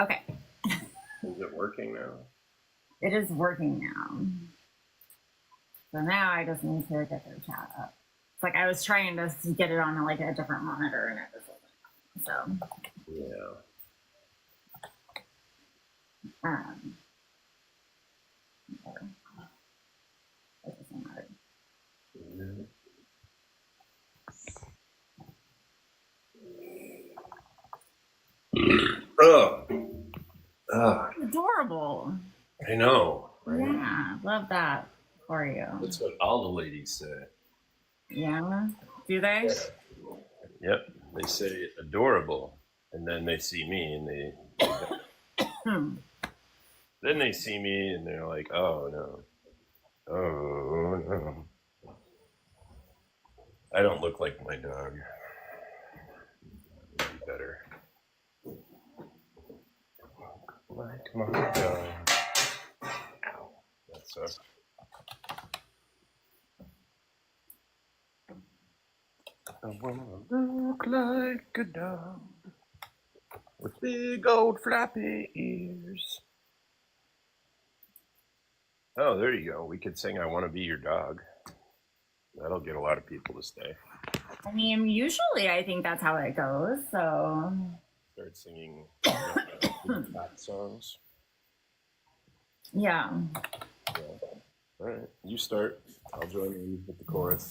Okay. Is it working now? It is working now. So now I just need to get their chat up. It's like I was trying to get it on like a different monitor and it just wasn't. So. Yeah. It doesn't matter. Oh. Adorable. I know. Right? Yeah, love that for you. That's what all the ladies say. Yeah, do they? Yep, they say adorable, and then they see me and they then they see me and they're like, oh no, oh no, I don't look like my dog. Maybe better. Like my dog. Ow, that sucks. I wanna look like a dog with big old floppy ears. Oh, there you go. We could sing I Want to Be Your Dog. That'll get a lot of people to stay. I mean, usually I think that's how it goes, so. Start singing cat songs. Yeah. All right, you start. I'll join in with the chorus.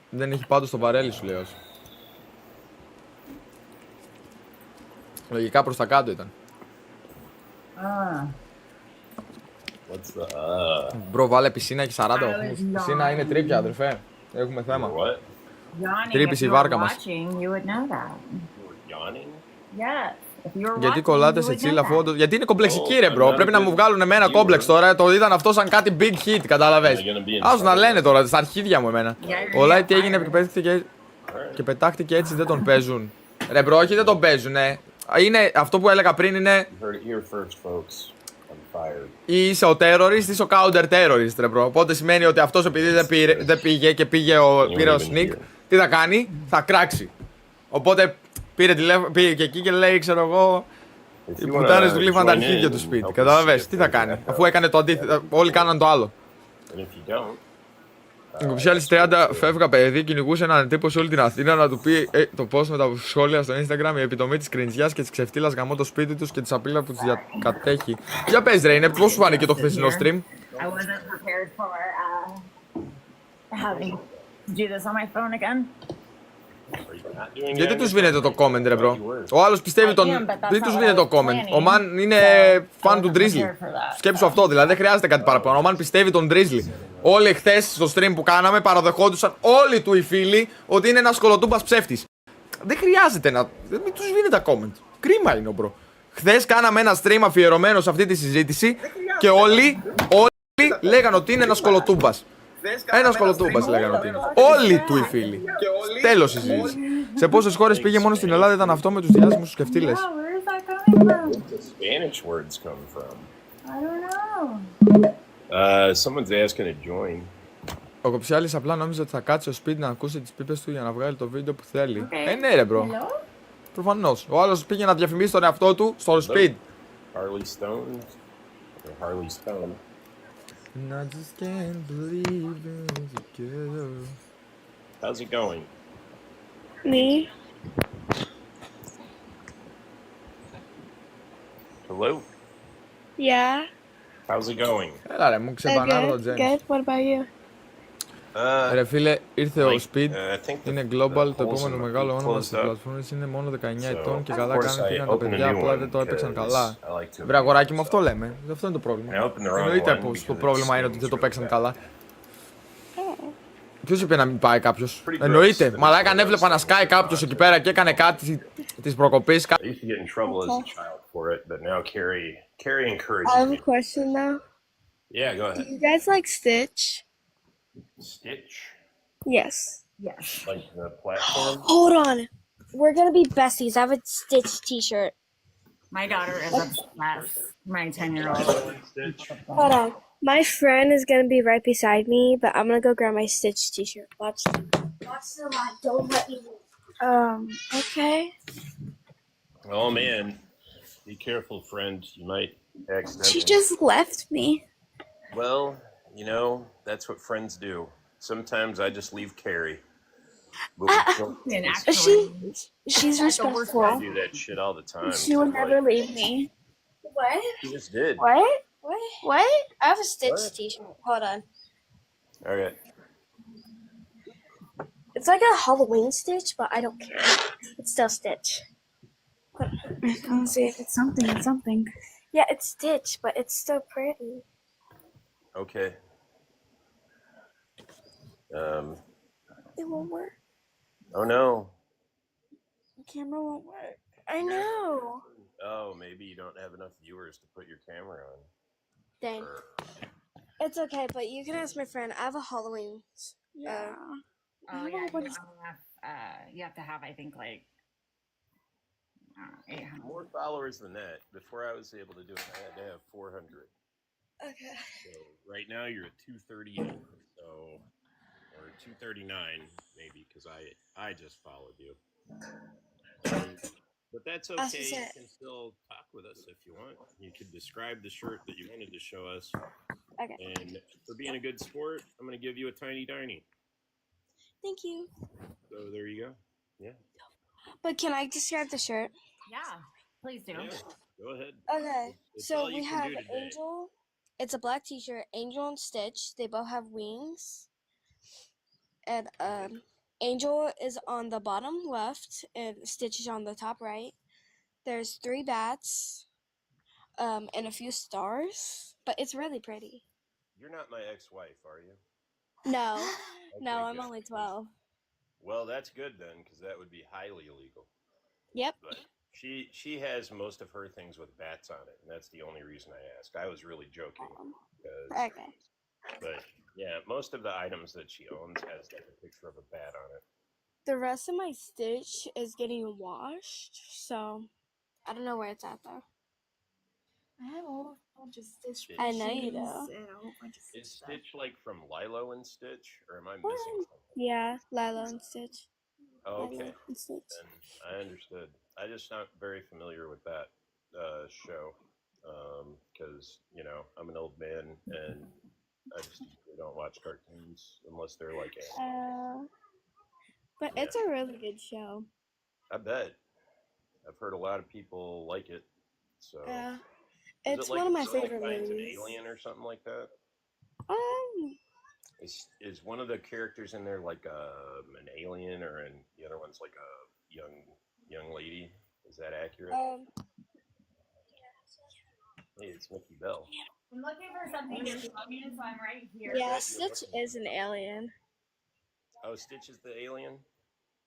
Δεν έχει πάντως το βαρέλι σου, λέω. Λογικά προς τα κάτω ήταν. What's the Μπρο, βάλε πισίνα και 40 βαθμούς. Πισίνα είναι τρίπια, αδερφέ. Έχουμε θέμα. What? Τρύπησε η βάρκα μας. Γιατί κολλάτε σε τσίλα φόντο. Γιατί είναι κομπλεξική, ρε μπρο. Πρέπει να μου βγάλουν εμένα κόμπλεξ τώρα. Το είδαν αυτό σαν κάτι big hit, κατάλαβες. Άσου να λένε τώρα στα αρχίδια μου εμένα. Ο Light τι έγινε, και πετάχτηκε έτσι, δεν τον παίζουν. Ρε μπρο, όχι δεν τον παίζουν, Είναι αυτό που έλεγα πριν είναι. Ή είσαι ο terrorist ή είσαι ο counter terrorist, ρε μπρο. Οπότε σημαίνει ότι αυτός επειδή δεν πήγε και πήρε ο sneak, τι θα κάνει, θα κράξει. Οπότε πήγε και εκεί και λέει, ξέρω εγώ, οι πουτάνες του γλύφαν τα αρχίδια του σπίτι. Καταλαβες, τι θα κάνει, αφού έκανε το αντίθετο, όλοι κάναν το άλλο. Υποψιάλης 30 φεύγα παιδί, κυνηγούσε έναν τύπο σε όλη την Αθήνα να του πει το post με τα σχόλια στο Instagram, η επιτομή της κρινιάς και της ξεφτύλας γαμώ το σπίτι τους και της απειλά που τους κατέχει. Για πες ρε, είναι πώς σου φάνηκε το χθεσινό stream. Γιατί του σβήνετε το comment, ρε bro. Ο άλλος πιστεύει τον. Δεν του σβήνετε το comment. Ο Man είναι fan του Drizzly. Σκέψου αυτό, δηλαδή δεν χρειάζεται κάτι παραπάνω. Ο Man πιστεύει τον Drizzly. Όλοι χθες στο stream που κάναμε παραδεχόντουσαν όλοι του οι φίλοι ότι είναι ένας κολοτούμπας ψεύτης. Δεν χρειάζεται να. Μην του σβήνετε τα comment. Κρίμα είναι, bro. Χθες κάναμε ένα stream αφιερωμένο σε αυτή τη συζήτηση και όλοι λέγανε ότι είναι ένας κολοτούμπας. Ένας κολοτούμπας λέγανε ότι είναι. Όλοι του οι φίλοι. Τέλος η συζήτηση. Σε πόσες χώρες πήγε, μόνο στην Ελλάδα ήταν αυτό με τους διάσημους τους σκεφτήλες. Ο Κοψιάλης απλά νόμιζε ότι θα κάτσει στο σπίτι να ακούσει τις πίπες του για να βγάλει το βίντεο που θέλει. Ναι ρε μπρο. Προφανώς. Ο άλλος πήγε να διαφημίσει τον εαυτό του στο speed. And I just can't believe it together. How's it going? Me? Hello? Yeah. How's it going? Έλα ρε, μου ξεπανάρω το James. Good. What about you? Ρε φίλε, ήρθε ο Speed, είναι global, το επόμενο μεγάλο όνομα στις πλατφόρμες είναι μόνο 19 ετών και καλά κάνουν πήγαν τα παιδιά, απλά δεν το έπαιξαν καλά. Βρε αγοράκι μου, αυτό λέμε, αυτό είναι το πρόβλημα. Εννοείται πως το πρόβλημα είναι ότι δεν το παίξαν καλά. Ποιος είπε να μην πάει κάποιος? Εννοείται, μαλάκα αν έβλεπα να σκάει κάποιος εκεί πέρα και έκανε κάτι της προκοπής. I have a question though. Yeah, go ahead. Do you guys like Stitch? Stitch? Yes. Yes. Like the platform? Hold on. We're gonna be besties. I have a Stitch t-shirt. My daughter is obsessed. My 10-year-old. Stitch? Hold on. My friend is gonna be right beside me, but I'm gonna go grab my Stitch t-shirt. Watch the line. Don't let me move. Okay. Oh man, be careful, friend. You might accidentally. She just left me. Well, you know that's what friends do. Sometimes I just leave Carrie. But And it's- actually, She's I respectful. do that shit all the time. She will never leave me. What? You just did. What? What? I have a Stitch What? t-shirt. Hold on. Okay. It's like a Halloween Stitch, but I don't care. It's still Stitch. Let's see if it's something. It's something. Yeah, it's Stitch, but it's still pretty. Okay. It won't work. Oh no. The camera won't work. I know. Oh, maybe you don't have enough viewers to put your camera on. Dang. Or- It's okay, but you can ask my friend. I have a Halloween. Yeah. oh yeah, what is- you have to have, I think, like 800. More followers than that. Before I was able to do it, I had to have 400. Okay. So right now you're at 238. So, or 239 maybe, because I just followed you. But that's okay. You can still talk with us if you want. You could describe the shirt that you wanted to show us. Okay. And for being a good sport, I'm going to give you a tiny tiny. Thank you. So there you go. Yeah. But can I describe the shirt? Yeah, please do. Yeah. Go ahead. Okay. It's So all you we can have do today. Angel. It's a black t-shirt. Angel and Stitch. They both have wings. And Angel is on the bottom left, and Stitch is on the top right. There's 3 bats, and a few stars. But it's really pretty. You're not my ex-wife, are you? No, Okay, no, I'm good. only 12. Well, that's good then, because that would be highly illegal. Yep. But she has most of her things with bats on it, and that's the only reason I asked. I was really joking. Because, Okay. but yeah, most of the items that she owns has like a picture of a bat on it. The rest of my Stitch is getting washed, so I don't know where it's at though. I have a whole bunch of Stitch. I know you plushies do. and a whole bunch of Is stuff. Stitch like from Lilo and Stitch, or am I missing something? Yeah, Lilo and Stitch. Oh, okay. Lilo and Stitch. And I understood. I just not very familiar with that show because you know I'm an old man and I just usually don't watch cartoons unless they're like. But it's a really good show. I bet. I've heard a lot of people like it. So. Yeah. Is It's it like one of my someone favorite finds movies. An alien or something like that. Um, Is one of the characters in there like an alien, or and the other one's like a young lady? Is that accurate? Hey, it's Mickey Bell. I'm looking for something to show you, so I'm right here. yeah, Stitch is an alien. Oh, Stitch is the alien?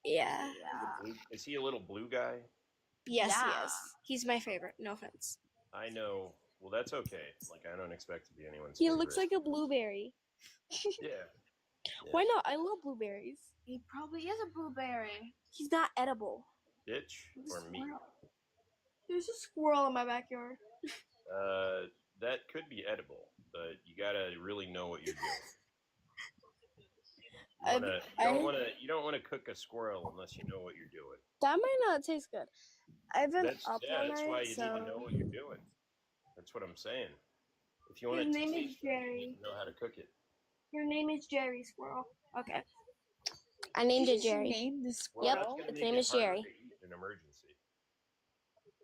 Yeah. Is he a little blue guy? Yes, Yeah. he is. He's my favorite. No offense. I know. Well, that's okay. Like, I don't expect to be anyone's He favorite. looks like a blueberry. Yeah. Why not? I love blueberries. He probably is a blueberry. He's not edible. Stitch or me? There's a squirrel in my backyard. That could be edible, but you gotta really know what you're doing. You don't want to cook a squirrel unless you know what you're doing. That might not taste good. I've been That's up all that's night, why you so... need to know what you're doing. That's what I'm saying. If you want His to name is taste it, Jerry. you need to know how to cook it. Your name is Jerry Squirrel. Okay. I named it Jerry. Name the Well, Yep, that's gonna its make name it is harder Jerry. to eat in an emergency.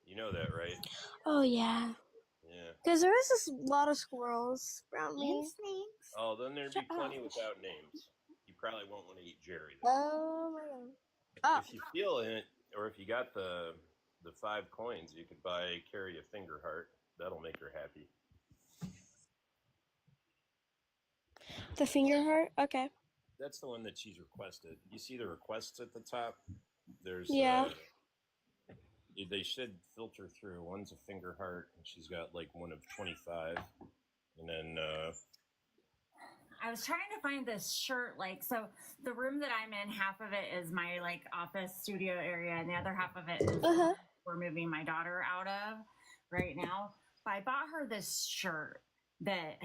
You know that, right? Oh, yeah. Yeah. Because there is a lot of squirrels around me. Oh, then there'd be Shut plenty up. without names. You probably won't want to eat Jerry. Then. Oh, my God. Oh, If you feel it, or if you got the 5 coins, you could buy Carrie a finger heart. That'll make her happy. the finger heart? Okay. That's the one that she's requested. You see the requests at the top? There's Yeah. They should filter through. One's a finger heart, and she's got like one of 25, and then I was trying to find this shirt, like, so the room that I'm in, half of it is my like office studio area, and the other half of it is we're moving my daughter out of right now. But I bought her this shirt that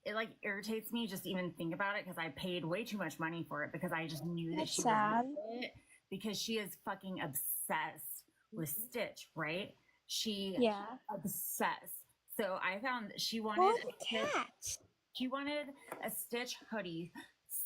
it like irritates me just to even think about it because I paid way too much money for it because I just knew that That's she sad. would love it because she is fucking obsessed with Stitch, right? She Yeah. obsessed. So I found she Oh, wanted the cat. she wanted a Stitch hoodie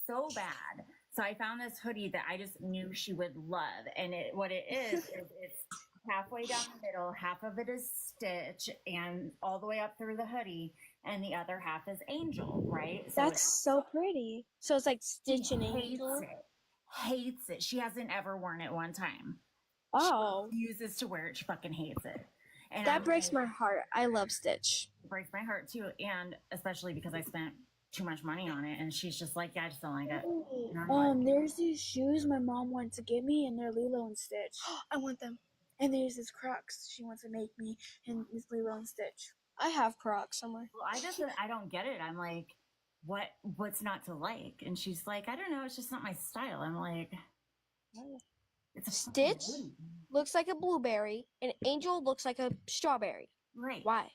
so bad. So I found this hoodie that I just knew she would love. And what it is it's halfway down the middle. Half of it is Stitch and all the way up through the hoodie. And the other half is Angel, right? So That's so pretty. So it's like Stitch and hates Angel. it. Hates it. She hasn't ever worn it one time. Oh, She refuses to wear it. She fucking hates it. And that I'm breaks like, my heart. I love Stitch. breaks my heart too. And especially because I spent too much money on it. And she's just like, yeah, I just don't like it. And I'm like, There's these shoes my mom wanted to give me, and they're Lilo and Stitch. I want them. And there's this Crocs she wants to make me, and it's Lilo and Stitch. I have Crocs somewhere. well, I don't get it. I'm like, what's not to like? And she's like, I don't know, it's just not my style. I'm like, it's a fucking Stitch hoodie. looks like a blueberry, and Angel looks like a strawberry. Right. Why?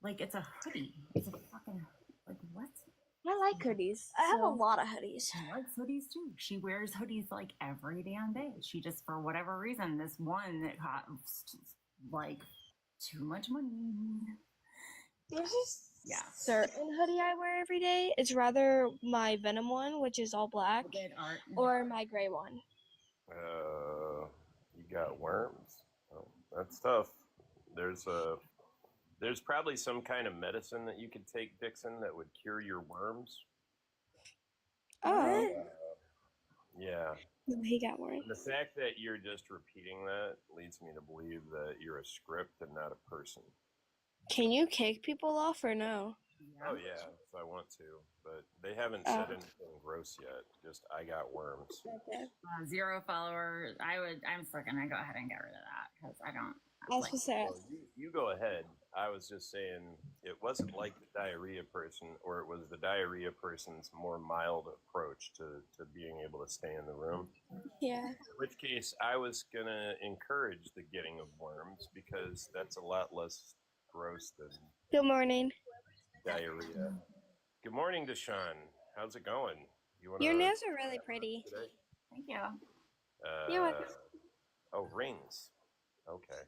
Like it's a hoodie. It's a fucking like what? I like hoodies. I have a so- lot of hoodies. She likes hoodies too. She wears hoodies like every damn day. She just for whatever reason, this one that costs like too much money. There's this Yeah. certain hoodie I wear every day. It's rather my Venom one, which is all black, Good art. or my gray one. You got worms. Oh, that's tough. There's probably some kind of medicine that you could take, Dixon, that would cure your worms. Oh, Yeah. he got worms. The fact that you're just repeating that leads me to believe that you're a script and not a person. Can you kick people off or no? Oh yeah, if I want to, but they haven't said anything gross yet. Just I got worms. Okay. 0 followers. I'm still gonna go ahead and get rid of that because I don't. I was like, gonna say, Well, you go ahead. I was just saying it wasn't like the diarrhea person, or it was the diarrhea person's more mild approach to being able to stay in the room. yeah. In which case, I was gonna encourage the getting of worms because that's a lot less gross than Good morning. diarrhea. Good morning, Deshaun. How's it going? You wanna Your nails are really pretty. today? Thank you. You're welcome. Oh, rings. Okay.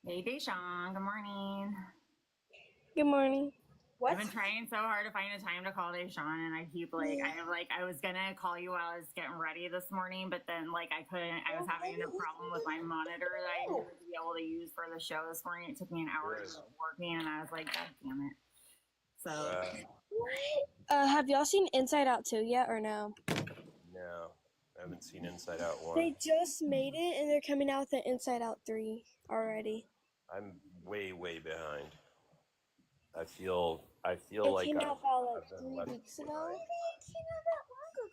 Hey, Deshaun. Good morning. Good morning. I've been trying so hard to find a time to call Deshaun, and I keep I was gonna call you while I was getting ready this morning, but then like I couldn't. I was having a problem with my monitor that I needed to be able to use for the show this morning. It took me an hour to get working, and I was like, God damn it. So Have y'all seen Inside Out 2 yet or no? No, I haven't seen Inside Out 1. They just made it and they're coming out with the Inside Out 3 already. I'm way, way behind. I feel It like came out about like I've been 3 left weeks behind.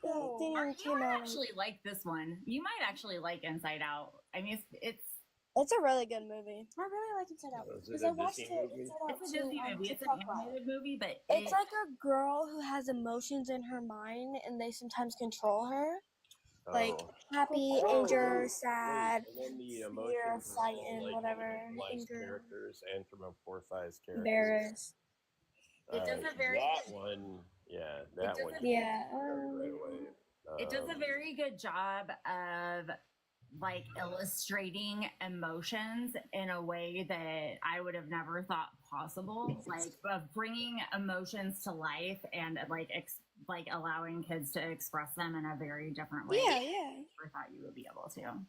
ago. It you didn't might came out. actually like this one. You might actually like Inside Out. I mean, it's It's a really good movie. I really like Inside Out Is it because a I watched Disney it movie? Inside Out it's a too Disney on movie. It's an TikTok Live. animated movie, but It's like a girl who has emotions in her mind and they sometimes control her. Like Oh. happy, anger, sad, Wait, and then the fear, emotions are fighting, like whatever, anthropomorphized anger, characters, anthropomorphized characters. embarrassed. It does a very that good- one, yeah, that does one. a- Yeah. Right away. it does a very good job of like illustrating emotions in a way that I would have never thought possible, like of bringing emotions to life and like allowing kids to express them in a very different way. Yeah, than yeah. I never thought you would be able to.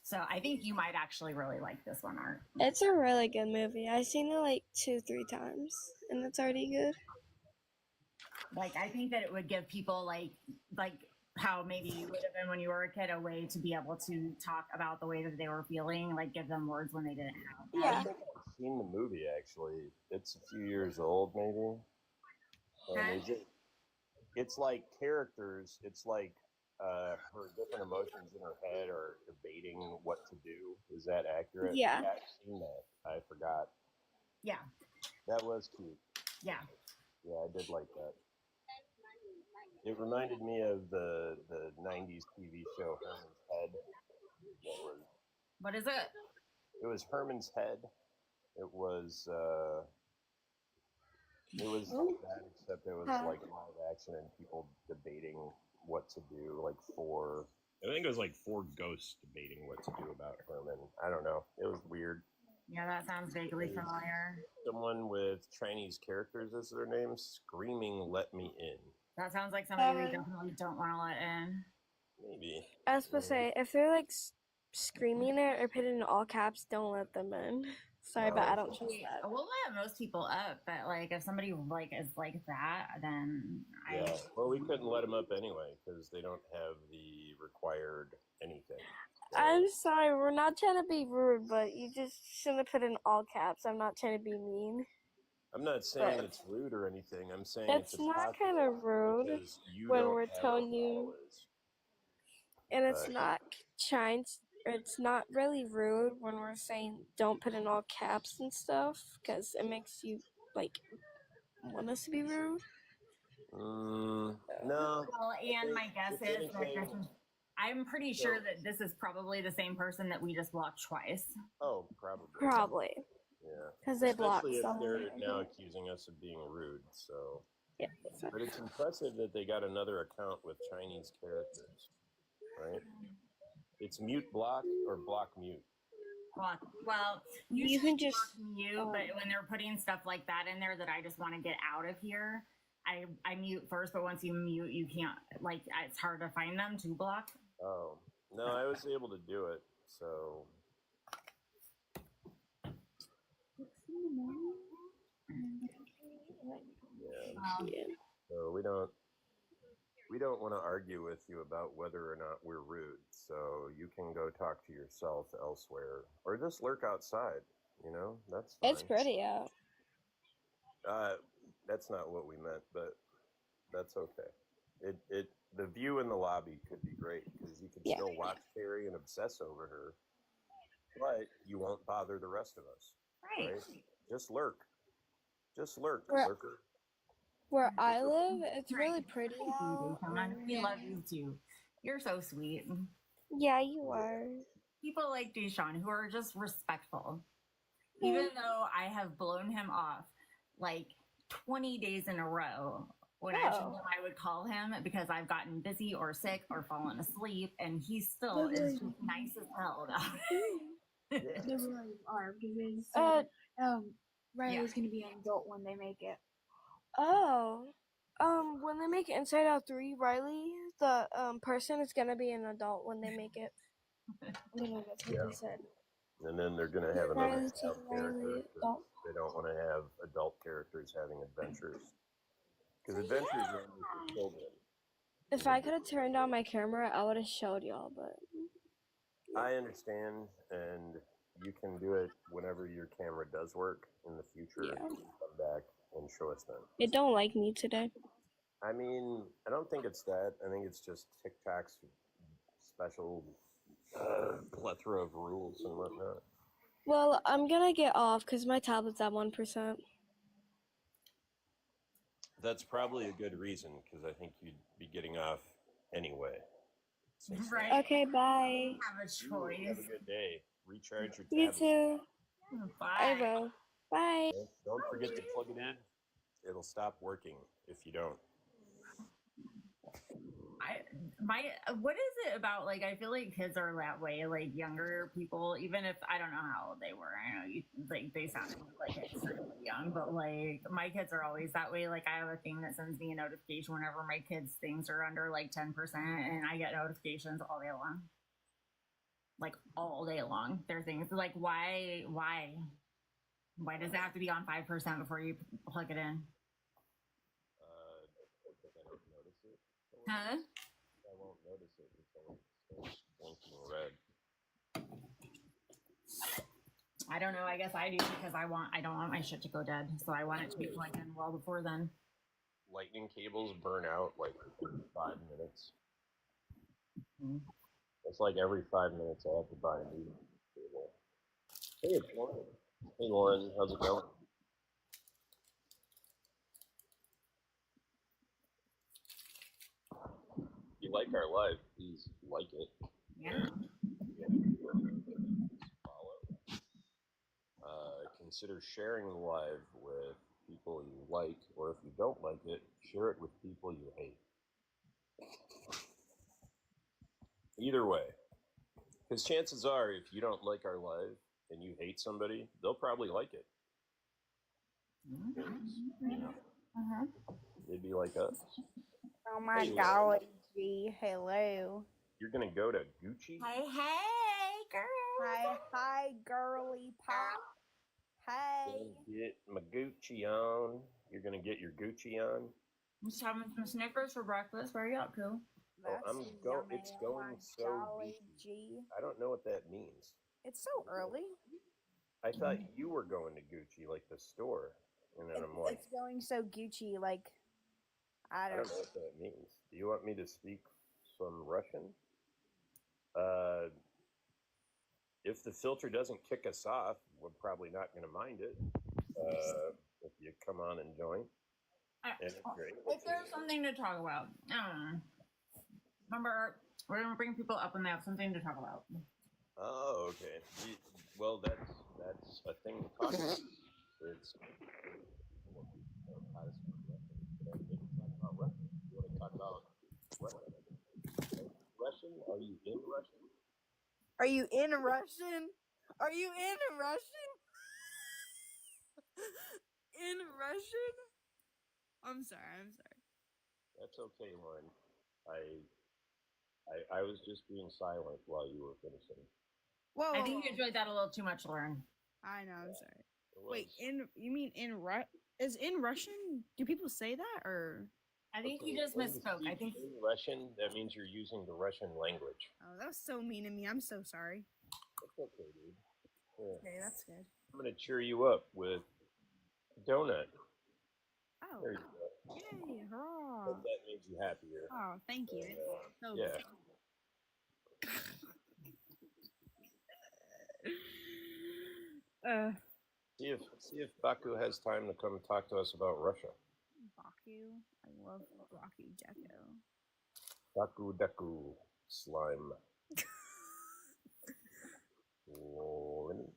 So I think you might actually really like this one, Art. It's a really good movie. I've seen it like 2-3 times and it's already good. Like I think that it would give people like how maybe you would have been when you were a kid, a way to be able to talk about the way that they were feeling, like give them words when they didn't have. I Yeah. think I've seen the movie actually. It's a few years old, maybe. It's like characters. It's like her different emotions in her head are debating what to do. Is that accurate? Yeah. I've seen that. I forgot. Yeah, That was cute. yeah. Yeah, I did like that. It reminded me of the 90s TV show Herman's Head. What is it? It was Herman's Head. It was It was like that, except it was like live action and people debating what to do. Like I think it was like 4 ghosts debating what to do about Herman. I don't know. It was weird. Yeah, that sounds vaguely familiar. Someone with Chinese characters as their name screaming, "Let me in." That sounds like somebody we definitely don't want to let in. Maybe. I was supposed to say, if they're like screaming it or put it in all caps, don't let them in. Sorry, but I don't trust that. We'll let most people up, but like if somebody like is like that, then Yeah. Well, we couldn't let them up anyway because they don't have the required anything. So, I'm sorry, we're not trying to be rude, but you just shouldn't put in all caps. I'm not trying to be mean. I'm not saying But it's rude or anything. I'm saying it's not kind of rude when we're telling you, and it's not it's not really rude when we're saying don't put in all caps and stuff, because it makes you like want us to be rude. No. Well, and my guess is that I'm pretty sure that this is probably the same person that we just blocked twice. Oh, probably. Probably. Yeah. Because they blocked Especially if someone. they're now accusing us of being rude. So. Yeah. But it's impressive that they got another account with Chinese characters, right? It's mute block or block mute. Well, you can just mute, but when they're putting stuff like that in there that I just want to get out of here, I mute first. But once you mute, you can't, like, it's hard to find them to block. Oh no, I was able to do it. So yeah. So we don't want to argue with you about whether or not we're rude. So you can go talk to yourself elsewhere, or just lurk outside. You know, that's fine. It's pretty out. That's not what we meant, but that's okay. The view in the lobby could be great because you could still watch Carrie and obsess over her, but you won't bother the rest of us. Right? Just lurk. Just lurk, lurker. Where I live, it's really pretty out. We love you too. You're so sweet. Yeah, you are. People like Deshaun who are just respectful. Even though I have blown him off like 20 days in a row when I told him I would call him because I've gotten busy or sick or fallen asleep, and he still is just nice as hell about it. They really are because Riley's gonna be an adult when they make it. When they make Inside Out 3, Riley, the person is gonna be an adult when they make it. Literally, that's what they said. And then they're gonna have another child character. They don't want to have adult characters having adventures because adventures are only for children. If I could have turned on my camera, I would have showed y'all, but I understand, and you can do it whenever your camera does work in the future. Yeah. You can come back and show us then. it don't like me today. I mean, I don't think it's that. I think it's just TikTok's special plethora of rules and whatnot. Well, I'm gonna get off because my tablet's at 1%. That's probably a good reason because I think you'd be getting off anyway. Right. Okay, bye. Have a choice. Have a good day. Recharge your You tablet. too. Bye. I will. Bye. Don't forget to plug it in. It'll stop working if you don't. What is it about, like, I feel like kids are that way, like younger people, even if I don't know how old they were. I know they sound like extremely young, but like my kids are always that way. Like I have a thing that sends me a notification whenever my kids' things are under like 10%, and I get notifications all day long. Like all day long. Their things like why does it have to be on 5% before you plug it in? Because I don't notice it. Huh? I won't notice it until it's blinking red. I don't know. I guess I do because I don't want my shit to go dead, so I want it to be plugged in well before then. Lightning cables burn out like in 5 minutes. Mm-hmm. It's like every 5 minutes I have to buy a new cable. Hey, it's Lauren. Hey, Lauren, how's it going? If you like our live, please like it. Yeah. Follow. Consider sharing the live with people you like, or if you don't like it, share it with people you hate. Either way. Because chances are, if you don't like our live and you hate somebody, they'll probably like it. You know, they'd be like us. Oh my Hey, golly, G. Hello. You're going to go to Gucci? Hey, girl. Hi, girly pop. Hey. Gonna get my Gucci on. You're going to get your Gucci on? I'm just having some Snickers for breakfast. Where are you up to? It's going so Gucci. I don't know what that means. It's so early. I thought you were going to Gucci, like the store. And then I'm like, It's going so Gucci, like, I I don't don't know what that means. Do you want me to speak some Russian? If the filter doesn't kick us off, we're probably not going to mind it. If you come on and join. And If there's something to talk about, I don't know. Remember, we're gonna bring people up when they have something to talk about. Oh, okay. Well, that's a thing to talk about. It's you want to talk about Russian? Are you in Russian? Are you in Russian? Are you in Russian? In Russian? I'm sorry. That's okay, Lauren. I was just being silent while you were finishing. Whoa. I think you enjoyed that a little too much, Lauren. I know, I'm sorry. Wait, you mean in is in Russian? Do people say that or? I think you just misspoke. I think in Russian, that means you're using the Russian language. Oh, that was so mean of me. I'm so sorry. That's okay, dude. Yeah. Okay, that's good. I'm gonna cheer you up with donut. Oh, There you go. yay, hurrah. Hope that makes you happier. Oh, thank you. So Yeah. See if Baku has time to come talk to us about Russia. Baku. I love Baku Deco. Baku Deku slime. Lauren.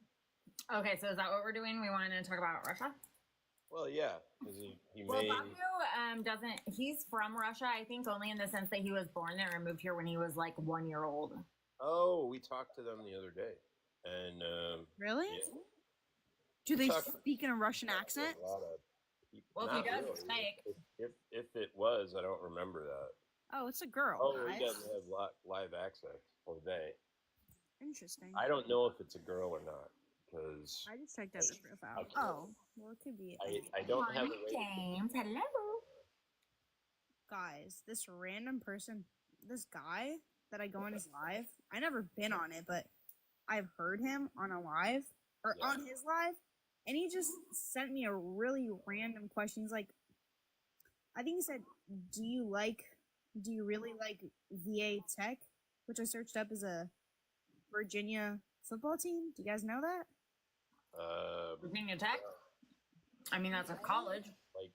Okay, so is that what we're doing? We want to talk about Russia? Well, yeah, because he Well, made. Baku doesn't. He's from Russia, I think, only in the sense that he was born there and moved here when he was like 1 year old. Oh, we talked to them the other day, and Really? yeah. Do they speak in a Russian accent? Well, if he does, it's fake. If it was, I don't remember that. Oh, it's a girl. Oh, guys. he doesn't have live access, or they. Interesting. I don't know if it's a girl or not, because I just checked out the profile. Oh, well, it could be. I don't have a James, hello. Guys, this random person, this guy that I go on his live, I never been on it, but I've heard him on a live, or on his live, and he just sent me a really random question. He's like, I think he said, do you really like VA Tech? Which I searched up as a Virginia football team. Do you guys know that? Virginia Tech? I mean, that's a college. Like,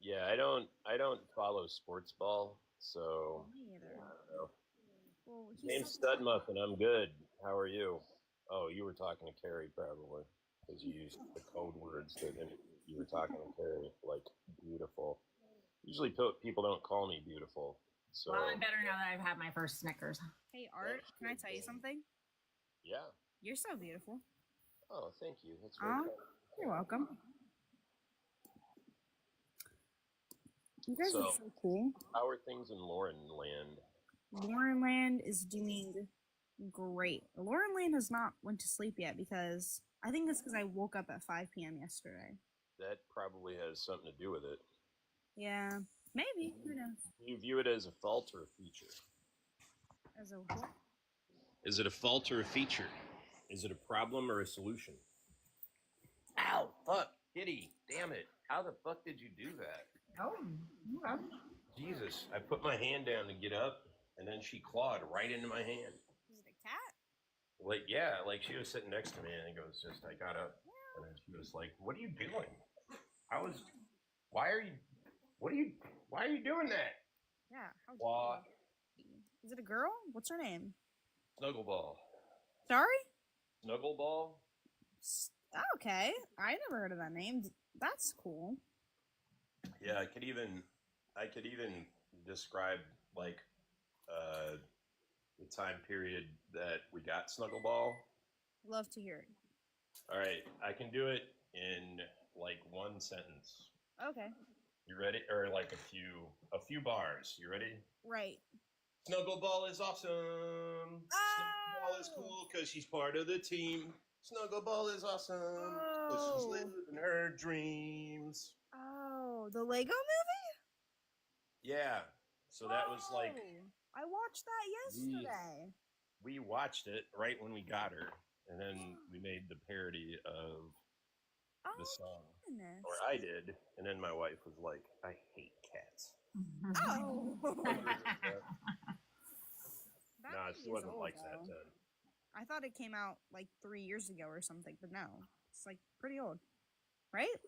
yeah, I don't follow sports ball, so Me either. I don't know. Well, Name's Stud Muffin. I'm good. How are you? Oh, you were talking to Carrie probably because you used the code words that you were talking to Carrie, like beautiful. Usually people don't call me beautiful. So Well, I'm better now that I've had my first Snickers. Hey, Art, can I tell you something? yeah. You're so beautiful. Oh, thank you. That's very kind. You're welcome. You guys are so cool. How are things in Lauren Land? Lauren Land is doing great. Lauren Land has not went to sleep yet because I think it's because I woke up at 5 p.m. yesterday. That probably has something to do with it. Yeah, maybe. Who knows? Do you view it as a fault or a feature? As a what? Is it a fault or a feature? Is it a problem or a solution? Ow! Fuck! Kitty! Damn it! How the fuck did you do that? Oh, okay. Jesus! I put my hand down to get up, and then she clawed right into my hand. Is it a cat? Like, yeah, like she was sitting next to me, and it goes just, I got up, and then she was like, "What are you doing?" Why are you doing that? Yeah. How Claw. Is it a girl? What's her name? Snuggleball. Sorry? Snuggleball? Okay, I never heard of that name. That's cool. Yeah, I could even describe like the time period that we got Snuggleball. Love to hear it. All right, I can do it in like one sentence. Okay. You ready? Or like a few bars. You ready? Right. Snuggleball is awesome. Snuggleball is cool because she's part of the team. Snuggleball is awesome because she's living her dreams. Oh, the Lego movie? Yeah. So that was like I watched that yesterday. we watched it right when we got her, and then we made the parody of the song. Goodness. Or I did, and then my wife was like, "I hate cats." Oh. Nah, she wasn't like that then. I thought it came out like 3 years ago or something, but no, it's like pretty old, right?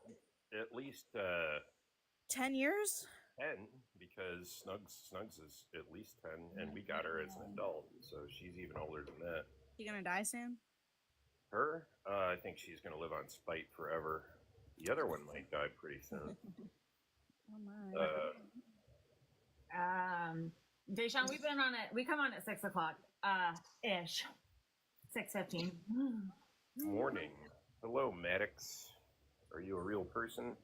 At least 10 years. 10, because Snugs is at least 10, and we got her as an adult, so she's even older than that. She gonna die soon? Her? I think she's gonna live on spite forever. The other one might die pretty soon. Oh my. Deshaun, we've been on it. We come on at 6 o'clock, ish, 6:15. Morning. Hello, Maddox. Are you a real person,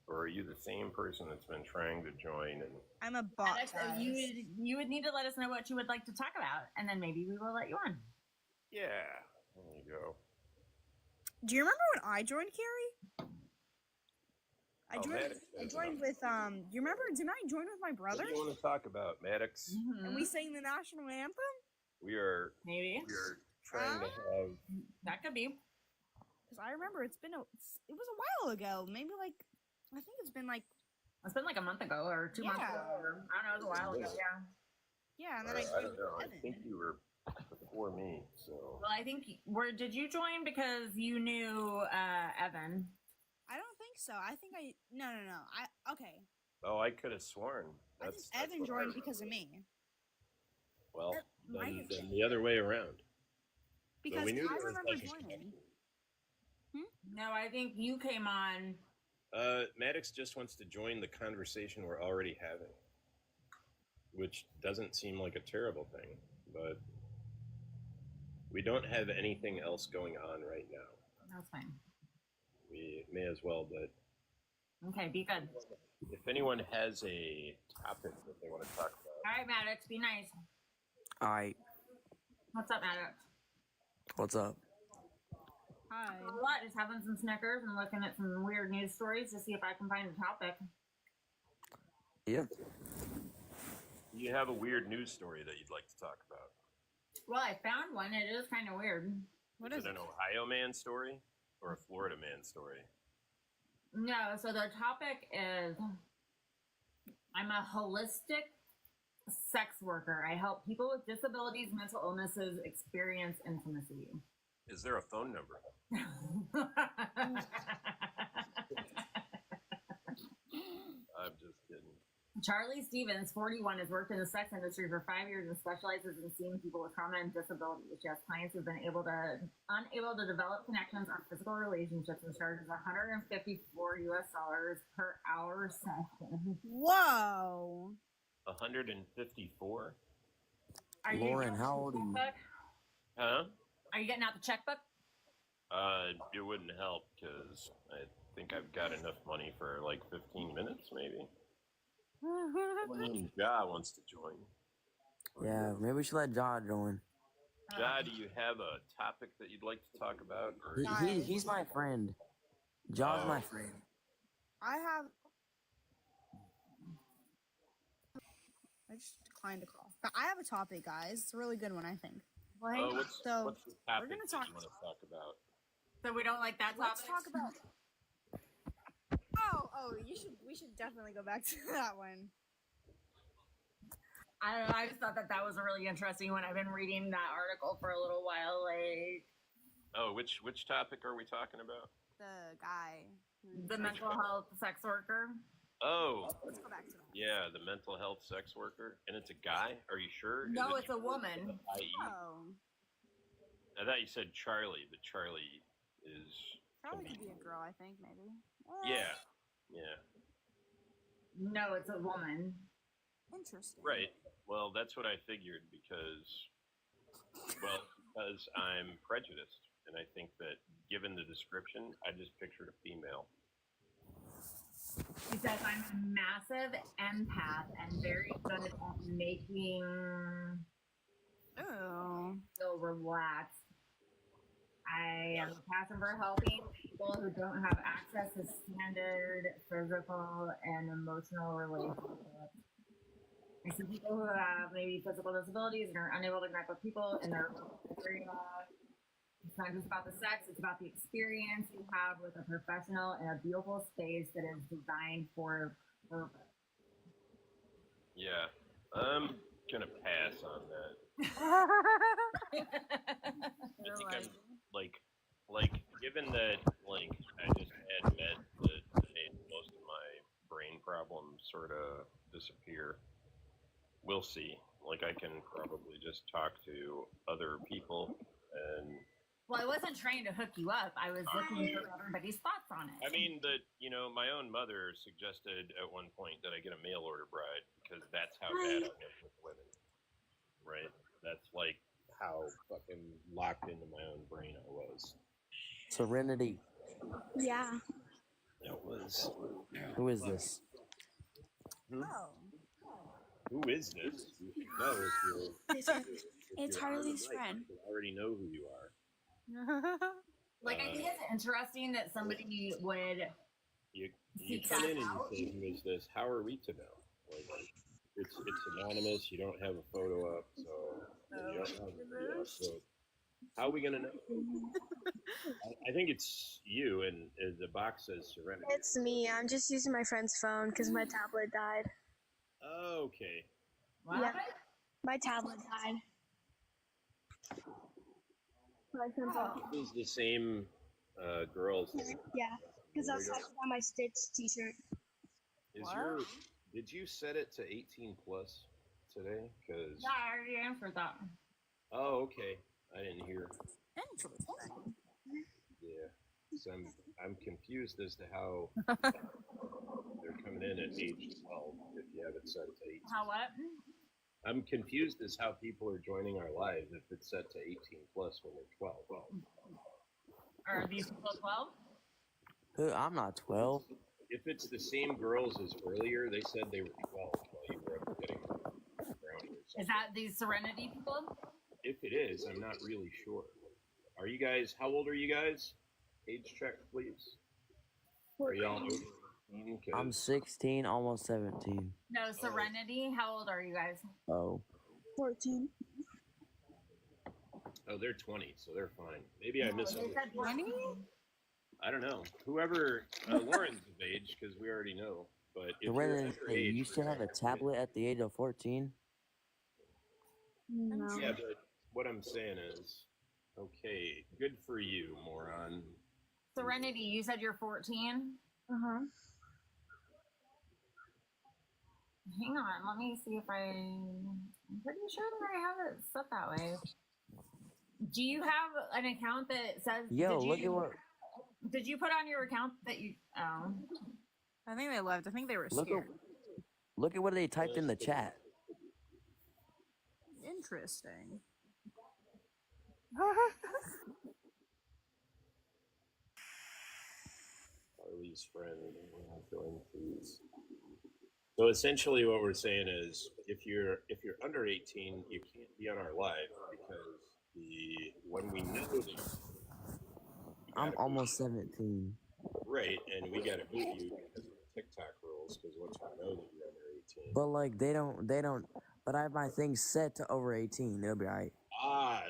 or are you the same person that's been trying to join? And I'm a bot. Alex, you would need to let us know what you would like to talk about, and then maybe we will let you on. yeah, there you go. Do you remember when I joined, Carrie? I joined with Do you remember? Didn't I join with my brother? What do you want to talk about, Maddox? And we sang the national anthem. We are Maybe trying to have. that could be. Because I remember it was a while ago. Maybe like I think it's been like a month ago or 2 months ago. Or, I don't know. It was a while ago. Yeah. And then I don't know. I think you were before me. So. Well, I think did you join because you knew Evan? I don't think so. I think no. Okay. Oh, I could have sworn. I think Evan joined because of me. Well, might then the other way around. Because so we knew I there was remember like a joining. connection. No, I think you came on. Maddox just wants to join the conversation we're already having, which doesn't seem like a terrible thing, but we don't have anything else going on right now. That's fine. We may as well, but Okay, be good. if anyone has a topic that they want to talk about. All right, Maddox, be nice. Alright, What's up, Maddox? what's up? Hi. A lot. Just having some Snickers and looking at some weird news stories to see if I can find a topic. Yeah. You have a weird news story that you'd like to talk about. Well, I found one. It is kind of weird. What Is is it it? an Ohio man story or a Florida man story? No, so the topic is I'm a holistic sex worker. I help people with disabilities, mental illnesses experience intimacy. Is there a phone number? I'm just kidding. Charlie Stevens, 41, has worked in the sex industry for 5 years and specializes in seeing people with trauma and disabilities. She has clients who've been unable to develop connections or physical relationships and charges $154 per hour session. Whoa. 154? Are you Lauren, getting how out old the are you? checkbook? Huh? Are you getting out the checkbook? It wouldn't help because I think I've got enough money for like 15 minutes, maybe. Ja wants to join. Yeah, maybe we should let John join. Ja, do you have a topic that you'd like to talk about? Or He's my friend. John's my friend. I just declined to call. But I have a topic, guys. It's a really good one, I think. What? what's the So, topic gonna that talk- you want to talk about? So we don't like that Let's topic? talk about. We should definitely go back to that one. I don't know. I just thought that was a really interesting one. I've been reading that article for a little while. Like Oh, which topic are we talking about? The guy. the mental health sex worker. Oh, Let's go back to that. yeah, the mental health sex worker. And it's a guy? Are you sure? No, Is it's a woman. IE? Oh. I thought you said Charlie, but Charlie is Probably could be a girl, I think, maybe. Yeah. Yeah. No, it's a woman. Interesting. Right. Well, that's what I figured because I'm prejudiced, and I think that given the description, I just pictured a female. She says I'm a massive empath and very good at making Oh. feel relaxed. I am a passion for helping people who don't have access to standard physical and emotional relationships. I see people who have maybe physical disabilities and are unable to connect with people in their area. It's not just about the sex, it's about the experience you have with a professional in a beautiful space that is designed for purpose. Yeah. I'm gonna pass on that. I think I'm like given that like I just had meds that made most of my brain problems sort of disappear. We'll see. Like I can probably just talk to other people and Well, I wasn't trying to hook you up. I was looking for everybody's thoughts on it. I mean that my own mother suggested at one point that I get a mail order bride because that's how bad I am with women. Right? That's like how fucking locked into my own brain I was. Serenity. Yeah. It was. Who is this? Oh. Who is this? You should know if It's you're Harley's on the mic, friend. you already know who you are. Like, I think it's interesting that somebody would. You Seek come that in and out. you say, "Who is this?" How are we to know? Like, it's anonymous. You don't have a photo up, so you don't have so how are we gonna know? I think it's you, and the box says Serenity. It's me. I'm just using my friend's phone because my tablet died. Okay. What? Yeah. My tablet died. My friend's phone. This is the same girls. Yeah, because I was talking about my Stitch t-shirt. Did you set it to 18 plus today? Because Yeah, I already answered that. oh, okay. I didn't hear. Interesting. Yeah. So I'm confused as to how they're coming in at age 12 if you have it set to 18. How what? I'm confused as how people are joining our live if it's set to 18 plus when they're 12. Are these people 12? I'm not 12. If it's the same girls as earlier, they said they were 12 while you were getting around here. Is that these Serenity people? If it is, I'm not really sure. Are you guys, how old are you guys? Age check, please. Are y'all over 18? I'm 16, almost 17. No, Serenity. How old are you guys? Oh. 14. Oh, they're 20, so they're fine. Maybe I No, they misunderstood. said 14. I don't know. Whoever, Lauren's of age, because we already know. But if you're Serenity, underage, you still have a tablet at the age of 14? No. Yeah, but what I'm saying is, okay, good for you, moron. Serenity, you said you're 14? Uh-huh. Hang on, let me see if I'm pretty sure that I have it set that way. Do you have an account that says? Yo, did look you, at what. Did you put on your account that you? Oh, I think they left. I think they were Look scared. Look at what they typed in the chat. Interesting. Harley's friend. Going please. So essentially, what we're saying is, if you're under 18, you can't be on our live because when we know that I'm almost 17. right, and we got to move you because of the TikTok rules. Because once we know that you're under 18, But like they don't. But I have my things set to over 18. It'll be alright.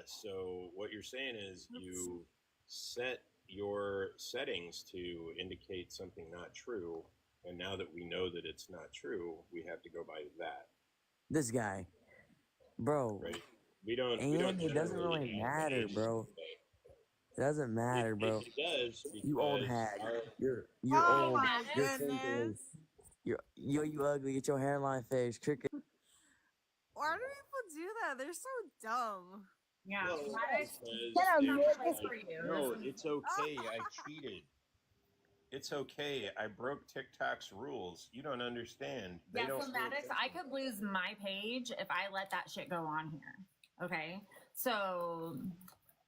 so what you're saying is you set your settings to indicate something not true, and now that we know that it's not true, we have to go by that, This guy, bro. right? We don't. And it doesn't really matter, bro. It doesn't matter, bro. It does. You old because hag. our- You're Oh old. my You're goodness. crinkly. You ugly. Get your hairline fixed. Cricket. Why do people do that? They're so dumb. Yeah. Well, Maddox, because Get they him, were man. this like, for you. no, This is- it's okay. I cheated. It's okay. I broke TikTok's rules. You don't understand. They Yeah, don't. so pay Maddox, I attention. could lose my page if I let that shit go on here. Okay? So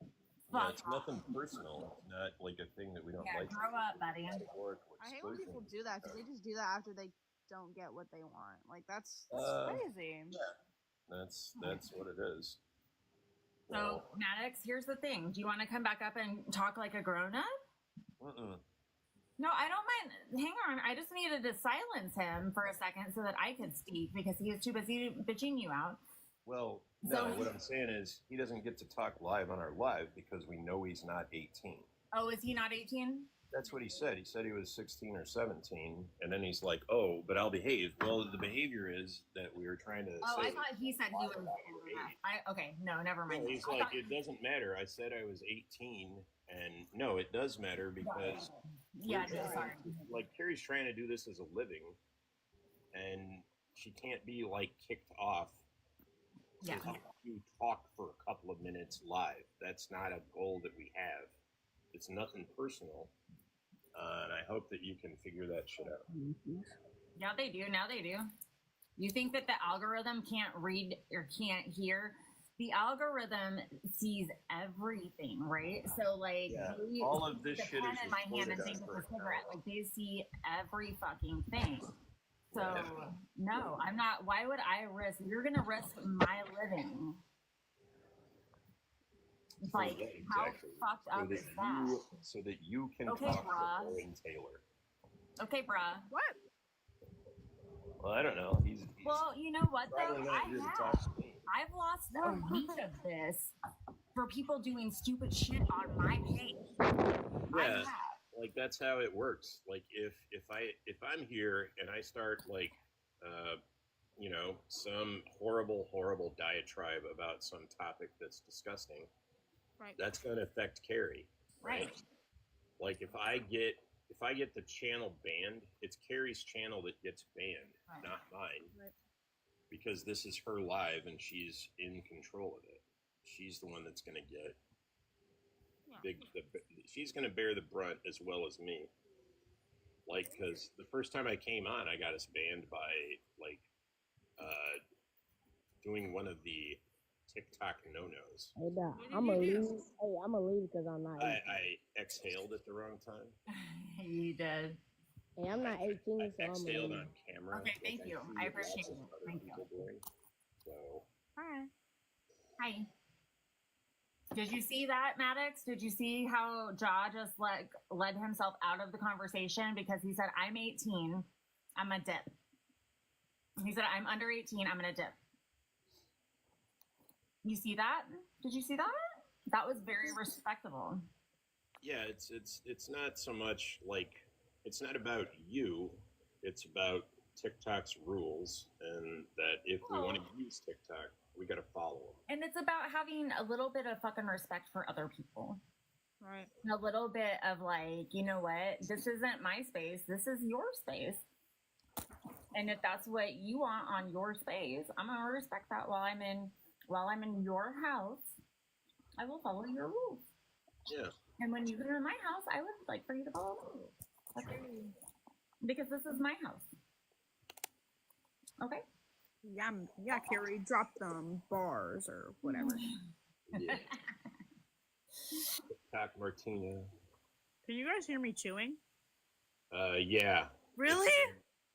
Yeah, fuck it's off. nothing personal. It's not like a thing that we don't Yeah, like. grow up, buddy. Categorical I hate when people exclusion. do that because they just do that after they don't get what they want. Like that's Uh, crazy. That's what it is. So Maddox, here's the thing. Do you want to come back up and talk like a grown up? Mm-mm. No, I don't mind. Hang on. I just needed to silence him for a second so that I could speak because he was too busy bitching you out. Well, no. So- What I'm saying is, he doesn't get to talk live on our live because we know he's not 18. Oh, is he not 18? That's what he said. He said he was 16 or 17, and then he's like, "Oh, but I'll behave." Well, the behavior is that we were trying to. Oh, say I thought he said he was. Okay, no, never mind. No, he's I like, thought- it doesn't matter. I said I was 18, and no, it does matter because yeah, we're no, sorry. like Carrie's trying to do this as a living, and she can't be like kicked off. Yeah. because you talk for a couple of minutes live. That's not a goal that we have. It's nothing personal, and I hope that you can figure that shit out. Yeah, they do. Now they do. You think that the algorithm can't read or can't hear? The algorithm sees everything, right? So, like, Yeah, they all of this the shit pen is in my hand and recorded think on it's a first cigarette. now. Like, they see every fucking thing. So, Yeah. no, I'm not. Why would I risk? You're gonna risk my living. It's like, Yeah, how exactly. fucked up is that? So that you can Okay, talk bruh. to Lauren Taylor. Okay, bruh. What? Well, I don't know. He's Well, you know what though? probably not here to talk to me. I've lost a week of this for people doing stupid shit on my page. I Yeah, have. like that's how it works. Like if I'm here and I start like you know, some horrible diatribe about some topic that's disgusting, Right. that's going to affect Carrie, right? Right. Like if I get the channel banned, it's Carrie's channel that gets banned, Right. not mine. Right. Because this is her live and she's in control of it. She's the one that's going to get Yeah. she's going to bear the brunt as well as me. Like, because the first time I came on, I got us banned by like doing one of the TikTok no-nos. Hey, dog, I'm gonna leave. Hey, I'm gonna leave because I'm not 18. I exhaled at the wrong time. You did. Hey, I'm not 18, I so I'm gonna exhaled leave. on camera. Okay, thank like you. see I lots appreciate of it. other Thank you. people doing. So Hi. Hi. Did you see that, Maddox? Did you see how Jaw just led himself out of the conversation because he said, "I'm 18. I'm a dip." He said, "I'm under 18. I'm gonna dip." You see that? Did you see that? That was very respectable. yeah, it's not so much like it's not about you. It's about TikTok's rules, and that if we want to use TikTok, we got to follow them. And it's about having a little bit of fucking respect for other people. Right. A little bit of like, you know what? This isn't my space. This is your space. And if that's what you want on your space, I'm gonna respect that while I'm in your house. I will follow your rules. Yeah. And when you come to my house, I would like for you to follow my rules. Okay. Because this is my house. Okay. Yeah, Carrie, drop them bars or whatever. Yeah. TikTok Martina. Can you guys hear me chewing? Yeah. Really?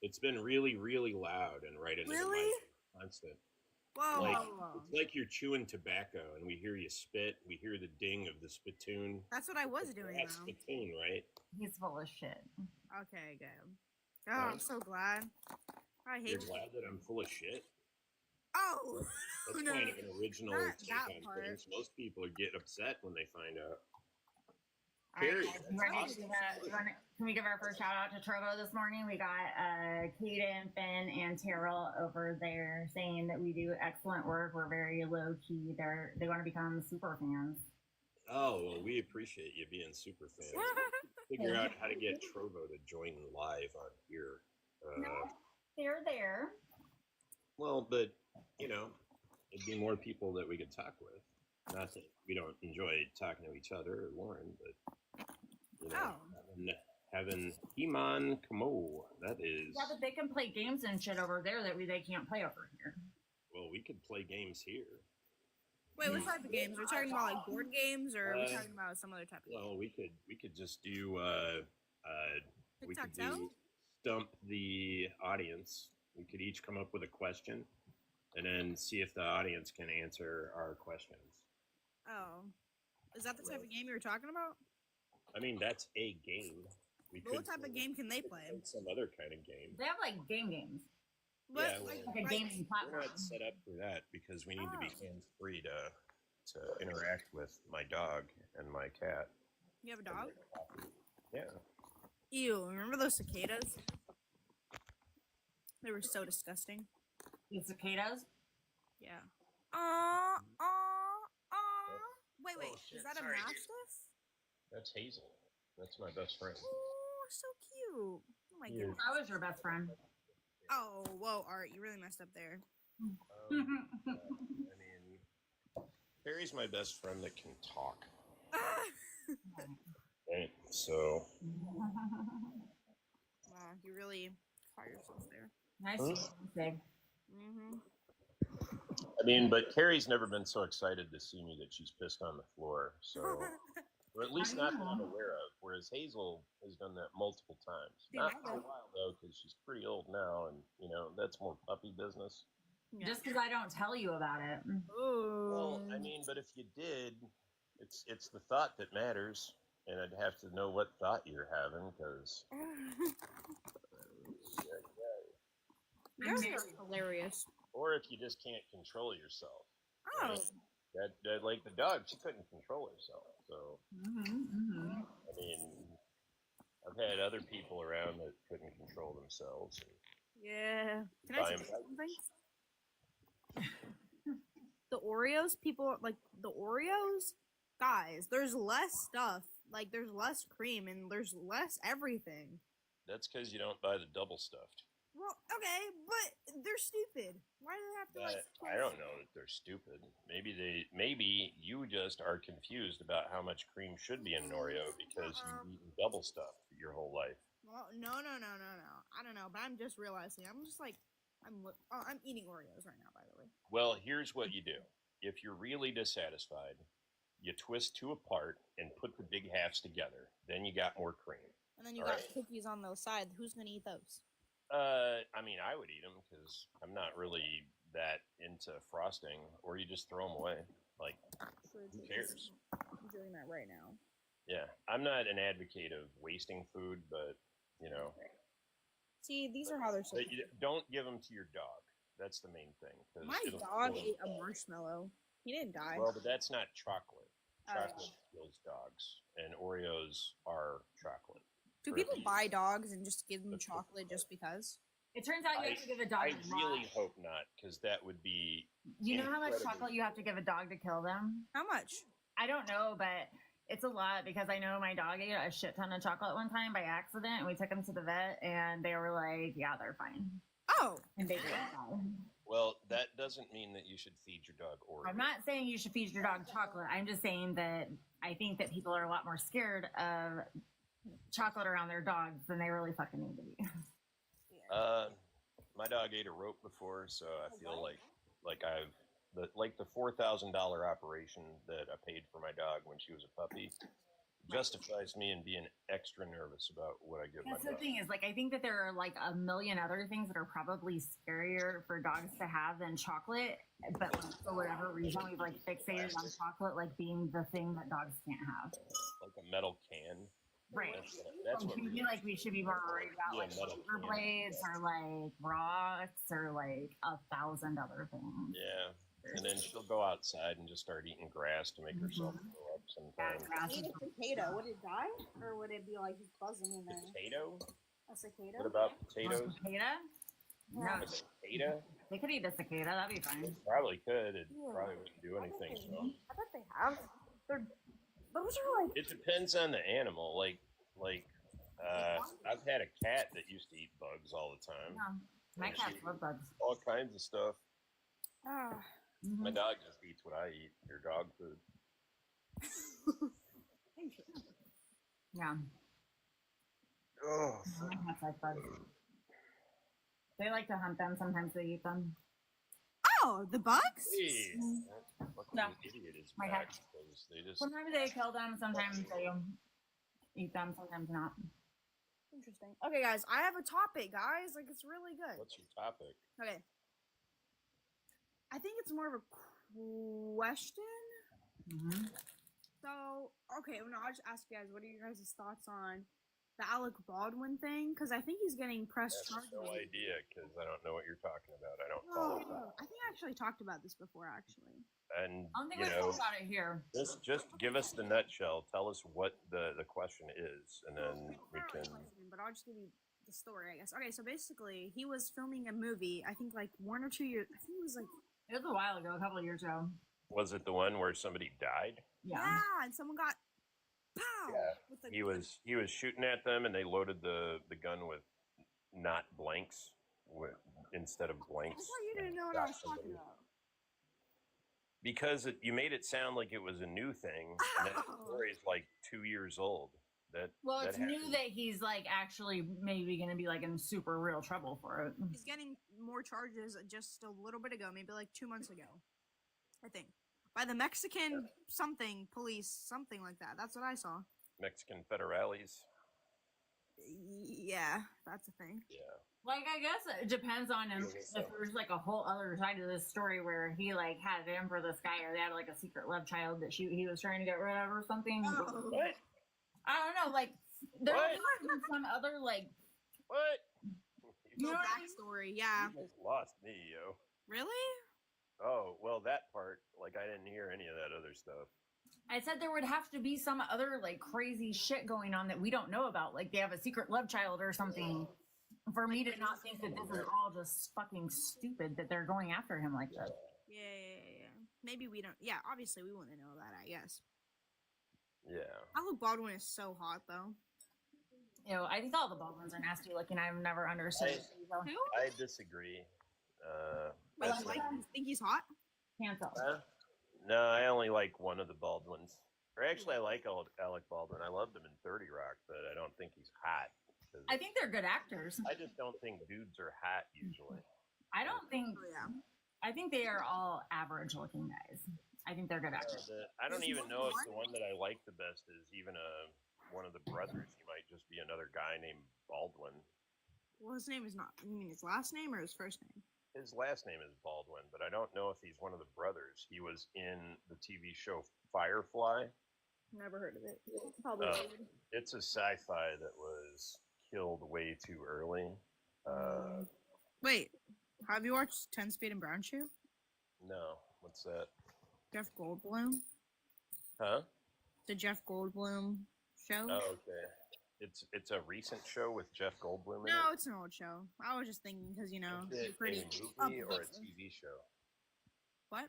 It's been really, really loud and right into the Really? mic. Constant. Whoa, Like, whoa, whoa. it's like you're chewing tobacco and we hear you spit. We hear the ding of the spittoon. That's what I was doing That's now. spittoon, right? He's full of shit. Okay, good. Oh, I'm so glad. I hate You're glad that I'm full of shit? Oh! That's No, kind of an original not take that on part. things. Most people get upset when they find out. All right, Carrie, guys, you ready to do that? Can we give our first shout out to Trovo this morning? We got Kaden, Finn, and Terrell over there saying that we do excellent work. We're very low key. They want to become super fans. Oh, well, we appreciate you being super fans. Figure out how to get Trovo to join live on here. No, they're there. Well, but, you know, it'd be more people that we could talk with. Not that we don't enjoy talking to each other or Lauren, but you know, having Iman Kamo, that is. Yeah, but they can play games and shit over there that they can't play over here. Well, we could play games here. Wait, what type of games? We're talking about like board games, or are we talking about some other type of game? Well, we could just do we could Tic-tac-toe? do stump the audience. We could each come up with a question, and then see if the audience can answer our questions. Oh, is that the type of game you were talking about? I mean, that's a game. But what type of game can they play? Some other kind of game. They have like games. What, Yeah, well, Like a gaming We're platform. not set up for that because we need to be hands-free to interact with my dog and my cat. You have a dog? Yeah. Ew, remember those cicadas? They were so disgusting. The cicadas. Yeah. Wait, Oh, is shit, that a sorry, dude. mastiff? That's Hazel. That's my best friend. Oh, so cute. Oh my Yeah. goodness. I was your best friend. Oh, whoa, Art, you really messed up there. I mean, Barry's my best friend that can talk. Right? So. Wow, you really caught yourself there. Nice. Mm-hmm. I mean, but Carrie's never been so excited to see me that she's pissed on the floor. So, or at least not that I'm aware of. Whereas Hazel has done that multiple times. Dude, Not I for a know. while though, because she's pretty old now, and you know that's more puppy business. Just because I don't tell you about it. Ooh. Well, I mean, but if you did, it's the thought that matters, and I'd have to know what thought you're having, because You guys are hilarious. or if you just can't control yourself. Oh, That like the dog, she couldn't control herself. So Mm-hmm. I mean, I've had other people around that couldn't control themselves. yeah. Can I Buy say 'em something? The Oreos, people like the Oreos, guys. There's less stuff. Like there's less cream and there's less everything. That's because you don't buy the double stuffed. Well, okay, but they're stupid. Why do they have to like? I don't know that they're stupid. Maybe you just are confused about how much cream should be in an Oreo because you've eaten double stuffed your whole life. Well, no. I don't know, but I'm just realizing. I'm just like, I'm eating Oreos right now. By the way. Well, here's what you do. If you're really dissatisfied, you twist two apart and put the big halves together. Then you got more cream. And then you All got right. cookies on the side. Who's gonna eat those? I mean, I would eat them because I'm not really that into frosting. Or you just throw them away. Like, who cares? I'm doing that right now. Yeah, I'm not an advocate of wasting food, but you know, See, these are how they're but supposed. you don't give them to your dog. That's the main thing. 'Cause My it'll dog kill ate them. a marshmallow. He didn't die. Well, but that's not chocolate. Oh. Chocolate kills dogs, and Oreos are chocolate. Do for people the- buy dogs and just give them That's chocolate just because? It turns out you have to give a dog I a lot. really hope not, because that would be. You know how much incredible. chocolate you have to give a dog to kill them? How much? I don't know, but it's a lot because I know my dog ate a shit ton of chocolate one time by accident, and we took him to the vet, and they were like, "Yeah, they're fine," Oh, and they didn't die. Well, that doesn't mean that you should feed your dog Oreos. I'm not saying you should feed your dog chocolate. I'm just saying that I think that people are a lot more scared of chocolate around their dogs than they really fucking need to be. My dog ate a rope before, so I feel like I've the $4,000 operation that I paid for my dog when she was a puppy justifies me in being extra nervous about what I give That's my the dog. thing is, like, I think that there are like a million other things that are probably scarier for dogs to have than chocolate, but like, for whatever reason, we've like fixated on chocolate like being the thing that dogs can't have. Like a metal can. Right. That's I what feel like we should be more worried about Yeah, like metal shoulder can. blades or like rocks or like 1,000 other things. Yeah. And then she'll go outside and just start eating grass to make herself Mm-hmm. grow up sometimes. eat a cicada. Would it die, or would it be like just buzzing in there? Potato? A cicada? What about A potatoes? cicada? No, A cicada? they could eat a cicada. That'd be fine. Probably could. It probably wouldn't do anything. So I bet they have. Those are like. it depends on the animal. I've had a cat that used to eat bugs all the time. No, my cats love bugs. All kinds of stuff. Ah, My dog just eats what I eat. Your dog food. Yeah. Oh, Cats like bugs. They like to hunt them. Sometimes they eat them. Oh, the bugs? hey, that fucking No. idiot is My back. cat. Because they just Sometimes they kill them. Sometimes they eat them. Sometimes not. Interesting. Okay, guys, I have a topic, guys. Like, it's really good. What's your topic? Okay. I think it's more of a question. Mm-hmm. So, okay, well, no, I'll just ask you guys, what are your guys' thoughts on the Alec Baldwin thing? Because I think he's getting pressed I have charges. no idea because I don't know what you're talking about. I don't No, follow no, that. I think I actually talked about this before, actually. And I don't think you we know, talked about it here. just give us the nutshell. Tell us what the question is, and then we Not can. really question, but I'll just give you the story, I guess. Okay, so basically, he was filming a movie, I think like 1 or 2 years, I think it was like, It was a while ago, a couple of years ago. Was it the one where somebody died? Yeah. and someone got, pow! Yeah. With the, He was shooting at them, and they loaded the gun with not blanks instead of I blanks. thought you didn't know what Shot I was talking somebody. about. Because you made it sound like it was a new thing, and that Oh. story is like 2 years old. Well, it's new happened. that he's like actually maybe going to be like in super real trouble for it. He's getting more charges just a little bit ago, maybe like 2 months ago, I think, by the Mexican something police, something like that. That's what I saw. Mexican federales. Yeah, that's a thing. Yeah. Like, I guess it depends on him if there's like a whole other side to this story where he like had him for this guy, or they had like a secret love child that he was trying to get rid of or something. Oh. What? I don't know. Like, there What? might be some other like. What? You No know what I mean? backstory, yeah. You just lost me, yo. Really? Oh, well, that part, like, I didn't hear any of that other stuff. I said there would have to be some other like crazy shit going on that we don't know about. Like they have a secret love child or something. For me to not think that this is all just fucking stupid that they're going after him like that. Yeah. Maybe we don't. Yeah, obviously we wouldn't know that, I guess. Yeah. Alec Baldwin is so hot, though. You know, I think all the Baldwins are nasty looking. I've never understood. Who? I disagree. Wait, That's you like, think he's hot? Cancel. no, I only like one of the Baldwins. Or actually, I like Alec Baldwin. I loved him in 30 Rock, but I don't think he's hot. I think they're good actors. I just don't think dudes are hot usually. I don't think. Oh, yeah. I think they are all average looking guys. I think they're good actors. I don't even know if the one that I like the best is even one of the brothers. He might just be another guy named Baldwin. Well, his name is not. You mean his last name or his first name? His last name is Baldwin, but I don't know if he's one of the brothers. He was in the TV show Firefly. Never heard of it. Probably. It's a sci-fi that was killed way too early. Wait, have you watched 10 Speed and Brown Shoe? No, what's that? Jeff Goldblum? Huh? The Jeff Goldblum show? Oh, okay. It's a recent show with Jeff Goldblum in No, it. it's an old show. I was just thinking because, you know, Is you're it pretty a movie or a updated. TV show? What?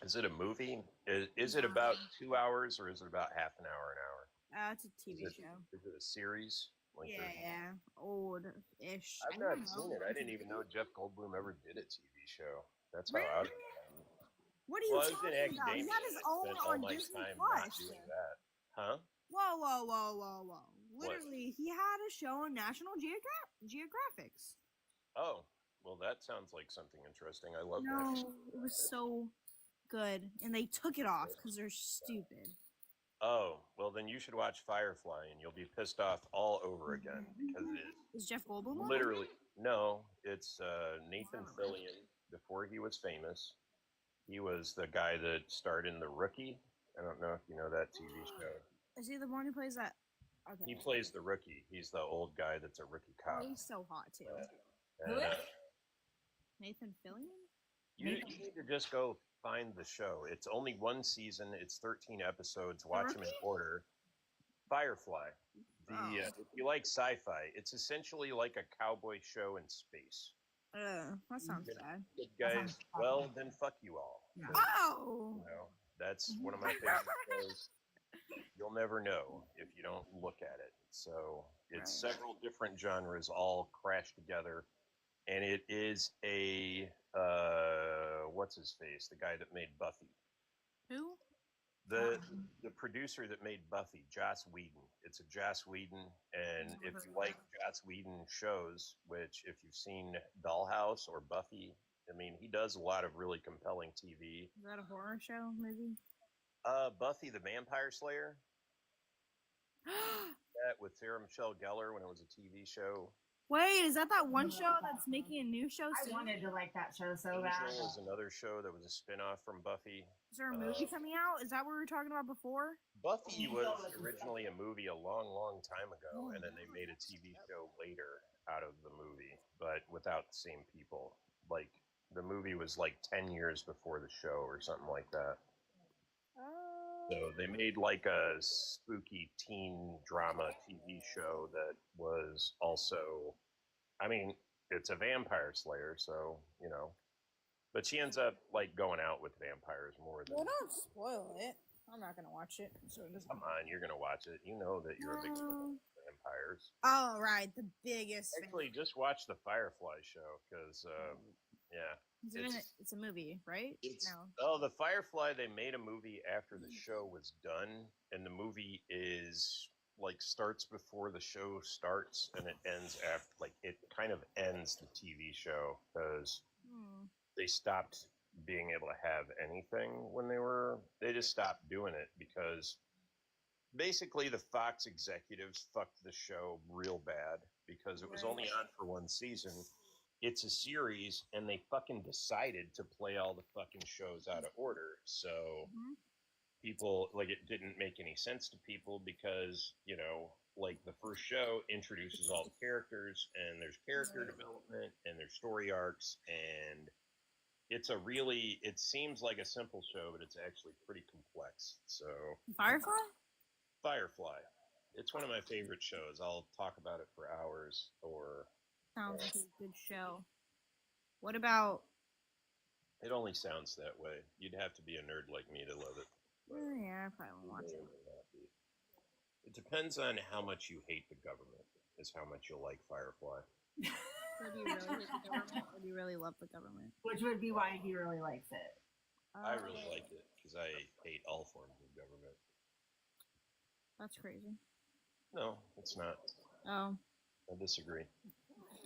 Is it a movie? Is it about 2 hours or is it about half an hour, an hour? It's a TV Is it, show. is it a series? Like Yeah, old-ish. I've not seen it. I didn't even know Jeff Goldblum ever did a TV show. That's how Really? out of it I am. What are you Well, I was in talking about? He academia. had his I own spent all on my Disney time not Plus. doing that. Huh? Whoa. Literally, he had a show on National Geographics. Oh, well, that sounds like something interesting. I love No, that. it was so good. And they took it off because they're stupid. Oh, well, then you should watch Firefly and you'll be pissed off all over again because it Is Jeff Goldblum is on it? literally no. It's Nathan Fillion before he was famous. He was the guy that starred in The Rookie. I don't know if you know that TV show. Is he the one who plays that? Okay. He plays the rookie. He's the old guy that's a rookie cop. He's so hot too. Who And, is? Nathan Fillion? you need to just go find the show. It's only one season. It's 13 episodes. Watch them in order. Firefly. If you like sci-fi, it's essentially like a cowboy show in space. That sounds Good. bad. Good That guys. sounds Well, awful. then fuck you all. Yeah. 'Cause, Oh! you know, that's one of my favorite shows. You'll never know if you don't look at it. So it's Right. several different genres all crashed together. and it is a what's his face, the guy that made Buffy, Who? the producer that made Buffy, Joss Whedon. It's a Joss Whedon, and if you like Joss Whedon shows, which if you've seen Dollhouse or Buffy, I mean, he does a lot of really compelling TV. Is that a horror show, maybe? Buffy the Vampire Slayer. That with Sarah Michelle Gellar when it was a TV show. Wait, is that one show that's making a new show I soon? wanted to like that show so bad. Angel is another show that was a spin-off from Buffy. Is there a movie coming out? Is that what we were talking about before? Buffy was originally a movie a long, long time ago, and then they made a TV show later out of the movie, but without the same people. Like, the movie was like 10 years before the show or something like that. So they made like a spooky teen drama TV show that was also, I mean, it's a vampire slayer, so, you know. But she ends up like going out with vampires more than. Well, don't spoil it. I'm not gonna watch it. So it doesn't. Come on, you're gonna watch it. You know that you're a big fan of vampires. Oh right, the biggest. Actually, just watch the Firefly show because, yeah. It's a movie, right? The Firefly. They made a movie after the show was done, and the movie is like starts before the show starts, and it ends after. Like it kind of ends the TV show because they stopped being able to have anything when they just stopped doing it because basically the Fox executives fucked the show real bad because it was only on for one season. It's a series, and they fucking decided to play all the fucking shows out of order. So people, like, it didn't make any sense to people because, you know, like the first show introduces all the characters, and there's character development, and there's story arcs, and it seems like a simple show, but it's actually pretty complex. So Firefly. It's one of my favorite shows. I'll talk about it for hours. Sounds like a good show. What about? It only sounds that way. You'd have to be a nerd like me to love it. Yeah, I probably won't watch it. It depends on how much you hate the government, is how much you'll like Firefly. So do you really hate the government, or do you really love the government? Which would be why he really likes it. I really like it because I hate all forms of government. That's crazy. No, it's not. Oh. I disagree.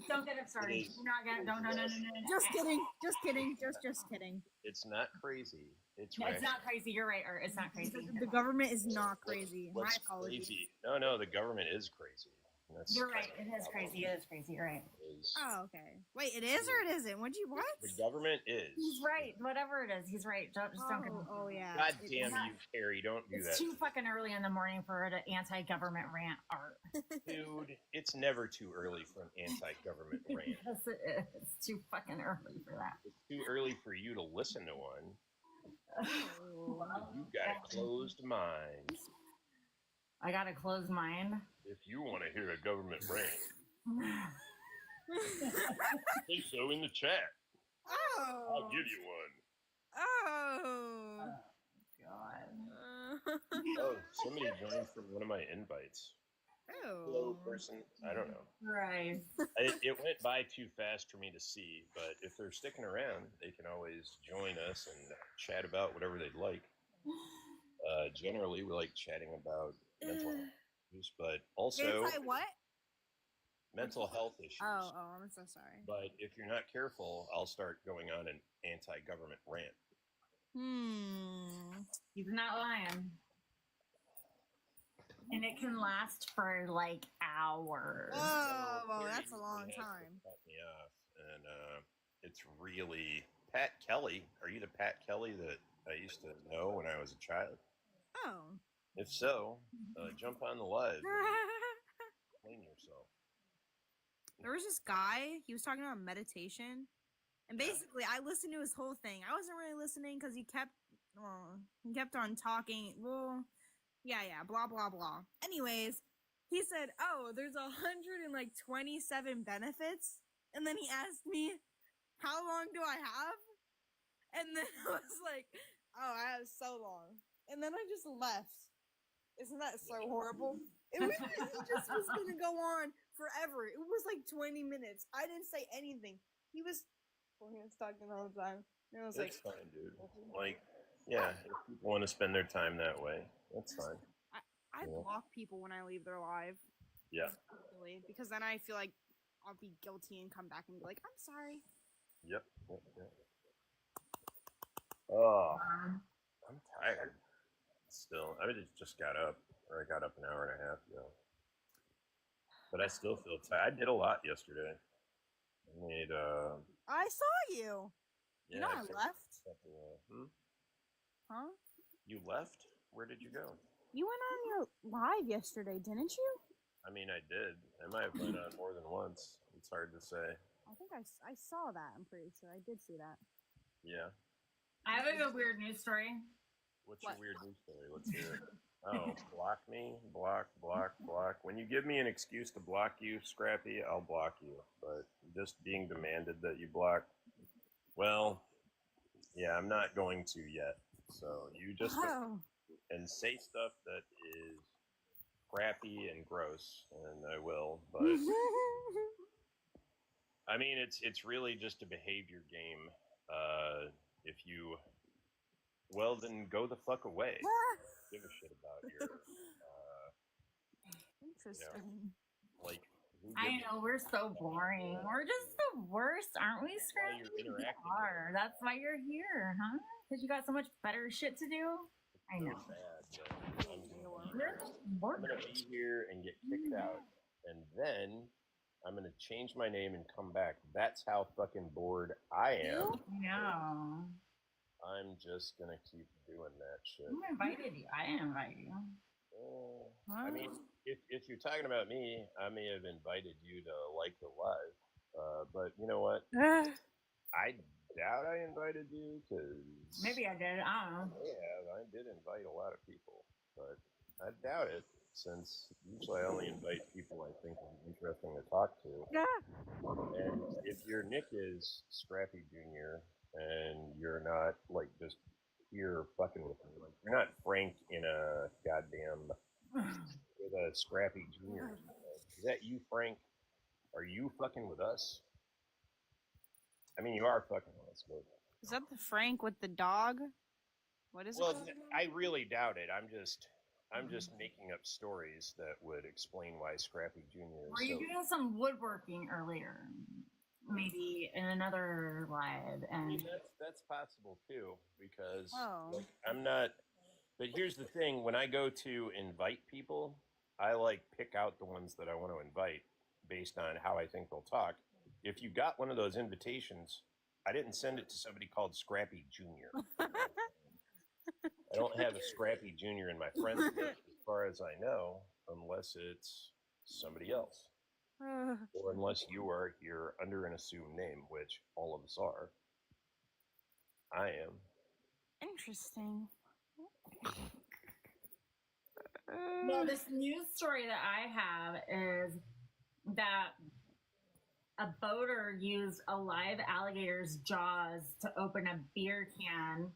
Don't get it started. You're not gonna. No. Just kidding. Just kidding. Just kidding. It's not crazy. It's not crazy. You're right, Art. It's not crazy. The government is not crazy. What's My apologies. crazy? No, the government is crazy. You're right. It is crazy. It is crazy. You're right. Oh, okay. Wait, it is or it isn't? What? The government is. He's right. Whatever it is, he's right. Don't get. Oh yeah. God damn you, Carrie! Don't do that. It's too fucking early in the morning for an anti-government rant, Art. Dude, it's never too early for an anti-government rant. Yes, it is. It's too fucking early for that. It's too early for you to listen to one. You've got a closed mind. I got a closed mind. If you want to hear a government rant, say so in the chat. Oh. I'll give you one. Oh. God. Oh, somebody joined from one of my invites. Hello, person. I don't know. Right. It went by too fast for me to see, but if they're sticking around, they can always join us and chat about whatever they'd like. Generally, we like chatting about mental health issues, but also what? mental health issues. Oh, I'm so sorry. But if you're not careful, I'll start going on an anti-government rant. He's not lying. And it can last for like hours. Oh, well, that's a long time. Cut me off, and it's really Pat Kelly. Are you the Pat Kelly that I used to know when I was a child? Oh. If so, jump on the live. Explain yourself. There was this guy. He was talking about meditation, and basically, I listened to his whole thing. I wasn't really listening because he kept on talking. Well. Yeah, blah, blah, blah. Anyways, he said, oh, there's 127 benefits. And then he asked me, how long do I have? And then I was like, oh, I have so long. And then I just left. Isn't that so horrible? It just was going to go on forever. It was like 20 minutes. I didn't say anything. he was talking all the time. And I was That's like, fine, dude. Like, yeah, if people want to spend their time that way, that's fine. I Yeah. block people when I leave their live. Yeah. Really, because then I feel like I'll be guilty and come back and be like, I'm sorry. Yep. Oh, I'm tired. Still, I just got up, or I got up an hour and a half ago. But I still feel tired. I did a lot yesterday. I made, I saw you. yeah. You know I left. Huh? You left? Where did you go? You went on your live yesterday, didn't you? I mean, I did. I might have went on more than once. It's hard to say. I think I saw that. I'm pretty sure I did see that. Yeah. I have a weird news story. What's your weird news story? Let's hear it. Oh, block me, block. When you give me an excuse to block you, Scrappy, I'll block you. But just being demanded that you block, well, yeah, I'm not going to yet. So you just and say stuff that is crappy and gross, and I will. But I mean, it's really just a behavior game. If you, well, then go the fuck away. Give a shit about your. Interesting. Like. I know, we're so boring. We're just the worst, aren't we, Scrappy? We are. That's why you're here, huh? Because you got so much better shit to do? I know. I'm gonna be here and get kicked out, and then I'm gonna change my name and come back. That's how fucking bored I am. No. I'm just gonna keep doing that shit. Who invited you? I didn't invite you. I mean, if you're talking about me, I may have invited you to like the live, but you know what? I doubt I invited you because maybe I did. I don't know. Yeah, I did invite a lot of people, but I doubt it since usually I only invite people I think are interesting to talk to. And if your nick is Scrappy Jr. and you're not like just here fucking with me, like you're not Frank in a goddamn with a Scrappy Jr. Is that you, Frank? Are you fucking with us? I mean, you are fucking with us, but is that the Frank with the dog? What is it? Well, I really doubt it. I'm just making up stories that would explain why Scrappy Jr. Were you doing some woodworking earlier? Maybe in another live, and I mean, that's possible too because like, I'm not. But here's the thing: when I go to invite people, I like pick out the ones that I want to invite based on how I think they'll talk. If you got one of those invitations, I didn't send it to somebody called Scrappy Jr. I don't have a Scrappy Jr. in my friends list, as far as I know, unless it's somebody else. Or unless you are here under an assumed name, which all of us are. I am. Interesting. Well, this news story that I have is that a boater used a live alligator's jaws to open a beer can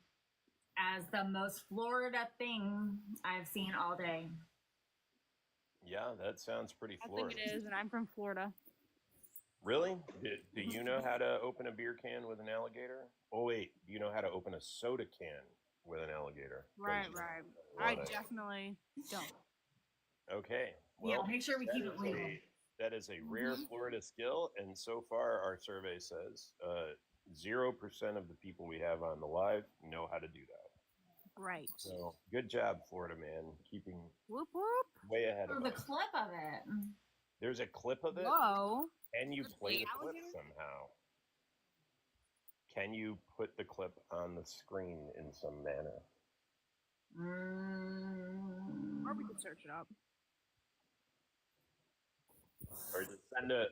as the most Florida thing I've seen all day. Yeah, that sounds pretty Florida. I think it is, and I'm from Florida. Really? Do you know how to open a beer can with an alligator? Oh, wait. Do you know how to open a soda can with an alligator? Right. I definitely don't. Okay. Well, yeah, make sure we keep it legal. That is a rare Florida skill, and so far our survey says 0% of the people we have on the live know how to do that. Right. So good job, Florida man, keeping whoop whoop way ahead of the us. clip of it. There's a clip of it. Whoa. Can you play the clip somehow? Can you put the clip on the screen in some manner? Or we could search it up. Or just send a.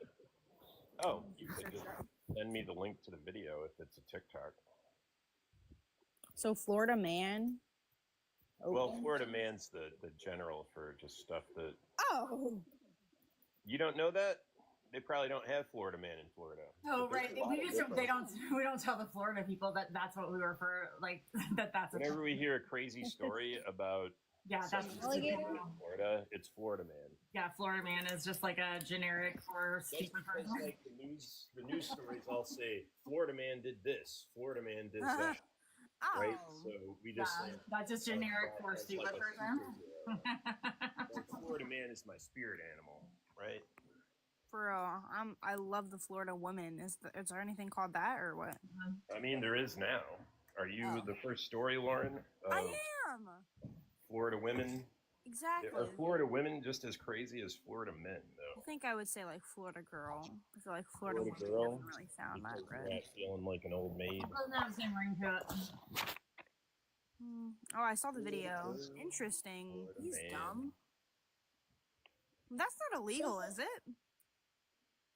Oh, you could just send me the link to the video if it's a TikTok. So Florida man. Well, Florida man's the general for just stuff that. Oh. You don't know that? They probably don't have Florida man in Florida. Oh, right. We don't tell the Florida people that that's what we refer like that's. Whenever we hear a crazy story about Yeah, that's just a Alligator? general. Florida, it's Florida man. Yeah, Florida man is just like a generic for That's stupid because person. like the news stories all say Florida man did this, Florida man did that, right? Oh. So we just Yeah, say that's just generic that for as stupid like a person. superhero. Like, Florida man is my spirit animal, right? For I love the Florida woman. Is there anything called that or what? I mean, there is now. Are you Oh. the first story, Lauren? I Of am. Florida women. Exactly. Are Florida women just as crazy as Florida men, I though? think I would say like Florida girl. I feel like Florida, Florida woman girl? doesn't really sound that Because you're good. not feeling like an old maid. It doesn't have the same ring to it. Oh, I saw the video. Florida Interesting. Florida He's man. dumb. That's not illegal, is it?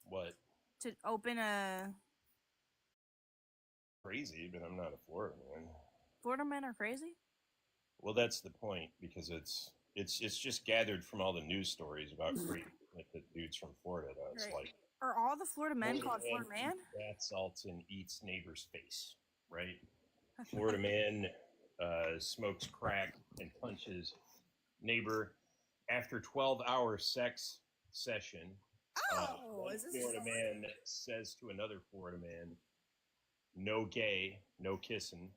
What? To open a Crazy, but I'm not a Florida man. Florida men are crazy? Well, that's the point, because it's just gathered from all the news stories about crazy like the dudes from Florida. That's Right. like Are all the Florida men called Florida man? bath salts and eats neighbor's face, right? Florida man smokes crack and punches neighbor after 12-hour sex session. Oh, One is this Florida just man says to another Florida man, "No gay, no kissing."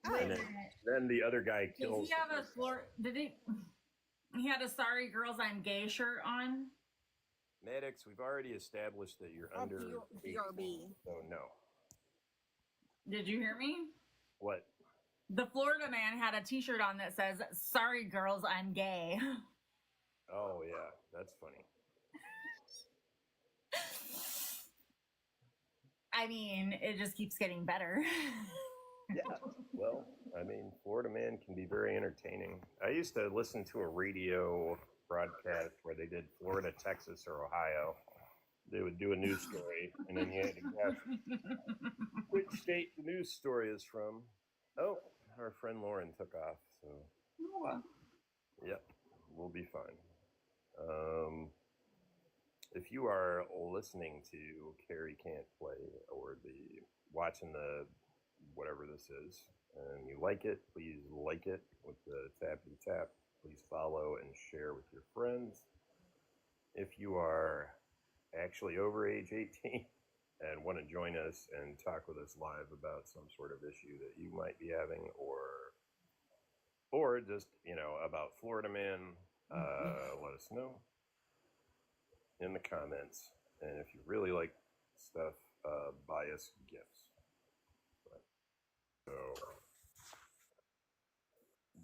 Wait a And minute. then the other guy Did kills. he have the a person. floor? Did he? He had a "Sorry Girls, I'm Gay" shirt on. Maddox, we've already established that you're under BRB. 18, so no. Did you hear me? What? The Florida man had a T-shirt on that says "Sorry Girls, I'm Gay." Oh yeah, that's funny. I mean, it just keeps getting better. Yeah. Well, I mean, Florida man can be very entertaining. I used to listen to a radio broadcast where they did Florida, Texas, or Ohio. They would do a news story, and then you had to guess which state the news story is from. Oh, our friend Lauren took off, so yep, we'll be fine. If you are listening to Carrie Can't Play or watching the whatever this is, and you like it, please like it with the tappity tap. Please follow and share with your friends. If you are actually over age 18 and want to join us and talk with us live about some sort of issue that you might be having, or just about Florida man, let us know in the comments. And if you really like stuff, buy us gifts. So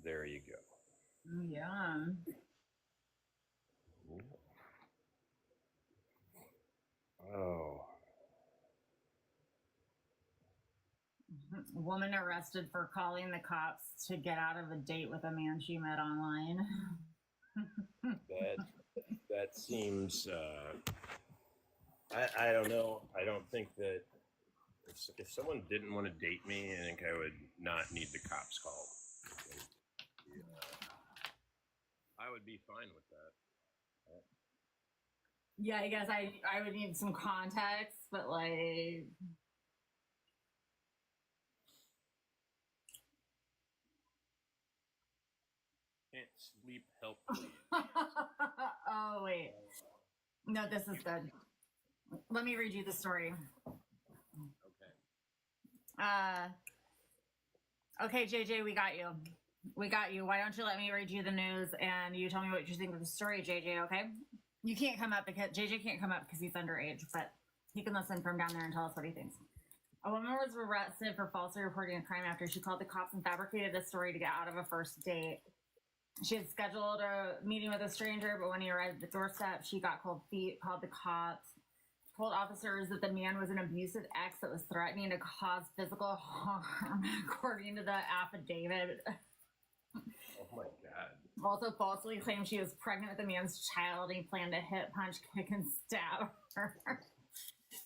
there you go. Yeah. Oh, Woman arrested for calling the cops to get out of a date with a man she met online. that seems. I don't know. I don't think that if someone didn't want to date me, I think I would not need the cops called. I would be fine with that. Yeah, I guess I would need some context, but like. Can't sleep, help. Oh wait, no, this is good. Let me read you the story. Okay, JJ, we got you. We got you. Why don't you let me read you the news and you tell me what you think of the story, JJ? Okay. You can't come up because JJ can't come up because he's underage, but he can listen from down there and tell us what he thinks. A woman was arrested for falsely reporting a crime after she called the cops and fabricated a story to get out of a first date. She had scheduled a meeting with a stranger, but when he arrived at the doorstep, she got cold feet, called the cops, told officers that the man was an abusive ex that was threatening to cause physical harm, according to the affidavit. Oh my god. Also falsely claimed she was pregnant with the man's child and he planned to hit, punch, kick, and stab her.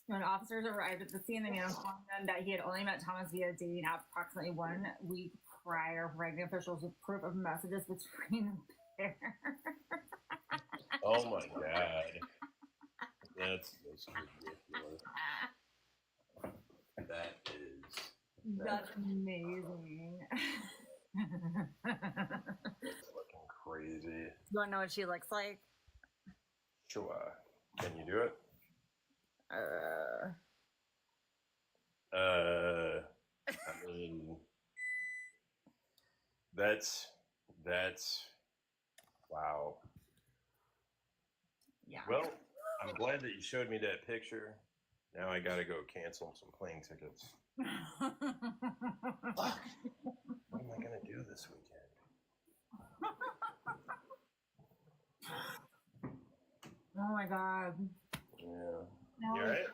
When officers arrived at the scene, the man informed them that he had only met Thomas via dating app approximately 1 week prior, providing officials with proof of messages between the pair. Oh my god. That's ridiculous. That is. That's amazing. Looking crazy. You want to know what she looks like? Sure. Can you do it? I mean, that's wow. Yeah. Well, I'm glad that you showed me that picture. Now I gotta go cancel some plane tickets. Fuck. What am I gonna do this weekend? Oh my god. Yeah. No, You all right?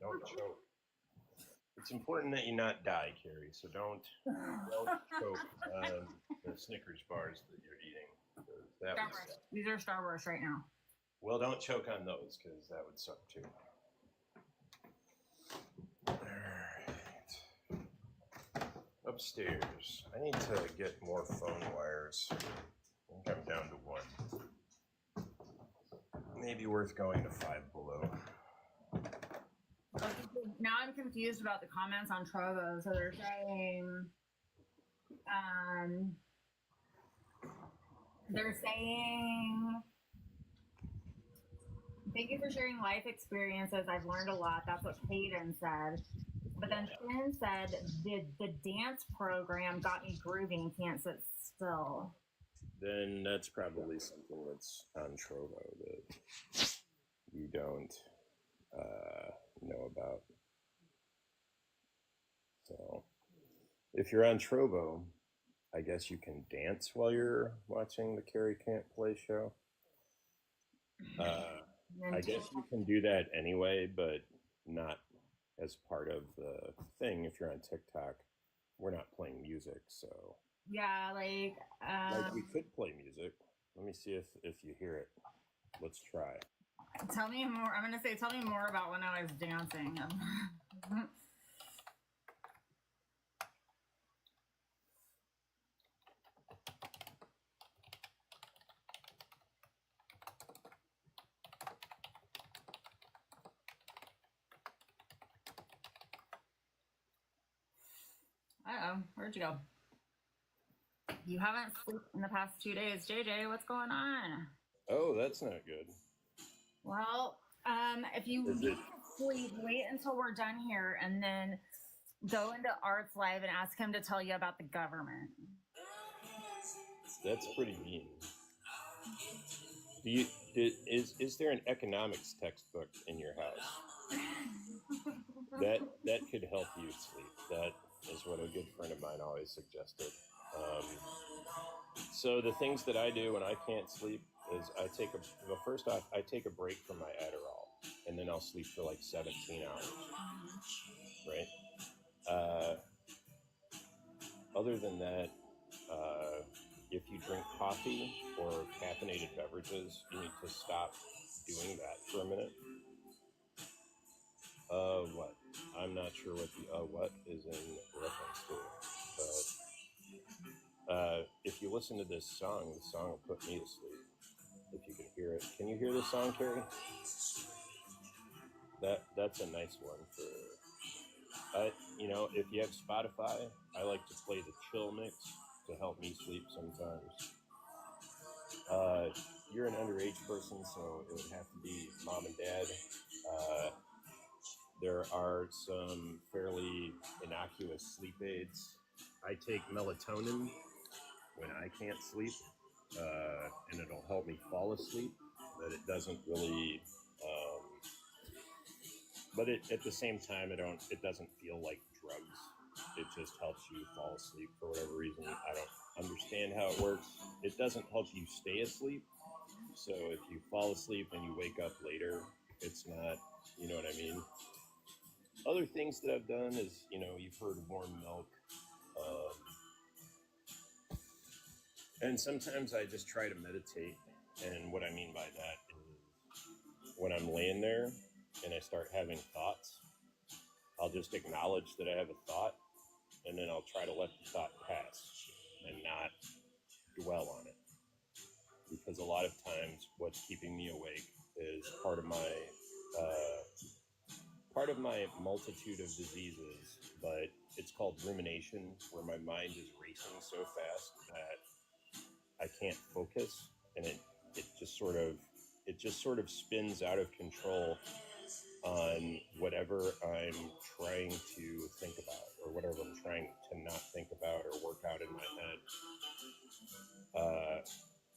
Don't choke. It's important that you not die, Carrie. So don't choke on the Snickers bars that you're eating. That would suck. These are Starburst right now. Well, don't choke on those because that would suck too. All right. Upstairs. I need to get more phone wires. I think I'm down to one. Maybe worth going to Five Below. Now I'm confused about the comments on Trovo. So they're saying, thank you for sharing life experiences. I've learned a lot. That's what Hayden said. But then Finn said, the dance program got me grooving, can't sit still. Then that's probably something that's on Trovo that you don't know about. So if you're on Trovo, I guess you can dance while you're watching the Carrie Can't Play show. I guess you can do that anyway, but not as part of the thing. If you're on TikTok, we're not playing music, so yeah, like we could play music. Let me see if you hear it. Let's try. Tell me more. I'm gonna say, tell me more about when I was dancing. Where'd you go? You haven't slept in the past 2 days. JJ, what's going on? Oh, that's not good. Well, if you need to sleep, wait until we're done here and then go into Art's live and ask him to tell you about the government. That's pretty mean. Is there an economics textbook in your house? That could help you sleep. That is what a good friend of mine always suggested. So the things that I do when I can't sleep is first off, I take a break from my Adderall, and then I'll sleep for like 17 hours, right? Other than that, if you drink coffee or caffeinated beverages, you need to stop doing that for a minute. What? I'm not sure what the what is in reference to, but if you listen to this song, the song will put me to sleep. If you can hear it. Can you hear this song, Carrie? That's a nice one for, if you have Spotify, I like to play the chill mix to help me sleep sometimes. You're an underage person, so it would have to be mom and dad. There are some fairly innocuous sleep aids. I take melatonin when I can't sleep, and it'll help me fall asleep, but it doesn't really, at the same time, it doesn't feel like drugs. It just helps you fall asleep for whatever reason. I don't understand how it works. It doesn't help you stay asleep. So if you fall asleep and you wake up later, it's not, you know what I mean? Other things that I've done is, you've heard of warm milk. And sometimes I just try to meditate. And what I mean by that is when I'm laying there and I start having thoughts, I'll just acknowledge that I have a thought, and then I'll try to let the thought pass and not dwell on it. Because a lot of times what's keeping me awake is part of my multitude of diseases, but it's it's called rumination, where my mind is racing so fast that I can't focus, and it just sort of spins out of control on whatever I'm trying to think about, or whatever I'm trying to not think about or work out in my head.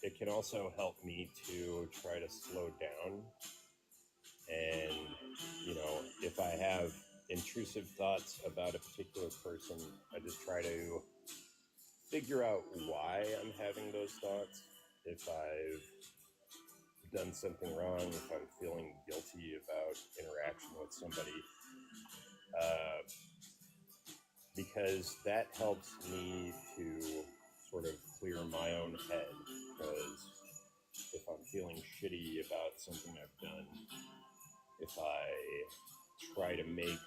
It can also help me to try to slow down. And, you know, if I have intrusive thoughts about a particular person, I just try to figure out why I'm having those thoughts. If I've done something wrong, if I'm feeling guilty about interaction with somebody, because that helps me to sort of clear my own head. Because if I'm feeling shitty about something I've done, if I try to make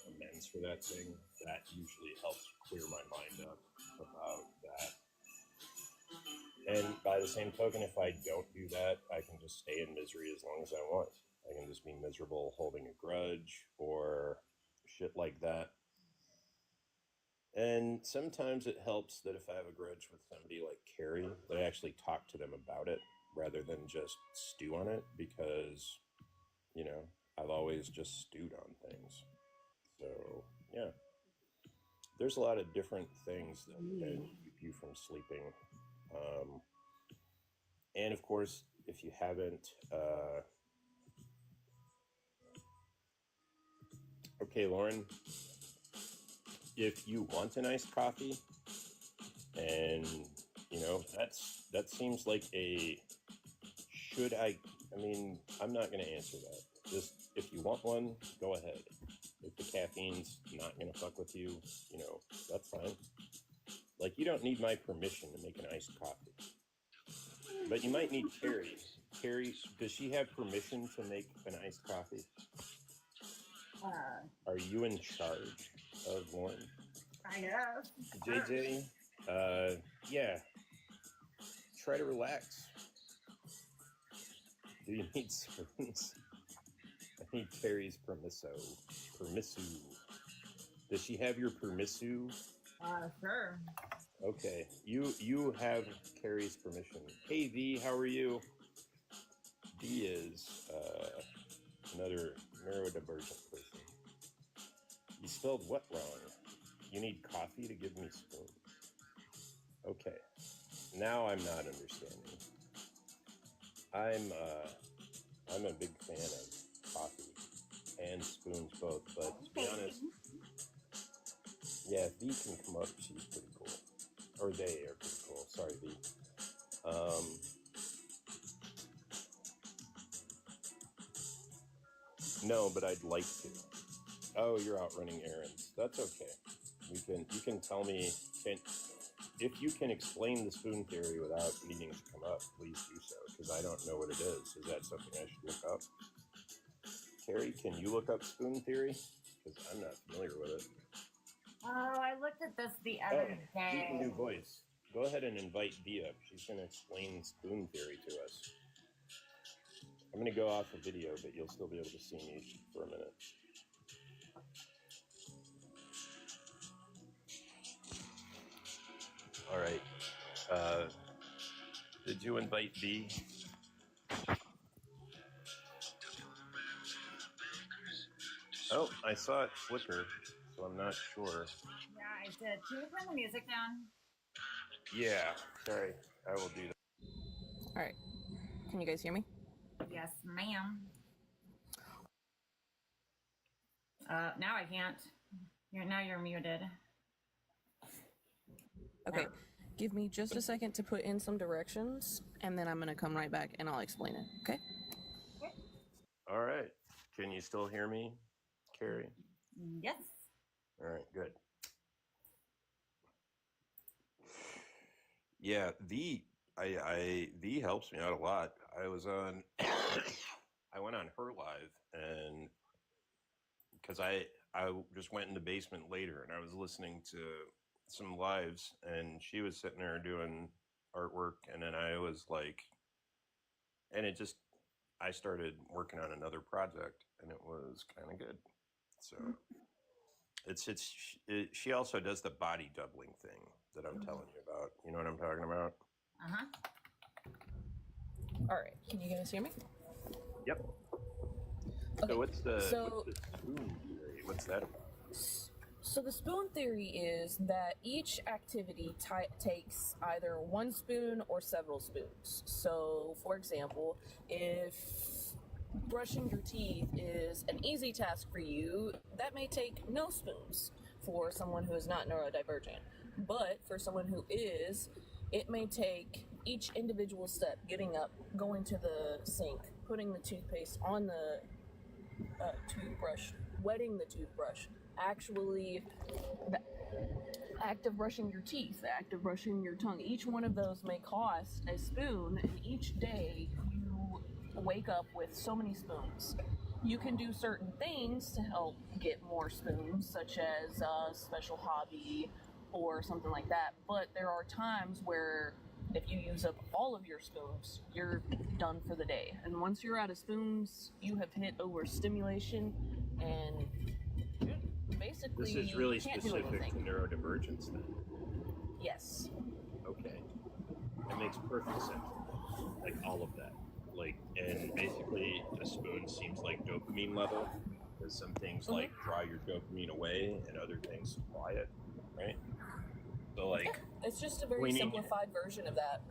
amends for that thing, that usually helps clear my mind up about that. And by the same token, if I don't do that, I can just stay in misery as long as I want. I can just be miserable holding a grudge or shit like that. And sometimes it helps that if I have a grudge with somebody like Carrie, that I actually talk to them about it rather than just stew on it, because, you know, I've always just stewed on things. So, yeah. There's a lot of different things that can keep you from sleeping. And of course, if you haven't, okay, Lauren, if you want an iced coffee, and, you know, that seems like a, I mean, I'm not going to answer that. Just, if you want one, go ahead. If the caffeine's not going to fuck with you, you know, that's fine. Like, you don't need my permission to make an iced coffee. But you might need Carrie's. Carrie, does she have permission to make an iced coffee? Are you in charge of Lauren? I guess. JJ, yeah. Try to relax. Do you need spoons? I need Carrie's permisu. Does she have your permisu? Sure. Okay, you have Carrie's permission. Hey V, how are you? V is another neurodivergent person. You spelled what wrong? You need coffee to give me spoon. Okay, now I'm not understanding. I'm a big fan of coffee and spoons both, but to be honest, yeah, V can come up. She's pretty cool. Or they are pretty cool. Sorry, V. No, but I'd like to. Oh, you're out running errands. That's okay. You can tell me, if you can explain the spoon theory without needing to come up, please do so, because I don't know what it is. Is that something I should look up? Carrie, can you look up spoon theory? Because I'm not familiar with it. Oh, I looked at this the other day. She can do voice. Go ahead and invite Dee up. She's going to explain spoon theory to us. I'm going to go off the video, but you'll still be able to see me for a minute. All right. Did you invite Dee? Oh, I saw it flicker, so I'm not sure. Yeah, I did. Can you turn the music down? Yeah, sorry. I will do that. All right. Can you guys hear me? Yes, ma'am. Now I can't. Now you're muted. Okay. Give me just a second to put in some directions, and then I'm going to come right back and I'll explain it. Okay? All right. Can you still hear me, Carrie? Yes. All right, good. Yeah, V helps me out a lot. I went on her live, and because I just went in the basement later, and I was listening to some lives, and she was sitting there doing artwork, and then I was like, and I started working on another project, and it was kind of good. So She also does the body doubling thing that I'm telling you about. You know what I'm talking about? Uh-huh. All right. Can you guys hear me? Yep. Okay. So what's the So spoon theory? What's that about? So the spoon theory is that each activity takes either one spoon or several spoons. So, for example, if brushing your teeth is an easy task for you, that may take no spoons for someone who is not neurodivergent. But for someone who is, it may take each individual step, getting up, going to the sink, putting the toothpaste on the toothbrush, wetting the toothbrush, actually the act of brushing your teeth, the act of brushing your tongue. Each one of those may cost a spoon, and each day you wake up with so many spoons. You can do certain things to help get more spoons, such as a special hobby or something like that, but there are times where if you use up all of your spoons, you're done for the day. And once you're out of spoons, you have hit overstimulation, and basically This is really you can't do specific to anything. neurodivergence then. Yes. Okay. That makes perfect sense. Like all of that. Like, and basically a spoon seems like dopamine level, because some things like draw your dopamine away and other things supply it, right? So like, It's just a very we need- simplified version of that.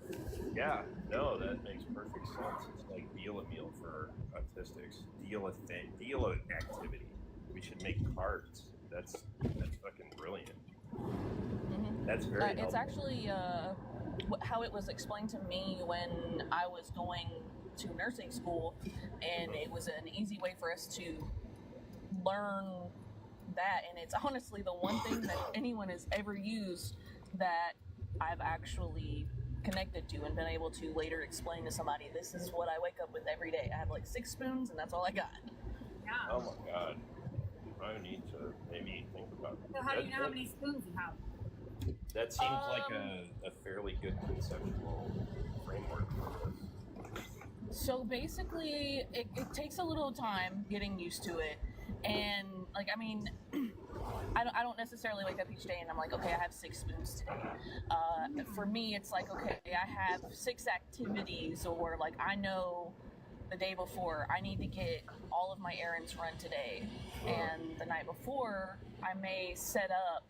yeah, no, that makes perfect sense. It's like deal a meal for autistics. Deal activity. We should make cards. That's fucking brilliant. That's very helpful. It's actually how it was explained to me when I was going to nursing school, and it was an easy way for us to learn that, and it's honestly the one thing that anyone has ever used that I've actually connected to and been able to later explain to somebody, this is what I wake up with every day. I have like 6 spoons and that's all I got. Yeah. Oh my god. I need to maybe think about So how do you know how many spoons you have? That seems like a fairly good conceptual framework for this. So basically, it takes a little time getting used to it, and like I mean, I don't necessarily wake up each day and I'm like, okay, I have 6 spoons today. For me, it's like, okay, I have 6 activities, or like I know the day before I need to get all of my errands run today, and the night before I may set up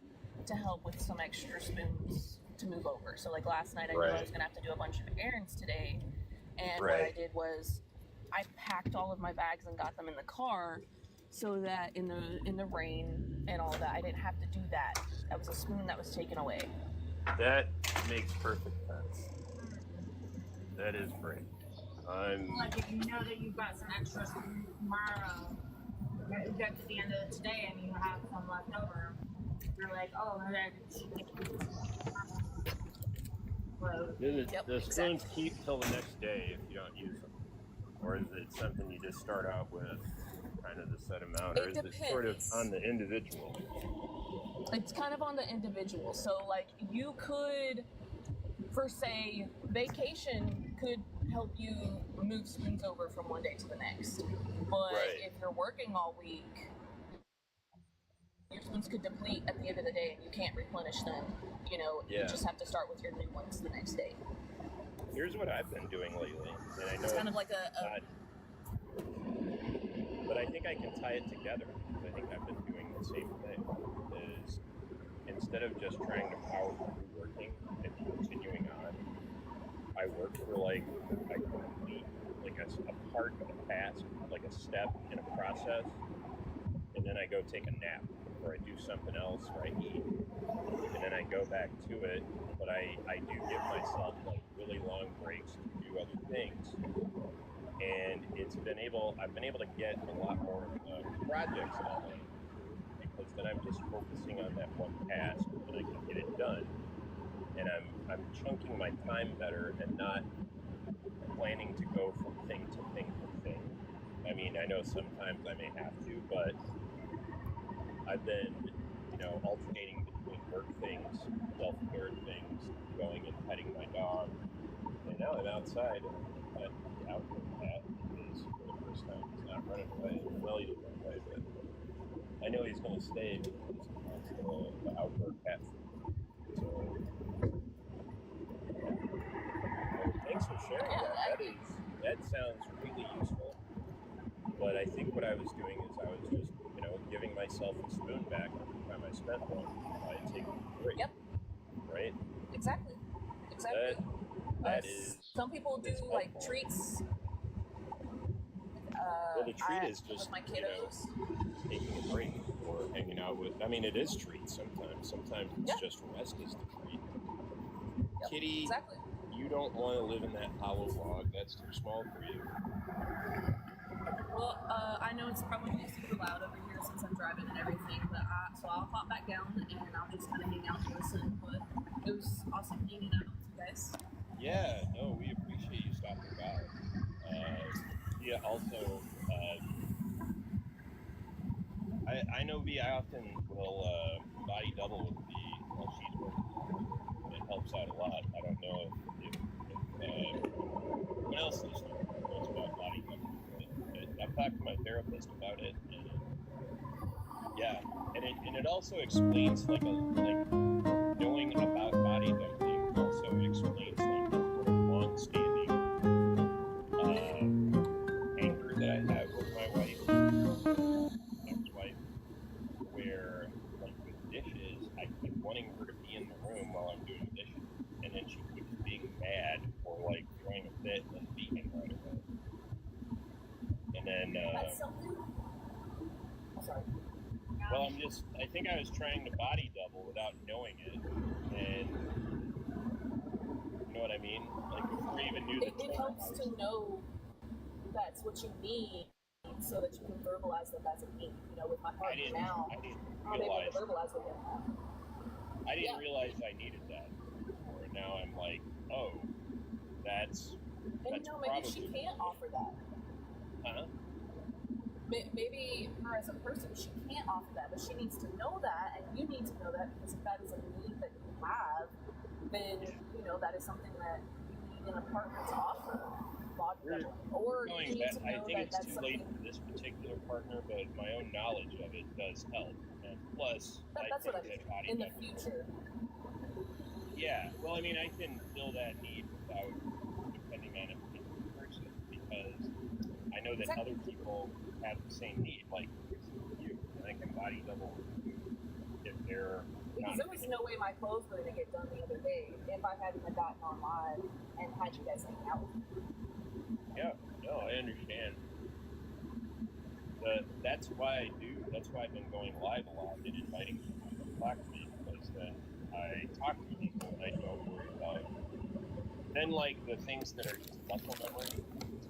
to help with some extra spoons to move over. So like last night I knew I was gonna have to do a bunch of errands today, and what I did was I packed all of my bags and got them in the car, so that in the rain and all that I didn't have to do that. That was a spoon that was taken away. That makes perfect sense. That is great. Like if you know that you've got some extra spoons tomorrow, you get to the end of today and you have some left over, you're like, oh, maybe I could The spoons keep till the next day if you don't use them? Or is it something you just start out with, kind of the set amount? Or is it sort of on the individual? It's kind of on the individual. So like you could, for say, vacation could help you move spoons over from one day to the next. But if you're working all week, your spoons could deplete at the end of the day and you can't replenish them. You know, you just have to start with your new ones the next day. Here's what I've been doing lately, and I know It's kind of like but I think I can tie it together. I think I've been doing the same thing. Is instead of just trying to power through working and continuing on, I work for like I complete like a part of a task, like a step in a process, and then I go take a nap, or I do something else, or I eat, and then I go back to it. But I do give myself like really long breaks to do other things, and I've been able to get a lot more projects done, because then I'm just focusing on that one task and I can get it done, and I'm chunking my time better and not planning to go from thing to thing to thing. I mean, I know sometimes I may have to, but I've been, alternating between work things, self-care things, going and petting my dog, and now I'm outside, and the outdoor cat is, for the first time, he's not running away. Well, he didn't run away, but I know he's going to stay because the outdoor cat food. So, thanks for sharing that. That sounds really useful. But I think what I was doing is I was just, giving myself a spoon back every time I spent one by taking a break. Yep. Right? Exactly. That is. Some people do like treats. Well, the treat is just with my kiddos. Taking a break or hanging out with. I mean, it is treats sometimes. Sometimes it's just rest is the treat. Yep. Kitty, exactly. You don't want to live in that hollow log. That's too small for you. Well, I know it's probably super loud over here since I'm driving and everything, but so I'll pop back down and I'll just kind of hang out and listen. But it was awesome hanging out with you guys. Yeah, no, we appreciate you stopping by. Yeah, also, I know V, I often will body double with V while she's working. It helps out a lot. I don't know if anyone else listening knows about body double. I've talked to my therapist about it, and yeah, and it also explains like knowing about body doubling also explains like the long-standing anger that I have with my wife, ex-wife, where like with dishes, I keep wanting her to be in the room while I'm doing dishes, and then she keeps being mad or like throwing a fit and leaving right away. And then, sorry. Well, I think I was trying to body double without knowing it, and you know what I mean? Like, before I even knew the term. It helps to know that's what you need so that you can verbalize that that's a need. With my partner now, I'm able to verbalize with him. I didn't realize I needed that before. Now I'm like, oh, that's maybe she can't offer that. Huh? Maybe her as a person, she can't offer that, but she needs to know that, and you need to know that, because if that is a need that you have, then that is something that you need in a partner to offer. Or you need to know I think that it's too late for this particular partner, but my own knowledge of it does help. And plus, that's what I mean. In the future. Yeah, well, I mean, I can fill that need without depending on a particular person, because I know that other people have the same need, like you, and I can body double if they're. Because there was no way my clothes were going to get done the other day if I hadn't gotten on live and had you guys hang out with me. Yeah, no, I understand. That's why I've been going live a lot and inviting people to talk to me, because then I talk to people and I don't worry about. Then, like, the things that are just muscle memory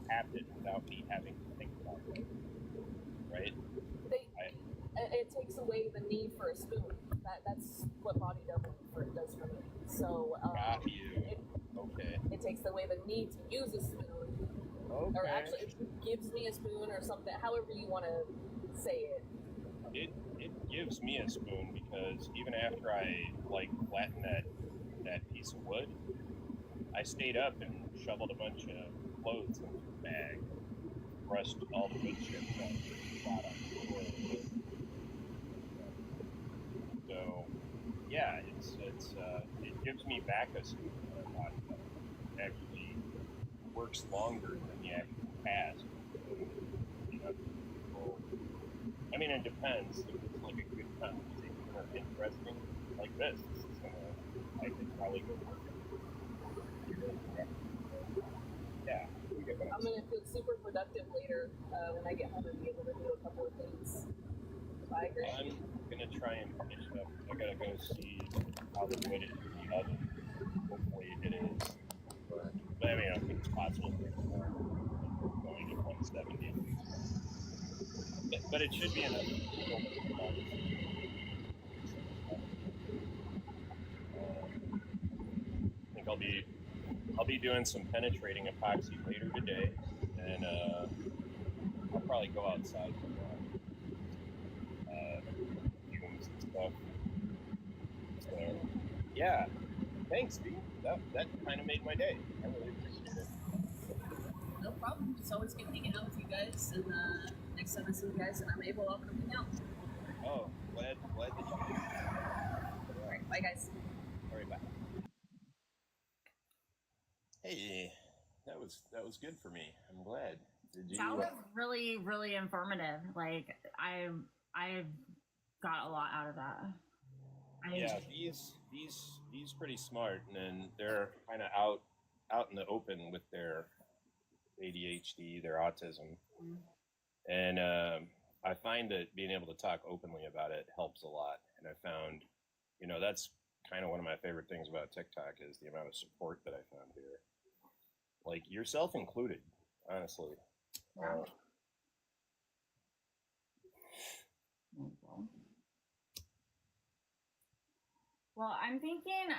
happen without me having to think about it. Right? It takes away the need for a spoon. That's what body doubling does for me. So, got you. Okay. It takes away the need to use a spoon. Okay. Or actually, it gives me a spoon or something, however you want to say it. It gives me a spoon, because even after I, like, flattened that piece of wood, I stayed up and shoveled a bunch of clothes into a bag, brushed all the wood chips off the bottom. So, yeah, it gives me back a spoon that I'm talking about. It actually works longer than the actual task. I mean, it depends. If it's like a good conversation or interesting like this is I could probably go work it. Yeah. I'm going to feel super productive later when I get home and be able to do a couple of things. So I agree. I'm going to try and finish up. I got to go see how the wood is in the oven. Hopefully it is. But I mean, I think it's possible for it going to 170. But it should be enough. I think I'll be doing some penetrating epoxy later today, and I'll probably go outside for fumes and stuff. So yeah, thanks, Steve. That kind of made my day. I really appreciate it. No problem. It's always good hanging out with you guys, and next time I see you guys and I'm able, I'll come hang out. Oh, Glad that you did. All right, bye guys. All right, bye. Hey, that was good for me. I'm glad. Did you? That was really, really informative. Like I got a lot out of that. Yeah, he's pretty smart, and they're kind of out in the open with their ADHD, their autism, and I find that being able to talk openly about it helps a lot. And I found, that's kind of one of my favorite things about TikTok is the amount of support that I found here, like yourself included, honestly. Well, I'm thinking,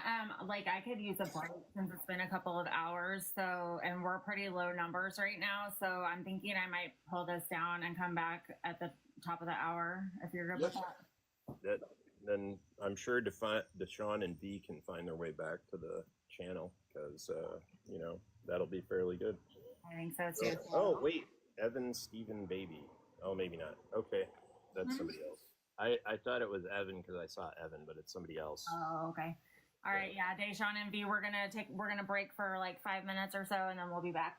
like I could use a break since it's been a couple of hours. So, and we're pretty low numbers right now. So I'm thinking I might pull this down and come back at the top of the hour if you're good with that. Then I'm sure Deshaun and V can find their way back to the channel because, that'll be fairly good. I think so too. Oh, wait. Evan, Steven, Baby. Oh, maybe not. Okay. That's somebody else. I thought it was Evan because I saw Evan, but it's somebody else. Oh, okay. All right. Yeah. Deshaun and V, we're going to break for like 5 minutes or so and then we'll be back.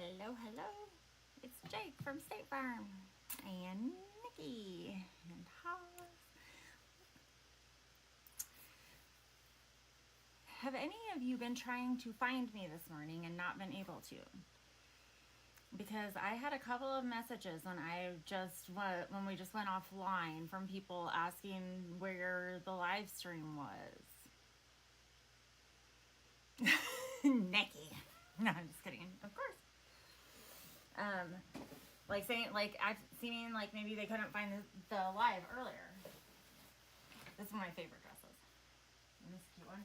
Hello, hello. It's Jake from State Farm. And Nikki. And Haas. Have any of you been trying to find me this morning and not been able to? Because I had a couple of messages when when we just went offline from people asking where the live stream was. Nikki. No, I'm just kidding. Of course. Like saying, like I've seen, like maybe they couldn't find the live earlier. This is one of my favorite dresses. And this cute one.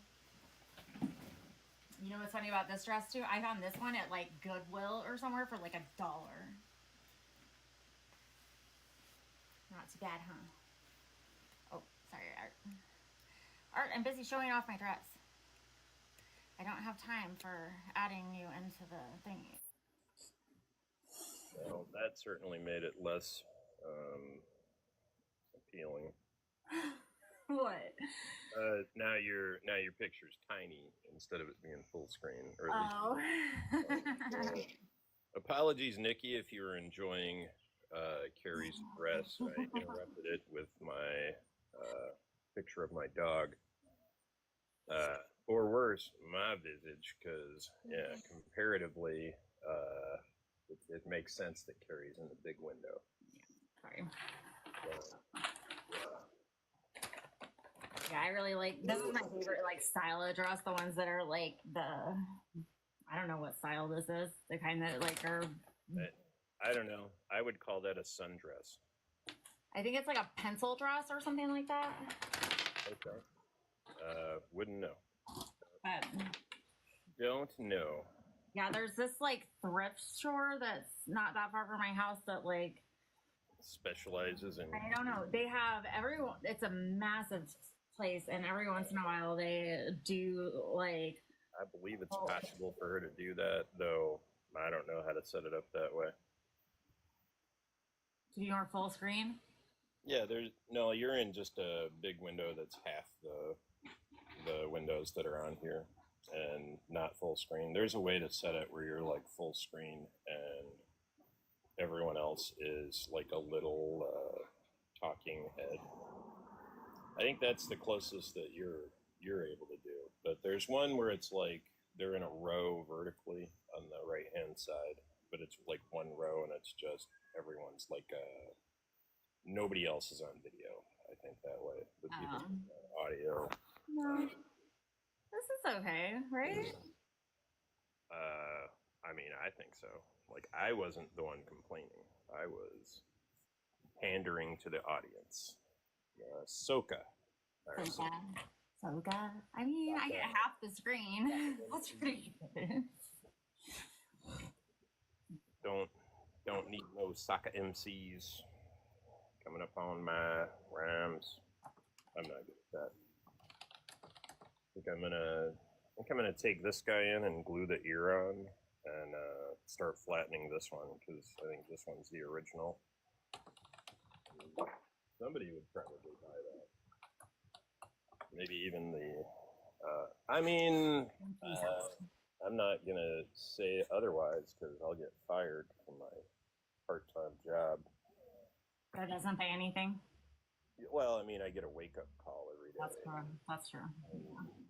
You know what's funny about this dress too? I found this one at like Goodwill or somewhere for like $1. Not too bad, huh? Oh, sorry, Art. Art, I'm busy showing off my dress. I don't have time for adding you into the thingy. Well, that certainly made it less appealing. What? Now your picture's tiny instead of it being full screen. Or at least, apologies, Nikki, if you were enjoying Carrie's dress. I interrupted it with my picture of my dog. Or worse, my visage, because comparatively, it makes sense that Carrie's in the big window. Sorry. Yeah, I really like, this is my favorite like style of dress, the ones that are like I don't know what style this is, the kind that like are, I don't know, I would call that a sundress. I think it's like a pencil dress or something like that. Okay. Wouldn't know. But, Don't know. yeah, there's this like thrift store that's not that far from my house that like Specializes in. I don't know. They have everyone. It's a massive place, and every once in a while they do like. I believe it's possible for her to do that, though. I don't know how to set it up that way. To be more full screen. Yeah, you're in just a big window that's half the windows that are on here, and not full screen. There's a way to set it where you're like full screen and everyone else is like a little talking head. I think that's the closest that you're able to do. But there's one where it's like they're in a row vertically on the right hand side, but it's like one row and it's just everyone's like nobody else is on video. I think that way. The people audio. No, this is okay, right? I mean, I think so. Like, I wasn't the one complaining. I was pandering to the audience. Soka. Soka. I mean, I get half the screen. That's pretty good. Don't need no Sokka MCs coming up on my rhymes. I'm not good at that. I think I'm gonna take this guy in and glue the ear on and start flattening this one because I think this one's the original. Somebody would probably buy that. Maybe even the. I'm not gonna say otherwise because I'll get fired from my part-time job. That doesn't pay anything. Well, I mean, I get a wake-up call every day. That's true. That's true.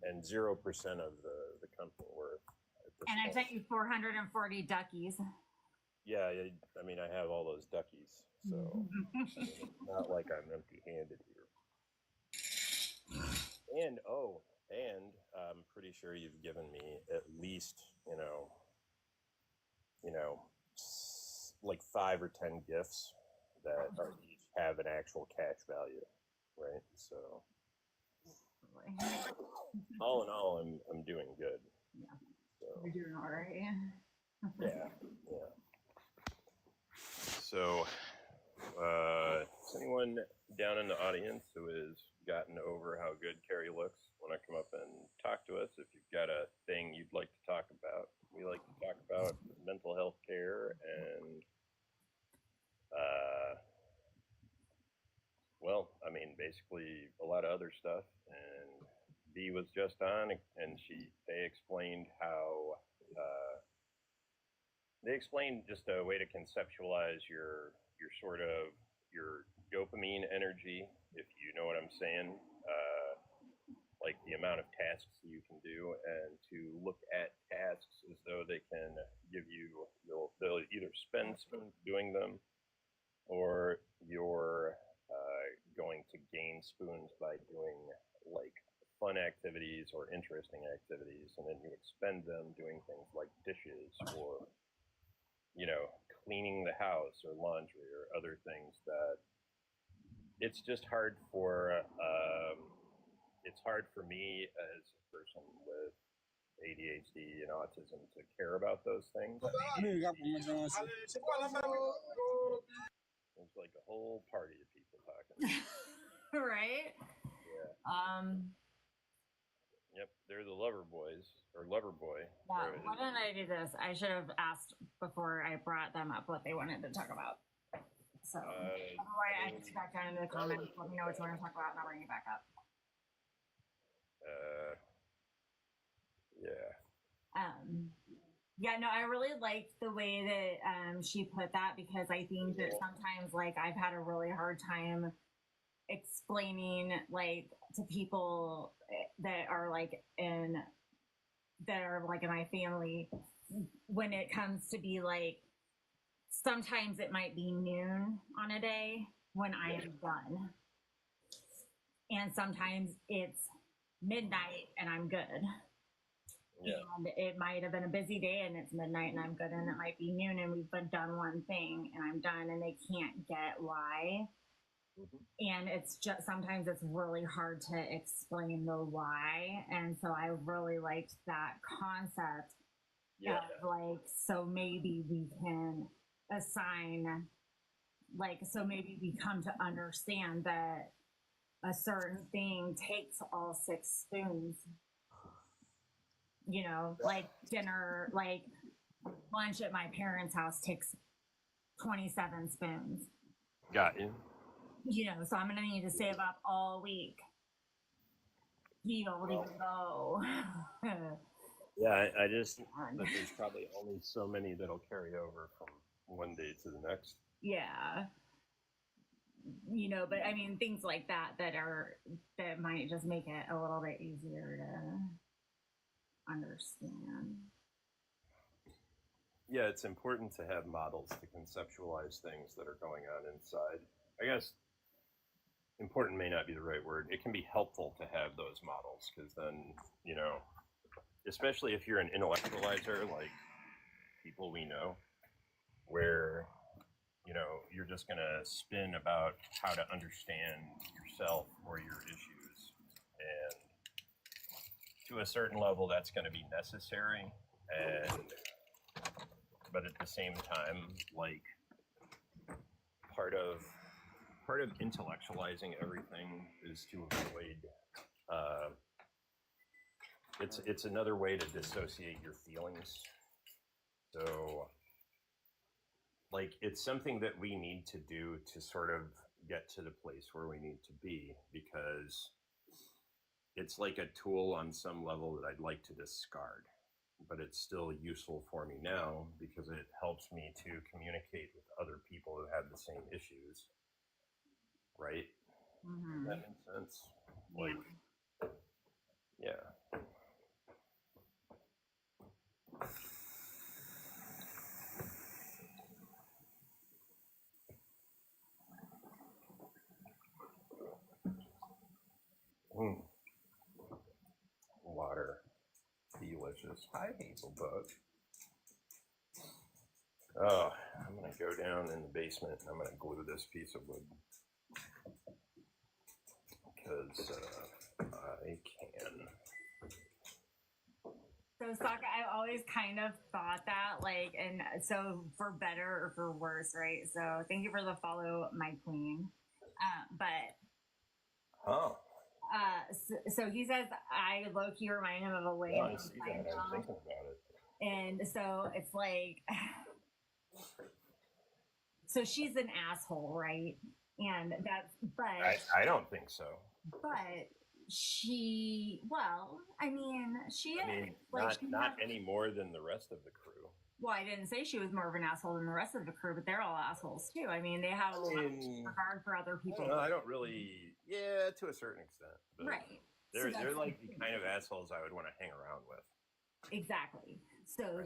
And 0% of the company worth. And I sent you 440 duckies. Yeah, I mean, I have all those duckies, so it's not like I'm empty-handed here. And I'm pretty sure you've given me at least, like 5 or 10 gifts that each have an actual cash value, right? So, all in all, I'm doing good. Yeah. So, You're doing all right. yeah. So, is anyone down in the audience who has gotten over how good Carrie looks want to come up and talk to us? If you've got a thing you'd like to talk about, we like to talk about mental health care and, basically a lot of other stuff. And Dee was just on, and they explained how they explained just a way to conceptualize your sort of your dopamine energy, if you know what I'm saying. Like the amount of tasks you can do, and to look at tasks as though they can give you, they'll either spend spoons doing them, or you're going to gain spoons by doing like fun activities or interesting activities, and then you expend them doing things like dishes or, you know, cleaning the house or laundry or other things that it's just hard for it's hard for me as a person with ADHD and autism to care about those things. There's like a whole party of people talking. Right? Yeah. Yep, they're the lover boys or lover boy. Yeah, why didn't I do this? I should have asked before I brought them up what they wanted to talk about. So, otherwise I can back down into the comments. Let me know what you want to talk about, and I'll bring you back up. Yeah. Yeah, no, I really liked the way that she put that, because I think that sometimes, like, I've had a really hard time explaining, like, to people that are like in my family, when it comes to be like, sometimes it might be noon on a day when I am done, and sometimes it's midnight and I'm good. Yeah. And it might have been a busy day and it's midnight and I'm good, and it might be noon and we've done one thing and I'm done, and they can't get why. And it's just, sometimes it's really hard to explain the why. And so I really liked that concept of like, so maybe we can assign, like, so maybe we come to understand that a certain thing takes all 6 spoons. You know, like dinner, like lunch at my parents' house takes 27 spoons. Got you. You know, so I'm gonna need to save up all week. You don't even go. Yeah, I just think that there's probably only so many that'll carry over from one day to the next. Yeah. You know, but I mean, things like that that might just make it a little bit easier to understand. Yeah, it's important to have models to conceptualize things that are going on inside. I guess important may not be the right word. It can be helpful to have those models, because then, you know, especially if you're an intellectualizer like people we know, where, you know, you're just going to spin about how to understand yourself or your issues. And to a certain level, that's going to be necessary. But at the same time, like, part of intellectualizing everything is to avoid, it's another way to dissociate your feelings. So, like, it's something that we need to do to sort of get to the place where we need to be, because it's like a tool on some level that I'd like to discard, but it's still useful for me now because it helps me to communicate with other people who have the same issues. Right? Mm-hmm. That makes sense. Like, yeah. Water. Delicious. Hi, Hazelbug. Oh, I'm going to go down in the basement and I'm going to glue this piece of wood. Because I can. So, Sokka, I've always kind of thought that, like, and so for better or for worse, right? So, thank you for the follow, my queen. So he says I low-key remind him of a lady. I see that. I'm thinking about it. And so it's like, so she's an asshole, right? And that's, but I don't think so. But I mean, she I mean, like not any more than the rest of the crew. Well, I didn't say she was more of an asshole than the rest of the crew, but they're all assholes too. I mean, they have a lot of regard for other people. I don't really. Yeah, to a certain extent. But right. They're like the kind of assholes I would want to hang around with. Exactly. So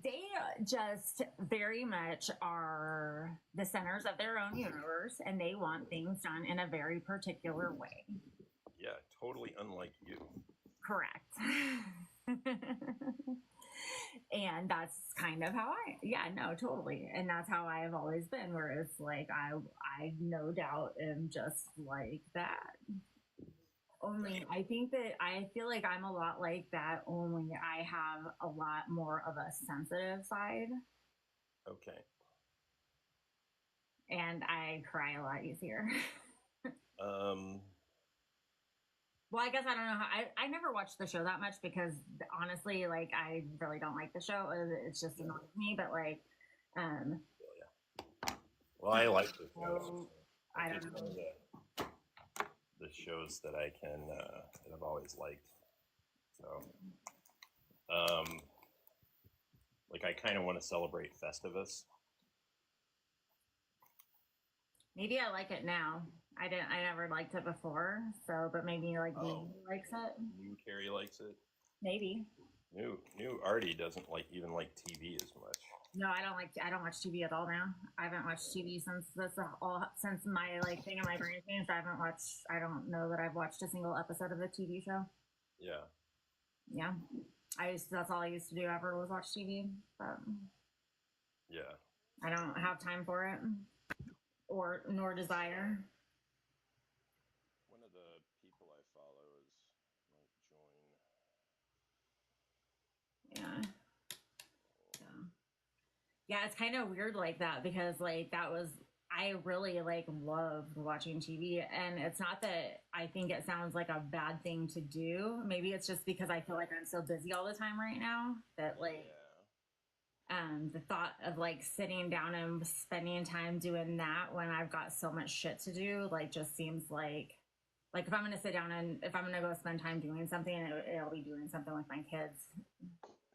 they just very much are the centers of their own universe, and they want things done in a very particular way. Yeah, totally unlike you. Correct. And that's kind of how totally. And that's how I have always been, where it's like, I no doubt am just like that. Only I feel like I'm a lot like that, only I have a lot more of a sensitive side. Okay. And I cry a lot easier. Well, I guess I don't know how. I never watched the show that much because honestly, like, I really don't like the show. It's just annoying me. But like, well, I like the show. I don't know. The shows that I can that I've always liked. So, like, I kind of want to celebrate Festivus. Maybe I like it now. I never liked it before. So, but maybe like New likes it. New Carrie likes it. Maybe. New Artie doesn't even like TV as much. No, I don't watch TV at all now. I haven't watched TV since my like thing in my brain changed. I don't know that I've watched a single episode of the TV show. Yeah. Yeah. That's all I used to do ever was watch TV. But yeah. I don't have time for it. Nor desire. One of the people I follow might join. Yeah. Yeah, it's kind of weird like that because like I really like loved watching TV, and it's not that I think it sounds like a bad thing to do. Maybe it's just because I feel like I'm so busy all the time right now that like the thought of like sitting down and spending time doing that when I've got so much shit to do like just seems like if I'm gonna sit down and if I'm gonna go spend time doing something, it'll be doing something with my kids.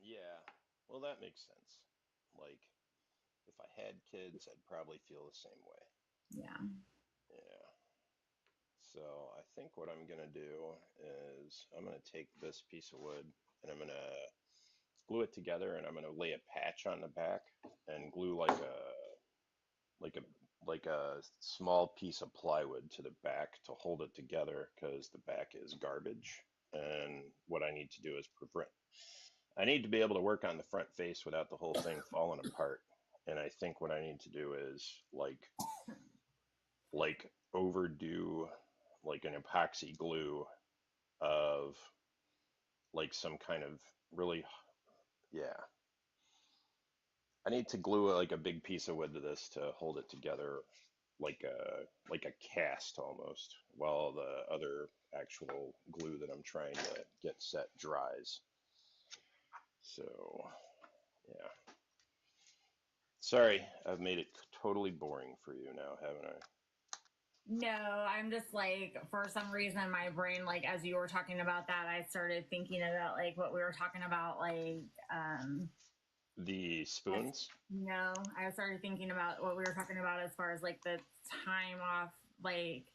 Yeah, well, that makes sense. Like, if I had kids, I'd probably feel the same way. Yeah. So I think what I'm gonna do is I'm gonna take this piece of wood and I'm gonna glue it together, and I'm gonna lay a patch on the back and glue like a small piece of plywood to the back to hold it together, because the back is garbage. And what I need to do is I need to be able to work on the front face without the whole thing falling apart. And I think what I need to do is like overdo like an epoxy glue of like some kind of really, yeah. I need to glue like a big piece of wood to this to hold it together like a cast almost, while the other actual glue that I'm trying to get set dries. So, yeah. Sorry, I've made it totally boring for you now, haven't I? No, I'm just like, for some reason, my brain, like, as you were talking about that, I started thinking about like what we were talking about, like, the spoons? No, I started thinking about what we were talking about as far as like the time off, like,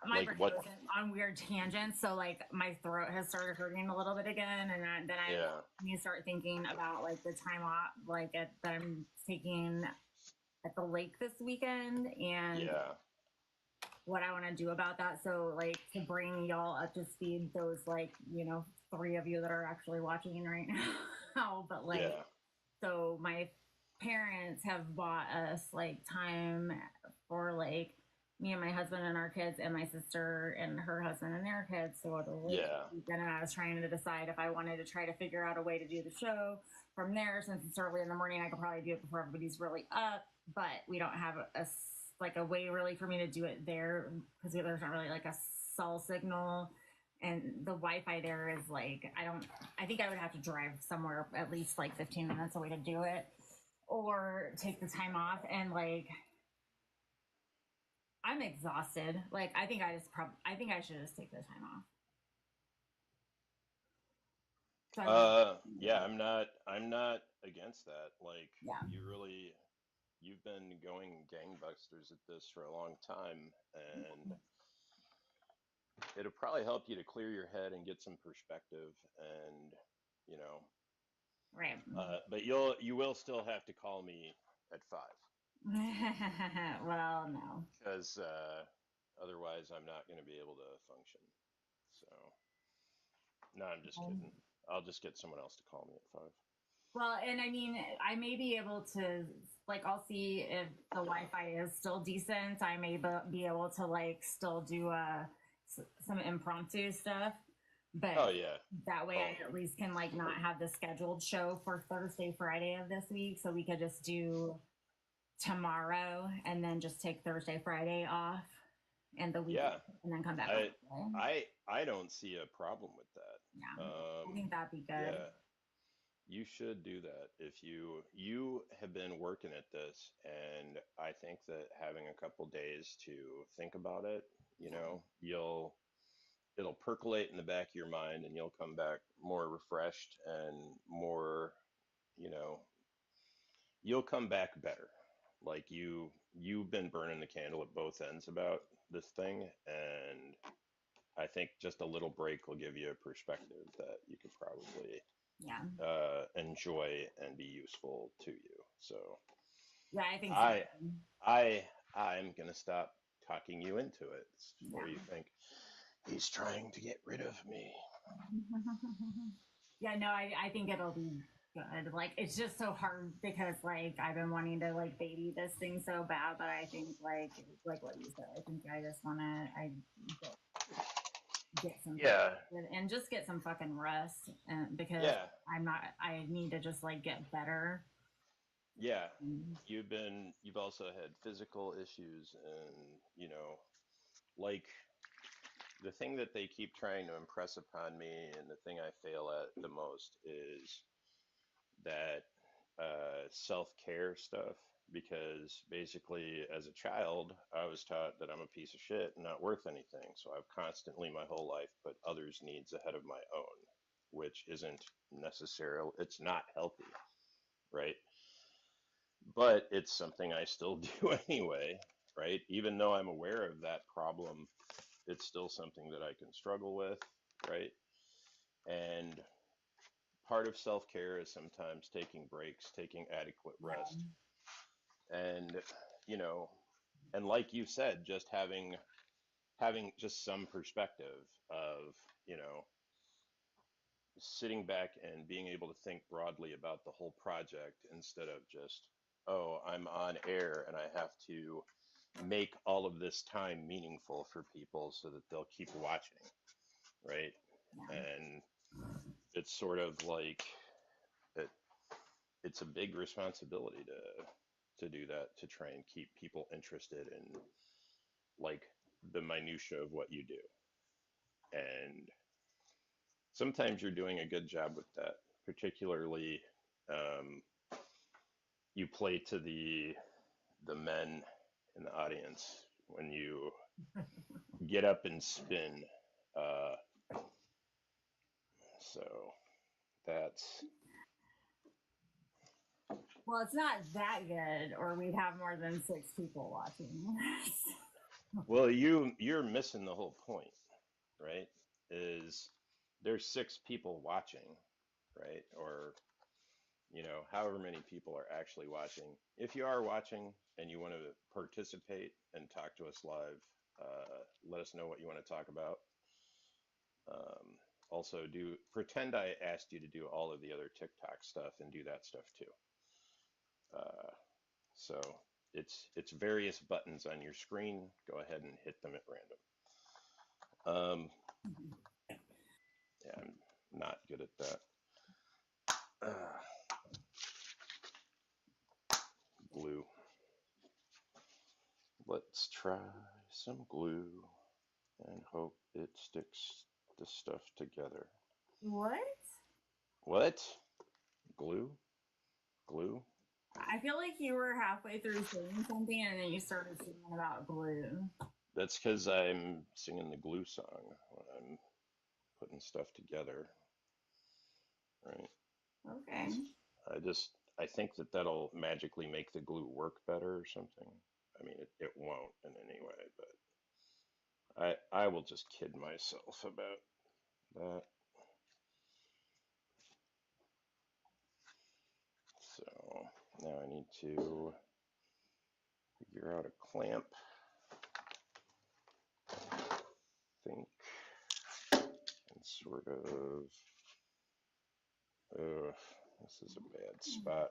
my Like brain what? goes on weird tangents. So like my throat has started hurting a little bit again, and then I need to start thinking about like the time off, like that I'm taking at the lake this weekend, and what I want to do about that. So like to bring y'all up to speed, those like 3 of you that are actually watching right now, but like so my parents have bought us like time for like me and my husband and our kids and my sister and her husband and their kids. So then I was trying to decide if I wanted to try to figure out a way to do the show from there. Since it's early in the morning, I could probably do it before everybody's really up, but we don't have a way really for me to do it there because there's not really like a cell signal, and the Wi-Fi there is like, I think I would have to drive somewhere at least like 15 minutes away to do it, or take the time off and like I'm exhausted. Like, I think I think I should just take the time off. So Yeah, I'm not against that. Like, yeah. you've been going gangbusters at this for a long time, and it'll probably help you to clear your head and get some perspective, and you know, Right. but you will still have to call me at 5, Well, no. because otherwise I'm not going to be able to function. So, no, I'm just kidding. I'll just get someone else to call me at 5. Well, and I mean, I may be able to, like, I'll see if the Wi-Fi is still decent. I may be able to, like, still do some impromptu stuff. But Oh yeah. that way I at least can, like, not have the scheduled show for Thursday, Friday of this week. So we could just do tomorrow and then just take Thursday, Friday off and the weekend and then come back. I don't see a problem with that. Yeah. I think that'd be good. Yeah. You should do that. If you have been working at this, and I think that having a couple days to think about it, you know, it'll percolate in the back of your mind, and you'll come back more refreshed and more, you know, you'll come back better. Like you've been burning the candle at both ends about this thing, and I think just a little break will give you a perspective that you could probably enjoy and be useful to you. So yeah, I think I'm gonna stop talking you into it before you think he's trying to get rid of me. Yeah, no, I think it'll be good. Like, it's just so hard because, like, I've been wanting to, like, baby this thing so bad, but I think, like what you said, I think I just want to get some and just get some fucking rest, and because I need to just, like, get better. Yeah, you've also had physical issues, and you know, like, the thing that they keep trying to impress upon me, and the thing I fail at the most, is that self-care stuff. Because basically, as a child, I was taught that I'm a piece of shit and not worth anything. So I've constantly, my whole life, put others' needs ahead of my own, which isn't necessarily, it's not healthy, right? But it's something I still do anyway, right? Even though I'm aware of that problem, it's still something that I can struggle with, right? And part of self-care is sometimes taking breaks, taking adequate rest. And, you know, and like you said, just having just some perspective of, you know, sitting back and being able to think broadly about the whole project, instead of just, oh, I'm on air and I have to make all of this time meaningful for people so that they'll keep watching, right? And it's sort of like it's a big responsibility to do that, to try and keep people interested in, like, the minutia of what you do. And sometimes you're doing a good job with that, particularly you play to the men in the audience when you get up and spin. So that's, well, it's not that good, or we'd have more than 6 people watching. well, you're missing the whole point, right? Is there's 6 people watching, right? Or, you know, however many people are actually watching. If you are watching and you want to participate and talk to us live, let us know what you want to talk about. Also, pretend I asked you to do all of the other TikTok stuff, and do that stuff too. So it's various buttons on your screen. Go ahead and hit them at random. Yeah, I'm not good at that. Glue. Let's try some glue and hope it sticks the stuff together. What? What? Glue? Glue? I feel like you were halfway through saying something and then you started singing about glue. That's because I'm singing the glue song when I'm putting stuff together, right? Okay. I think that that'll magically make the glue work better or something. I mean, it won't in any way, but I will just kid myself about that. So now I need to figure out a clamp. Think and sort of. This is a bad spot.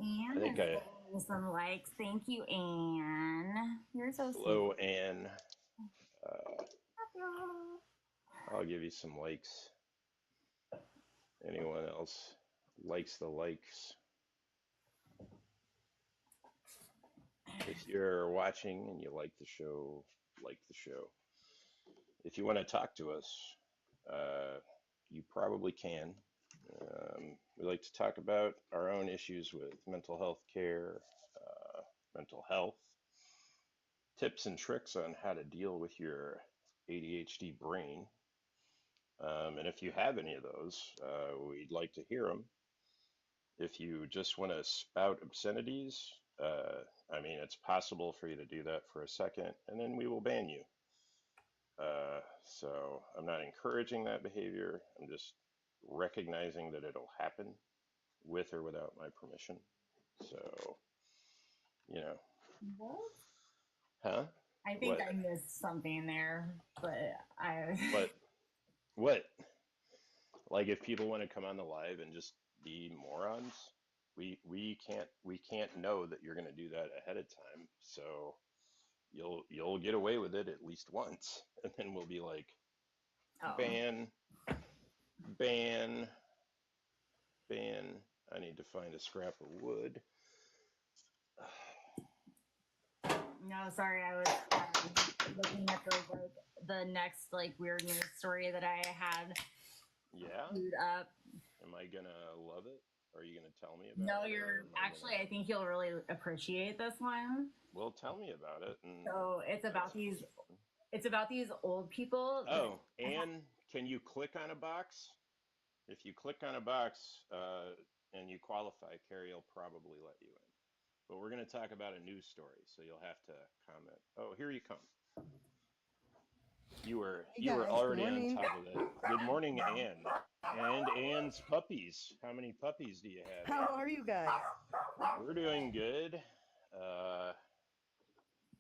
I Anne think is getting some likes. Thank you, Anne. You're so sweet. Hello, Anne. I'll give you some likes. Anyone else likes the likes? If you're watching and you like the show, like the show. If you want to talk to us, you probably can. We like to talk about our own issues with mental health care, mental health, tips and tricks on how to deal with your ADHD brain. And if you have any of those, we'd like to hear them. If you just want to spout obscenities, I mean, it's possible for you to do that for a second, and then we will ban you. So I'm not encouraging that behavior. I'm just recognizing that it'll happen with or without my permission. So, you know. What? Huh? I think I missed something there, but What? Like if people want to come on the live and just be morons, we can't know that you're going to do that ahead of time. So you'll get away with it at least once, and then we'll be like, ban. I need to find a scrap of wood. No, sorry, I was looking at the next weird news story that I had. Yeah. Queued up. Am I gonna love it? Or are you gonna tell me about it? No, you're actually. I think you'll really appreciate this one. Well, tell me about it. So it's about these. It's about these old people. Oh, and can you click on a box? If you click on a box and you qualify, Carrie will probably let you in. But we're going to talk about a news story, so you'll have to comment. Oh, here you come. You were already on top of that. Good morning, Anne. And Anne's puppies. How many puppies do you have? How are you guys? We're doing good.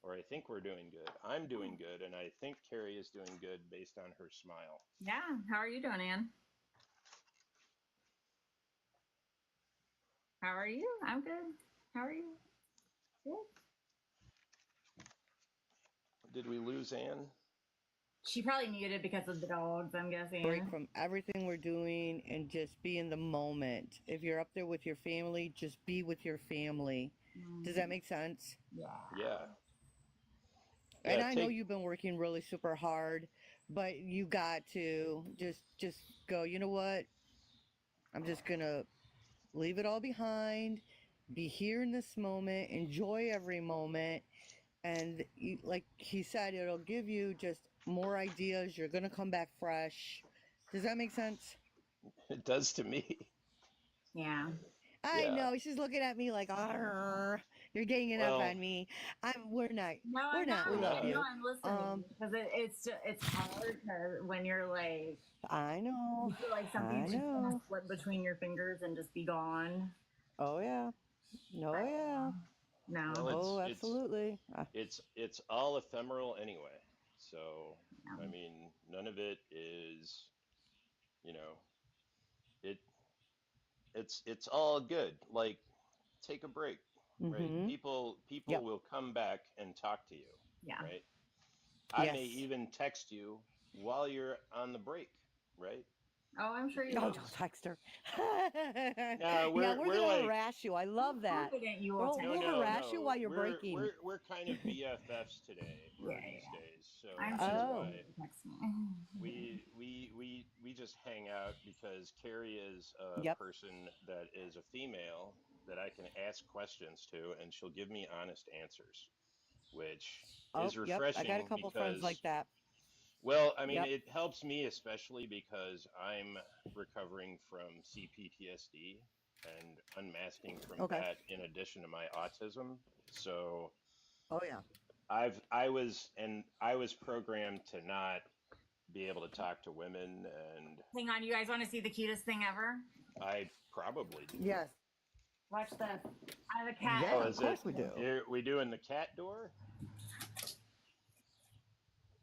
Or I think we're doing good. I'm doing good, and I think Carrie is doing good based on her smile. Yeah. How are you doing, Anne? How are you? I'm good. How are you? Good. Did we lose Anne? She probably muted because of the dogs, I'm guessing. Break from everything we're doing and just be in the moment. If you're up there with your family, just be with your family. Does that make sense? Yeah. And I know you've been working really super hard, but you got to just go, you know what? I'm just going to leave it all behind, be here in this moment, enjoy every moment. And like he said, it'll give you just more ideas. You're going to come back fresh. Does that make sense? It does to me. Yeah. I know. She's looking at me like, you're ganging up on me. We're not. No, we're not. We love you. No, I'm listening because it's hard when you're like. I know. You feel like something's just gonna slip between your fingers and just be gone. Oh yeah. No, yeah. No. Well, absolutely. It's all ephemeral anyway. So I mean, none of it is, it's all good. Like, take a break, right? People will come back and talk to you, right? I may even text you while you're on the break, right? Oh, I'm sure you will. will. Don't text her. We're gonna like, harass you. I love that. We'll harass you while you're breaking. We're kind of BFFs today, these days. So I'm that's sure why text me. we just hang out because Carrie is a person that is a female that I can ask questions to, and she'll give me honest answers, which Oh, is yep. I got a refreshing couple friends like because, that. well, I mean, Yep. it helps me especially because I'm recovering from CPTSD and unmasking from Okay. that in addition to my autism. So Oh yeah. I was programmed to not be able to talk to women, and Hang on, you guys want to see the cutest thing ever? I probably do. Yes. Watch this. I have a cat. Yeah, Oh, of is course it? we do. We doing the cat door?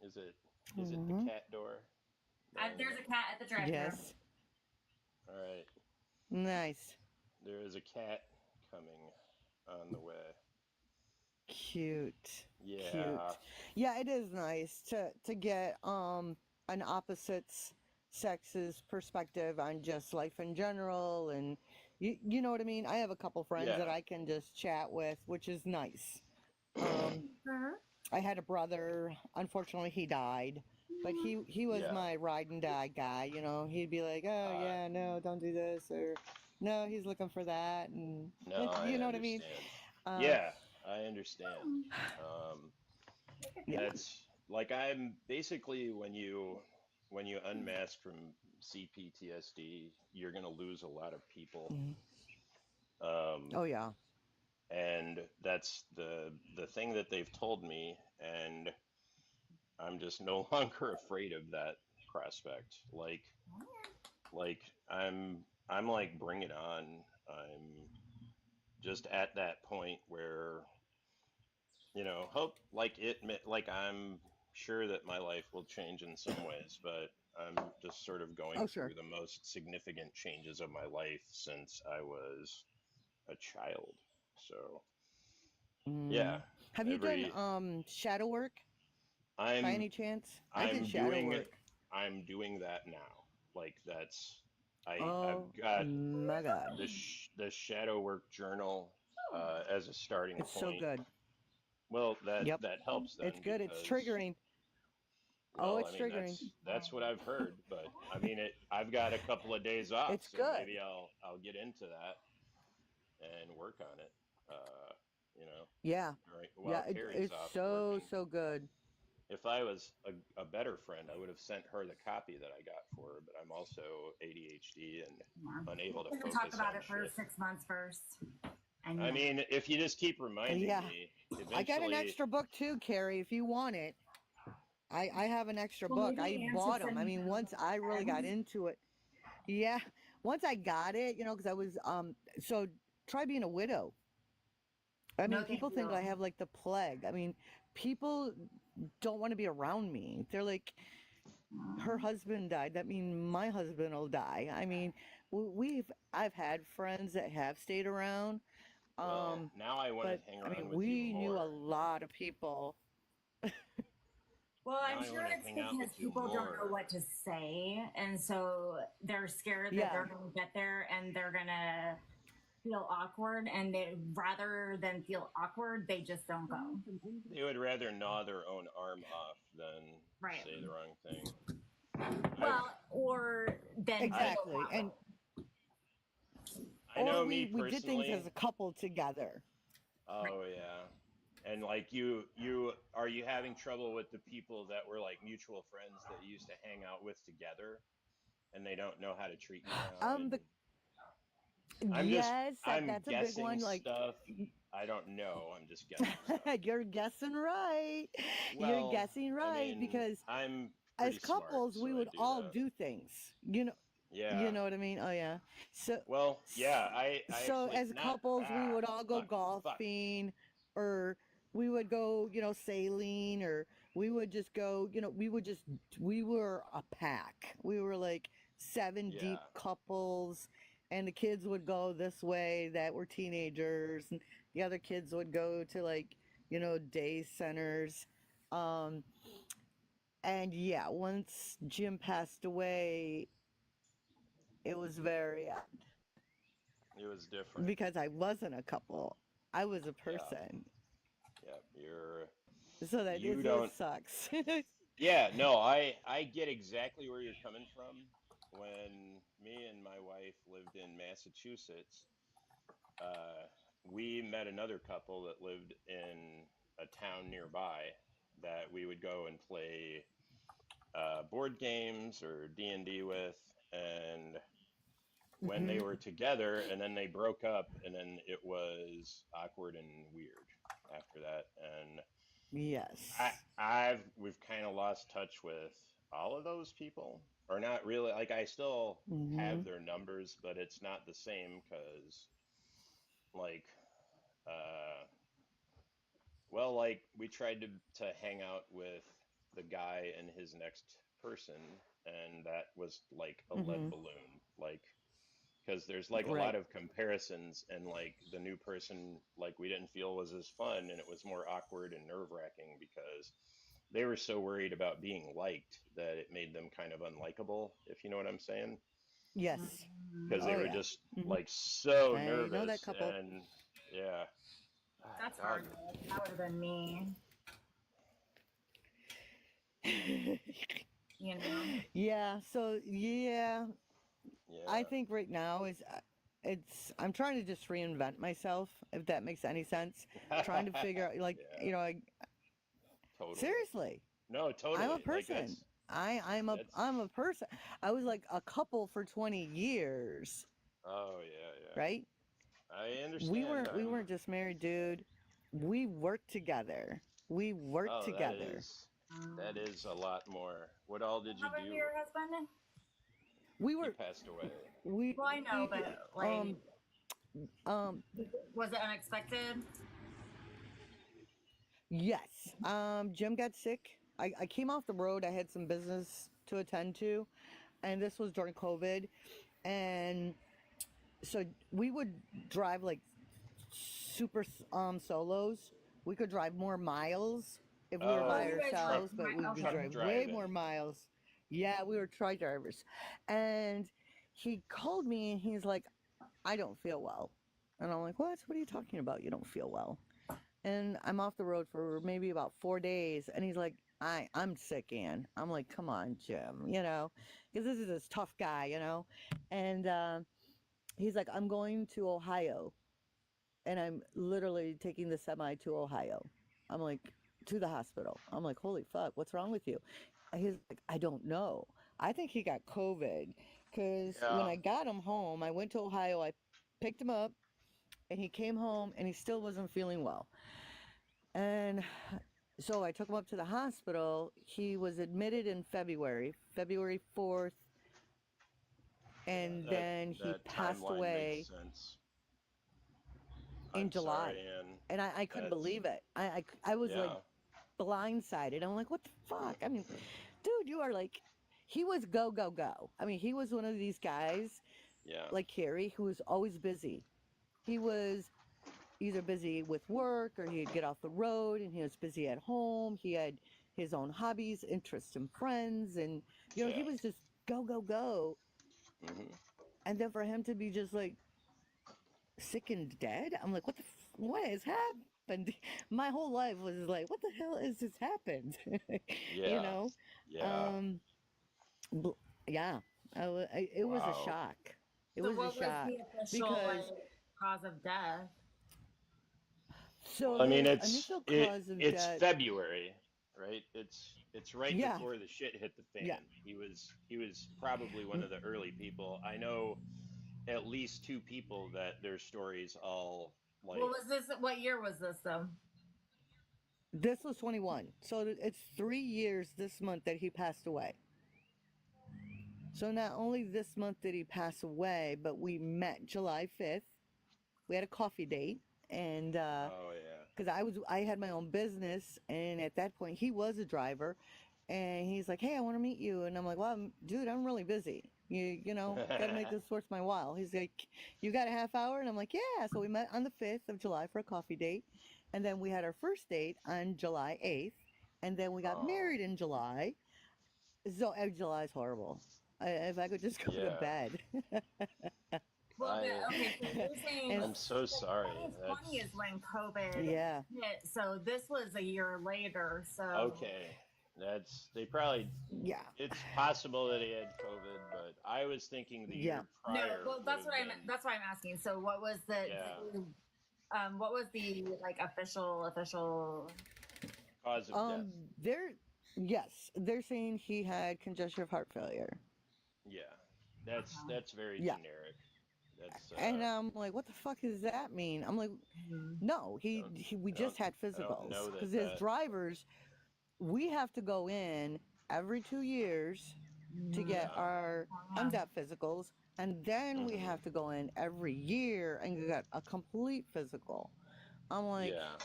Is it? Is it the Mhm. cat door? There's a cat at the drive-thru. Yes. All right. Nice. There is a cat coming on the way. Cute. Yeah. Cute. Yeah, it is nice to get an opposites sex's perspective on just life in general, and you know what I mean? I have a couple friends that Yeah. I can just chat with, which is nice. I had a brother, unfortunately he died, but he was Yeah. my ride and die guy, you know. He'd be like, "Oh yeah, no, don't do this," or "No, he's looking for that," and No, I you know what I mean? understand. Um, Yeah, I understand. yeah. That's like I'm basically when you unmask from CPTSD, you're gonna lose a lot of people. Mhm. Um, Oh yeah. and that's the thing that they've told me, and I'm just no longer afraid of that prospect. Like I'm like bring it on. I'm just at that point where hope like I'm sure that my life will change in some ways, but I'm just sort of going Oh sure. through the most significant changes of my life since I was a child. So yeah, Mm. Have you done every shadow work by I'm any chance? I did I'm shadow doing work. I'm doing that now. Like that's Oh I've got my god. the shadow work journal as a starting It's so point. good. Well, Yep. that helps It's then good. It's because triggering. Oh, well, I it's mean triggering. that's what I've heard, but I mean I've got a couple of days off, It's so good. maybe I'll get into that and work on it. Uh, you know, Yeah. right Yeah, while Carrie's it's off so working. so good. If I was a better friend, I would have sent her the copy that I got for her, but I'm also ADHD and unable to We're gonna talk focus about on it for shit. 6 months first. And I mean, if you just keep reminding Yeah. me, I got an eventually, extra book too, Carrie, if you want it. I have an extra well, book. maybe I answer bought them. I some mean, once I really got into it. Yeah. Once I got it, you know, because I was so try being a widow. I No, mean, thank people think I you. have like the plague. I mean, people don't want to be around me. They're like, her husband died. That means my husband will die. I mean, I've had friends that have stayed around. well, now I want to But hang I mean, around with you we knew a more. lot of people. Well, Now I'm I sure want to it's hang out because with you people don't know more. what to say, and so they're scared that Yeah. they're going to get there and they're going to feel awkward, and they rather than feel awkward, they just don't go. They would rather gnaw their own arm off than Right. say the wrong thing. Well, or then Exactly. And I know or me we did things as personally. a couple together. Oh yeah. And like are you having trouble with the people that were like mutual friends that you used to hang out with together and they don't know how to treat you now? The And yes, I'm that's a big guessing one. Like stuff. I don't know. I'm just guessing stuff. you're guessing right. You're Well, guessing I right mean, because I'm as pretty smart, couples we so I would do all that. do things. You Yeah. know what I mean? Oh yeah. So Well, yeah, I so actually as not couples we would all go fuck. golfing, or we would go, you know, sailing, or we would just go, you know, we were a pack. We were like 7 deep Yeah. couples, and the kids would go this way that were teenagers, and the other kids would go to, like, you know, day centers. Um and yeah, once Jim passed away, it was very It was different. because I wasn't a couple. I was a Yeah. person. Yeah, So that you it don't. sucks. Yeah, no, I get exactly where you're coming from. When me and my wife lived in Massachusetts, we met another couple that lived in a town nearby that we would go and play board games or D&D with, and when they Mhm. were together and then they broke up, and then it was awkward and weird after that. And Yes. we've kind of lost touch with all of those people, or not really. Like I still have Mhm. their numbers, but it's not the same because like uh well, like we tried to hang out with the guy and his next person, and that was like a lead Mhm. balloon. Like because there's like a lot Right. of comparisons, and like the new person, like we didn't feel was as fun, and it was more awkward and nerve-wracking because they were so worried about being liked that it made them kind of unlikable, if you know what I'm saying, Yes. because they Oh were yeah. just Mhm. like so I know that nervous. couple. And yeah. That's God. hard. That would have been me. You know. Yeah. So yeah, I Yeah. think right now is I'm trying to just reinvent myself, if that makes any sense. Trying to figure out, like, Yeah, totally. seriously, No, I'm a totally. Like person. I'm a person. I was like a couple for 20 years, oh yeah, yeah. right? I We understand. weren't we weren't just married, dude. We worked together. We worked Oh, together. that is a lot more. What all did you How about do? your husband? We He were passed away. we Well, I know, but like, um was it unexpected? yes. Jim got sick. I came off the road. I had some business to attend to, and this was during COVID. And so we would drive like super solos. We could drive more miles if we were Oh, by Oh, you guys were truck ourselves, but we would truck okay. drive way driving. more miles. Yeah, we were truck drivers. And he called me and he's like, I don't feel well. And I'm like, what? What are you talking about? You don't feel well. And I'm off the road for maybe about 4 days. And he's like, I'm sick, Ann. I'm like, come on, Jim, because this is this tough guy, And he's like, I'm going to Ohio. And I'm literally taking the semi to Ohio. I'm like, to the hospital. I'm like, holy fuck, what's wrong with you? And he's like, I don't know. I think he got COVID because when Yeah. I got him home, I went to Ohio, I picked him up, and he came home and he still wasn't feeling well. And so I took him up to the hospital. He was admitted in February 4th, and That then he that passed timeline makes away sense. in I'm July. sorry, Ann. And I couldn't That's believe it. I was like yeah. blindsided. I'm like, what the fuck? I mean, dude, you are like, he was go, go, go. I mean, he was one of these guys Yeah. like Carrie who was always busy. He was either busy with work or he'd get off the road and he was busy at home. He had his own hobbies, interests, and friends. And, he Yeah. was just go, go, go. Mhm. And then for him to be just like sick and dead, I'm like, what has happened? My whole life was like, what the hell has just happened? Yeah. Yeah. Um, yeah, it was a Wow. shock. It So was a what was shock the official because cause of death? so I mean, the initial cause of it's death, February, right? It's right yeah, before the shit hit the yeah. fan. He was probably one of the early people. I know at least two people that their stories all What like was this? What year was this though? This was 21. So it's 3 years this month that he passed away. So not only this month did he pass away, but we met July 5th. We had a coffee date, and oh yeah. because I had my own business, and at that point he was a driver, and he's like, hey, I want to meet you, and I'm like, well, dude, I'm really busy. Got to make this worth my while. He's like, you got a half hour? And I'm like, yeah. So we met on the 5th of July for a coffee date, and then we had our first date on July 8th, and then we got Oh married in July. So July's horrible. If I could just go to yeah. bed. Well, I okay, so you're saying And I'm so sorry. 2020 is That's when COVID yeah, hit. So this was a year later. So okay. They probably. Yeah. It's possible that he had COVID, but I was thinking the Yeah. year No, prior. well, that's would what have I'm. been- That's why I'm asking. So, what was the? Yeah. What was the like official? Cause of death. They're saying he had congestive heart failure. Yeah, that's very Yeah. generic. That's And I'm like, what the fuck does that mean? I'm like, no, we just had I don't physicals know because that as drivers, we have to go in every 2 years to get our MDAP physicals, and then we have to go in every year and get a complete physical. I'm like, Yeah.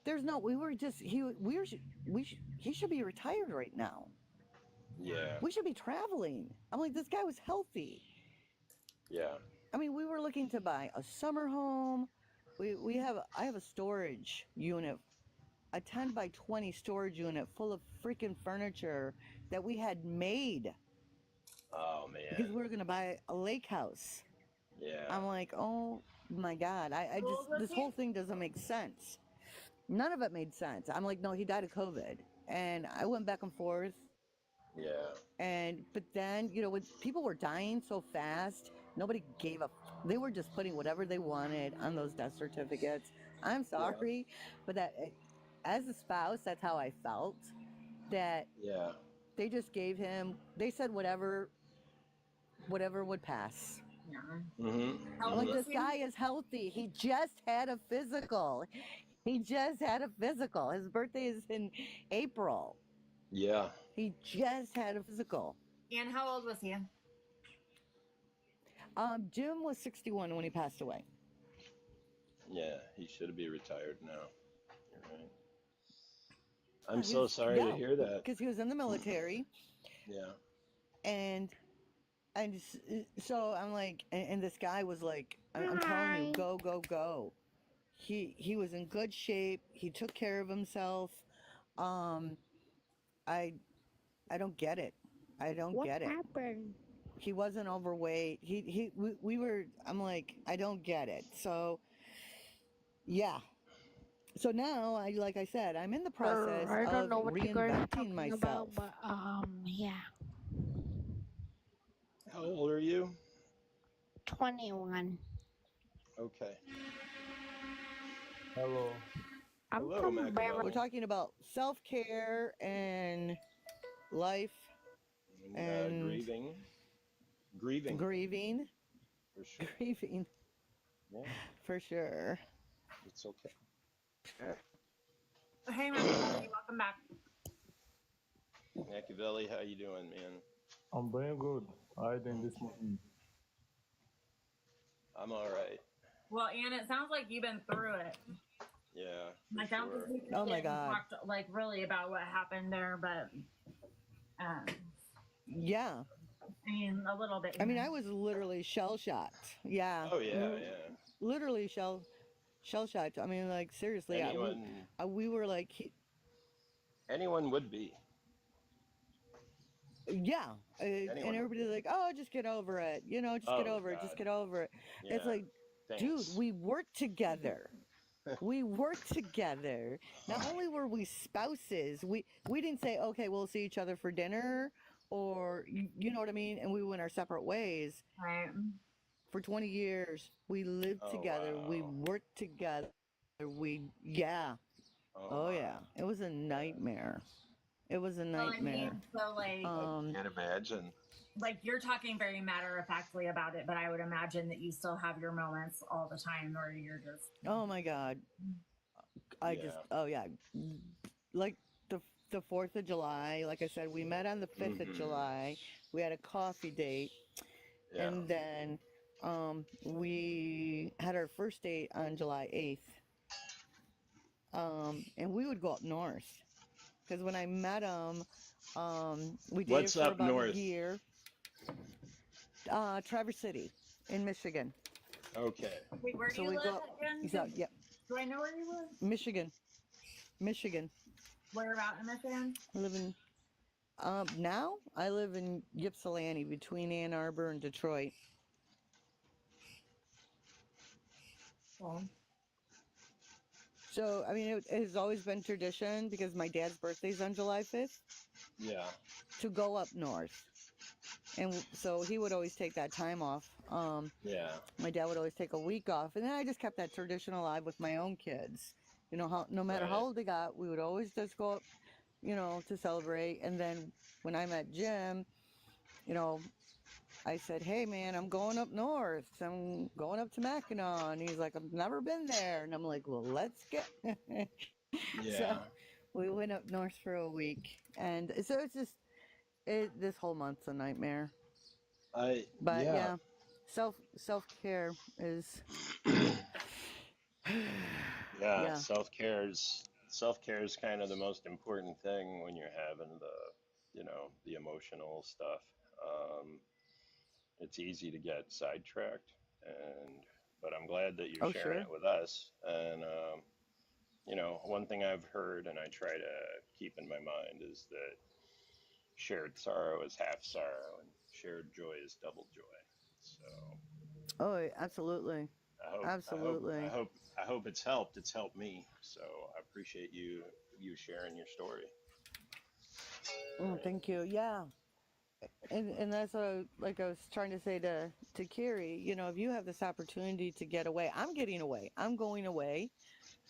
there's no. We were just he should be retired right now. Yeah. We should be traveling. I'm like, this guy was healthy. Yeah. I mean, we were looking to buy a summer home. I have a storage unit, a 10 by 20 storage unit full of freaking furniture that we had made Oh man. because we were gonna buy a lake house. Yeah. I'm like, oh my God, I just this whole thing doesn't make sense. None of it made sense. I'm like, no, he died of COVID, and I went back and forth. Yeah. But then, when people were dying so fast, nobody gave up. They were just putting whatever they wanted on those death certificates. I'm sorry, but that as a spouse, that's how I felt. That Yeah. they just gave him. They said whatever would pass. Yeah. Mm-hmm. I'm like, this guy is healthy. He just had a physical. His birthday is in April. Yeah. He just had a physical. And how old was he? Jim was 61 when he passed away. Yeah, he should be retired now. You're right. I'm so sorry to hear that. Because he was in the military. Yeah. And so I'm like, and this guy was like, I'm telling you, go, go, go. He was in good shape. He took care of himself. I don't get it. I don't get it. What happened? He wasn't overweight. We were, I'm like, I don't get it. So, yeah. So now, like I said, I'm in the process I don't know of what you guys are reinventing talking myself. about, but yeah, How old are you? 21. Okay. Hello. I'm Hello, from Machiavelli. Beverly. We're talking about self-care and life and grieving. Grieving. grieving. For sure. Grieving, Yeah, for sure. it's okay. Hey, Machiavelli, welcome back. Machiavelli, how you doing, man? I'm doing good. I think this morning. I'm all right. Well, Ann, it sounds like you've been through it. Yeah. Like, for I don't sure. think we Oh my can God. talk like really about what happened there, but Yeah. I mean, a little bit. I mean, I was literally shell-shocked. Yeah. Oh yeah, yeah. Literally shell-shocked. I mean, like, seriously. We were like, Anyone would be. yeah. And Anyone. everybody's like, oh, just get over it. Just Oh, get over it. Just God. get over it. It's Yeah. like, Thanks. dude, we worked together. We worked together. Not only were we spouses, we didn't say, okay, we'll see each other for dinner, or you know what I mean, and we went our separate ways. Right. For 20 years, we lived Oh, together. We wow. worked together. Oh yeah, it was a nightmare. It was a So, I nightmare. mean, so like, Can't imagine. like you're talking very matter of factly about it, but I would imagine that you still have your moments all the time where you're just. Oh my God. Oh yeah. Like the 4th of July, like I said, we met on the 5th of July. We had a coffee date. Yeah. And then we had our first date on July 8th. And we would go up north. Because when I met him, we dated What's for up about north? a year. Traverse City in Michigan. Okay. Wait, where do So you we live go. again? Yeah, Do I know where you live? Michigan. Where about in Michigan? I live in. Now I live in Ypsilanti, between Ann Arbor and Detroit. Oh. So, I mean, it has always been tradition because my dad's birthday's on July 5th Yeah. to go up north. And so he would always take that time off. Yeah. My dad would always take a week off. And then I just kept that tradition alive with my own kids. You know, no matter how Right. old they got, we would always just go up, you know, to celebrate. And then when I met Jim, you know, I said, hey, man, I'm going up north. I'm going up to Mackinac. And he's like, I've never been there. And I'm like, well, let's get. Yeah. So we went up north for a week. And so it's just, this whole month's a nightmare. But yeah, self-care is. Yeah. Self-care is kind of the most important thing when you're having the emotional stuff. It's easy to get sidetracked, but I'm glad that you're Oh, sharing sure. it with us. And one thing I've heard and I try to keep in my mind is that shared sorrow is half sorrow, and shared joy is double joy. So Oh, absolutely. Absolutely. I hope it's helped. It's helped me. So I appreciate you sharing your story. Oh, thank you. Yeah. And that's what I was trying to say to Carrie, you know, if you have this opportunity to get away, I'm getting away. I'm going away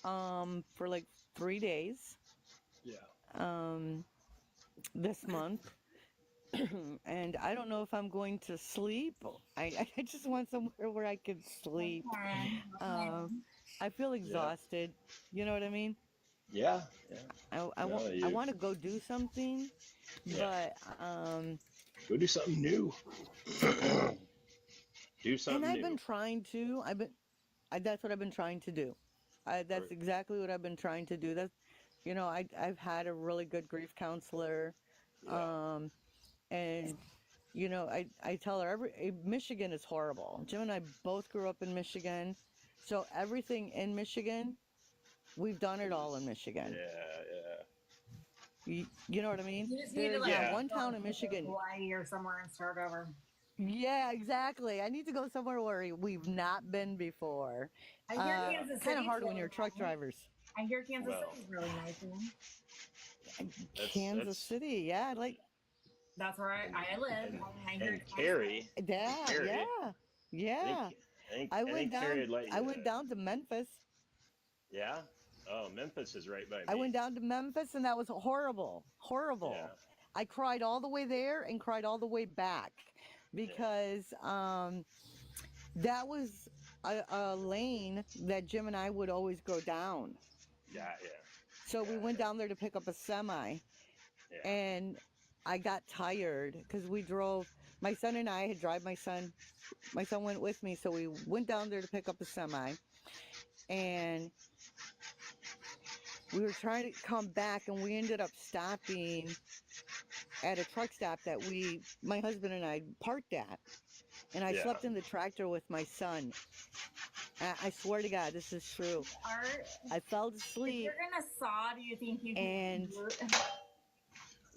for like 3 days Yeah. this month. And I don't know if I'm going to sleep. I just want somewhere where I can sleep. I feel exhausted. You know what I mean? Yeah. I want to go do something, but go do something new. Do something and I've new. been trying to. That's what I've been trying to do. That's exactly what I've been trying to do. That's, you know, I've had a really good grief counselor, and you know, I tell her Michigan is horrible. Jim and I both grew up in Michigan, so everything in Michigan, we've done it all in Michigan. You know what I mean? You just need to There's not one town in Michigan. Hawaii or somewhere and start over. Yeah, exactly. I need to go somewhere where we've not been before. I hear Kansas City. Kind of hard when you're truck drivers. I hear Kansas City's really nice. Kansas City, yeah, like. That's where I live. And Carrie. Yeah. I went down to Memphis. Yeah. Oh, Memphis is right by me. I went down to Memphis, and that was horrible. Yeah. I cried all the way there and cried all the way back because that was a lane that Jim and I would always go down. Yeah. So we went down there to pick up a semi, and I got tired because we drove. My son and I had drive my son. My son went with me, so we went down there to pick up a semi, and we were trying to come back, and we ended up stopping at a truck stop that my husband and I parked at. And I slept in the tractor with my son. I swear to God, this is true. I fell asleep. If you're gonna saw, do you think you can mute?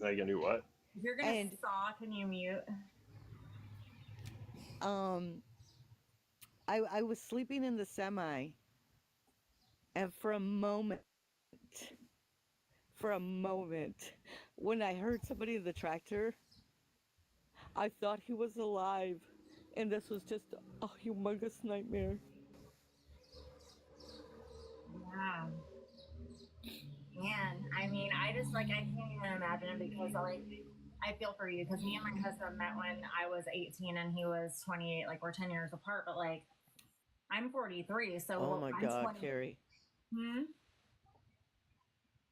Are you gonna do what? If you're gonna saw, can you mute? I was sleeping in the semi, and for a moment, when I heard somebody in the tractor, I thought he was alive, and this was just a humongous nightmare. Yeah. Man, I mean, I can't even imagine it because I feel for you because me and my husband met when I was 18 and he was 28. Like, we're 10 years apart, but like, I'm 43, so oh my I'm God, 20. Carrie.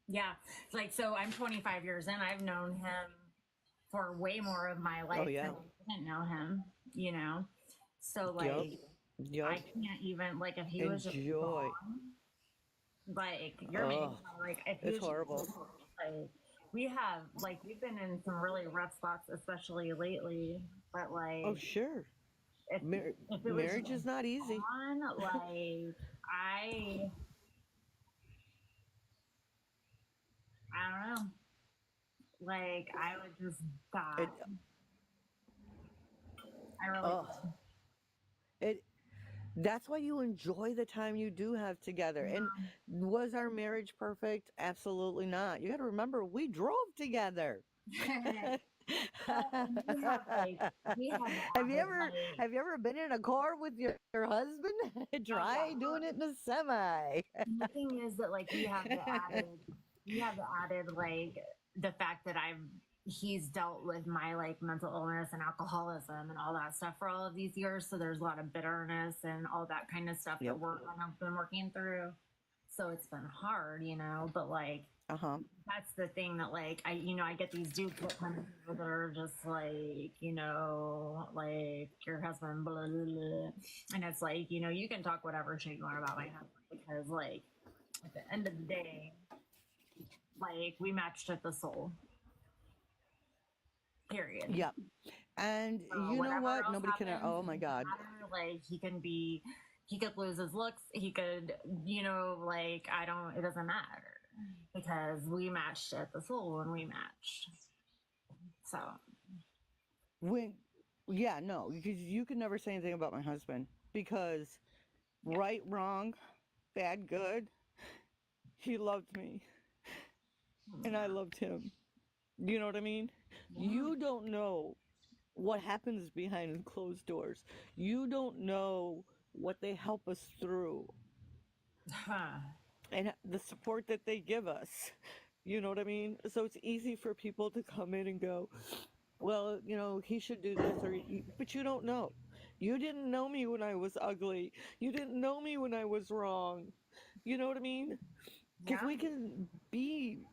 Yeah, like, so I'm 25 years in. I've known him for way more of my life than I didn't know him, you know? So, like, I can't even, like, if he was just gone, like, you're making, like, if he it's was horrible. Just, like, we've been in some really rough spots, especially lately, but, like... Oh, sure. If marriage is not easy. Like, I don't know. Like, I would just die. I really would. That's why you enjoy the time you do have together. And was our marriage perfect? Absolutely not. You got to remember, we drove together. Well, we have like we have Have you added, ever like, have you ever been in a car with your husband? Try doing it in a semi. the thing is that like we have added like the fact that he's dealt with my like mental illness and alcoholism and all that stuff for all of these years. So there's a lot of bitterness and all that kind of stuff that I've been working through. So it's been hard, but like that's the thing that like I get these dudes that come in that are just like, like your husband, blah, blah, blah. And it's like, you can talk whatever shit you want about my husband because like at the end of the day, like we matched at the soul. Period. Yep. And you know what? Nobody can. Oh my God. Like he could lose his looks. He could, like it doesn't matter because we matched at the soul when we matched. So. No, because you could never say anything about my husband because right, wrong, bad, good, he loved me and I loved him. You know what I mean? You don't know what happens behind closed doors. You don't know what they help us through. And the support that they give us. You know what I mean? So it's easy for people to come in and go, well, he should do this, but you don't know. You didn't know me when I was ugly. You didn't know me when I was wrong. You know what I mean? Because we can be...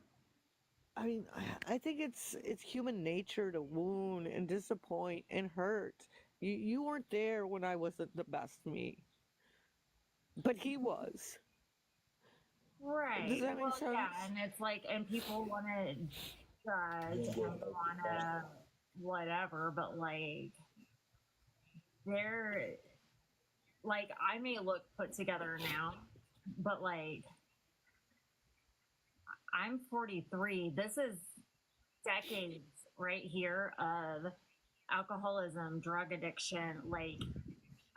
I think it's human nature to wound and disappoint and hurt. You weren't there when I wasn't the best me, but he was. Right. Does that make sense? Yeah, and it's like, and people want to judge and want to whatever, but like, they're like, I may look put together now, but like, I'm 43. This is decades right here of alcoholism, drug addiction. Like,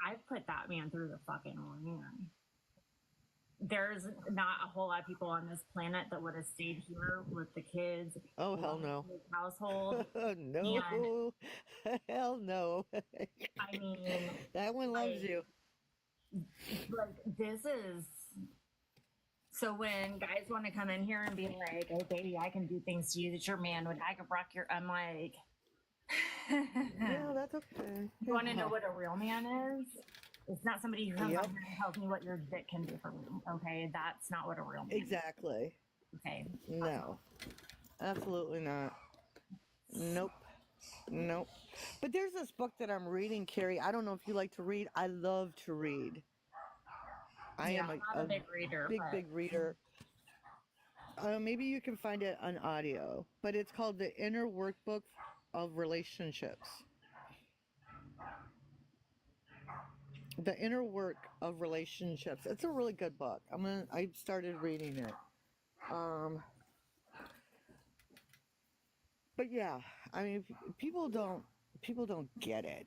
I put that man through the fucking ringer. There's not a whole lot of people on this planet that would have stayed here with the kids. Oh, hell no. Household. No. Hell no. I mean, that one loves you. Like, this is. So when guys want to come in here and be like, "Oh, baby, I can do things to you that your man would," I could rock your. I'm like, yeah, that's okay. You want to know what a real man is? It's not somebody who comes in and tells me what your dick can do for me. Okay, that's not what a real man is. Exactly. Okay. No, absolutely not. Nope. But there's this book that I'm reading, Carrie. I don't know if you like to read. I love to read. I am a big reader. Big reader. Maybe you can find it on audio, but it's called The Inner Workbook of Relationships. The Inner Work of Relationships. It's a really good book. I started reading it. But yeah, people don't get it.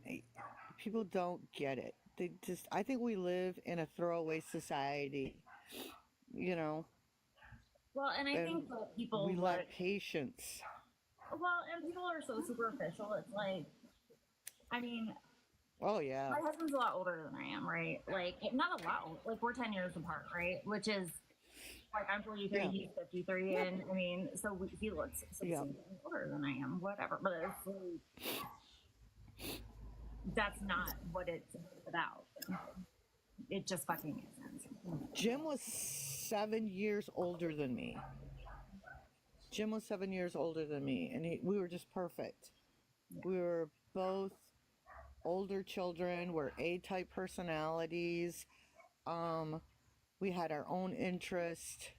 People don't get it. I think we live in a throwaway society, Well, and I think that people lack patience. Well, and people are so superficial. It's like, oh yeah. My husband's a lot older than I am, right? Like, not a lot. Like, we're 10 years apart, right? Which is, like, I'm 43, he's 53, and so he looks 16 years older than I am, whatever. But it's like, that's not what it's about. It just fucking makes sense. Jim was 7 years older than me. And we were just perfect. We were both older children. We're A-type personalities. We had our own interests.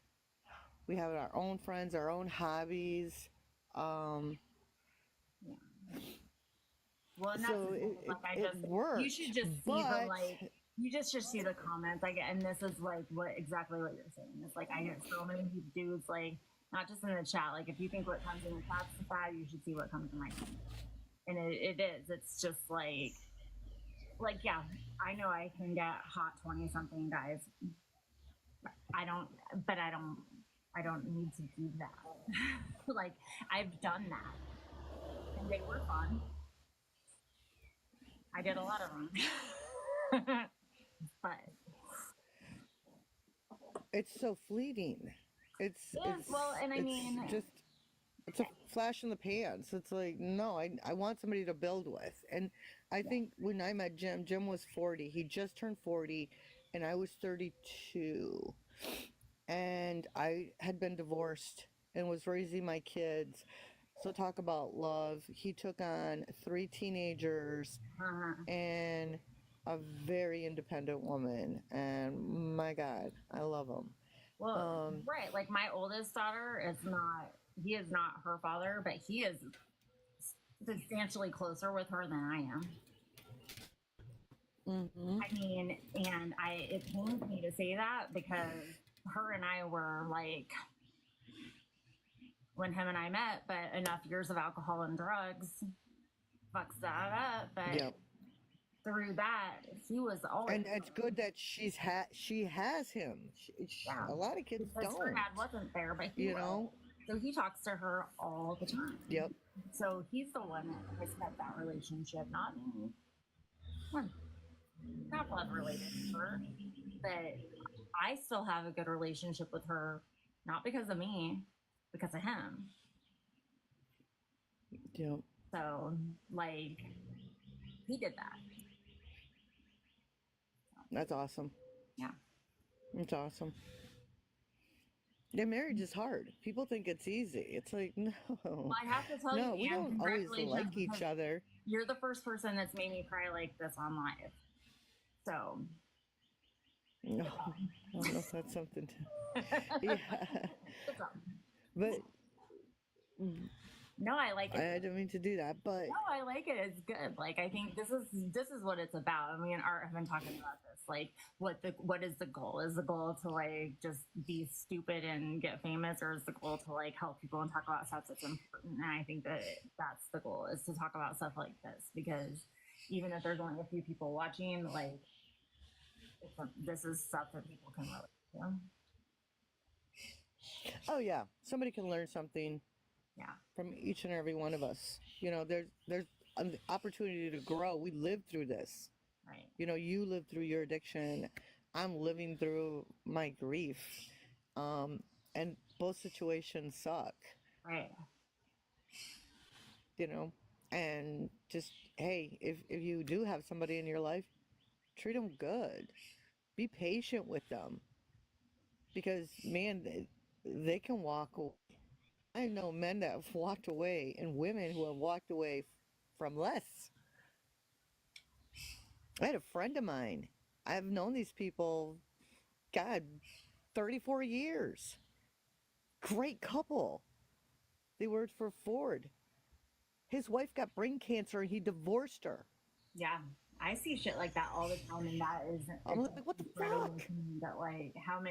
We had our own friends, our own hobbies. Well, and so it worked. You should just see you just see the comments. And this is like exactly what you're saying. It's like I get so many dudes, like, not just in the chat. Like, if you think what comes in the chat's bad, you should see what comes in my comments. And it is. It's just like, like, yeah, I know I can get hot 20 something guys. I don't need to do that. Like, I've done that. And they were fun. I did a lot of them. But it's so fleeting. It's well, and I it's mean, just it's a flash in the pants. It's like, no, I want somebody to build with. And I think when I met Jim was 40. He just turned 40 and I was 32. And I had been divorced and was raising my kids. So talk about love. He took on 3 teenagers and a very independent woman. And my God, I love him. well, right. Like, my oldest daughter he is not her father, but he is substantially closer with her than I am. I mean, and it pains me to say that because her and I were like, when him and I met, but enough years of alcohol and drugs fucks that up. But through that, he was always. And it's good that she has him. A lot of kids because don't. her dad wasn't there, but he was. So he talks to her all the time. Yep. So he's the one that has kept that relationship, not me. Not blood related to her, but I still have a good relationship with her, not because of me, because of him. Yep. So, like, he did that. That's awesome. Yeah. It's awesome. Yeah, marriage is hard. People think it's easy. It's like, no. Well, I have to tell you, we Ann, don't always congratulations, like each because other. You're the first person that's made me cry like this on live. So. No, I don't know if that's something to. Yeah. But. No, I like it. I didn't mean to do that, but. No, I like it. It's good. Like, I think this is what it's about. I mean, Art have been talking about this. Like, what is the goal? Is the goal to, like, just be stupid and get famous, or is the goal to, like, help people and talk about stuff that's important? And I think that's the goal, is to talk about stuff like this, because even if there's only a few people watching, like, this is stuff that people can relate to. Oh yeah, somebody can learn something. Yeah. From each and every one of us. You know, there's an opportunity to grow. We lived through this. Right. You know, you lived through your addiction. I'm living through my grief. And both situations suck. Right. You know, and just, hey, if you do have somebody in your life, treat them good. Be patient with them. Because, man, they can walk away. I know men that have walked away and women who have walked away from less. I had a friend of mine. I've known these people, God, 34 years. Great couple. They worked for Ford. His wife got brain cancer and he divorced her. Yeah. I see shit like that all the time, and that is. I'm like, what the fuck? That, like, how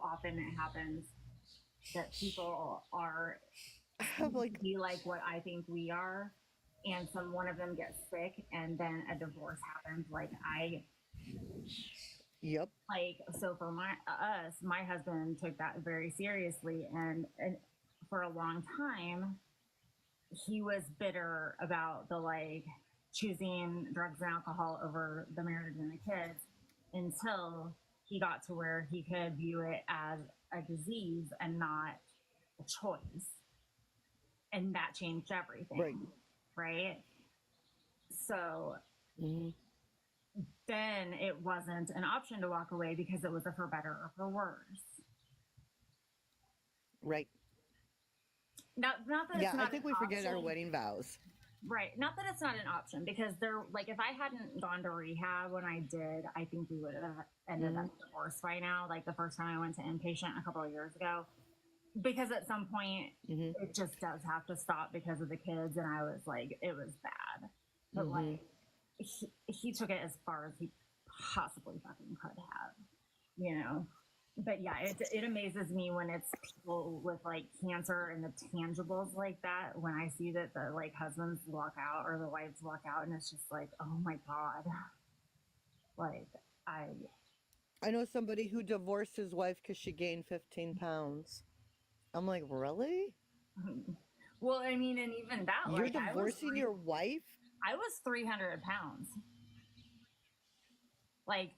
often it happens that people are like, be like what I think we are, and one of them gets sick, and then a divorce happens. Like, Yep. Like, so for my husband took that very seriously, and for a long time, he was bitter about the, like, choosing drugs and alcohol over the marriage and the kids, until he got to where he could view it as a disease and not a choice. And that changed everything. Right? So then it wasn't an option to walk away because it was for better or for worse. Right. Not that it's not I think we forget our wedding vows. Right. Not that it's not an option, because if I hadn't gone to rehab when I did, I think we would have ended up divorced by now. Like, the first time I went to inpatient a couple of years ago, because at some point it just does have to stop because of the kids. And I was like, it was bad, but like, he took it as far as he possibly fucking could have, you know? But yeah, it amazes me when it's people with, like, cancer and the tangibles like that, when I see that the, like, husbands walk out or the wives walk out, and it's just like, oh my God. Like, I know somebody who divorced his wife because she gained 15 pounds. I'm like, really? well, I mean, and even that, You're like, divorcing your wife? I was 300 pounds. Like,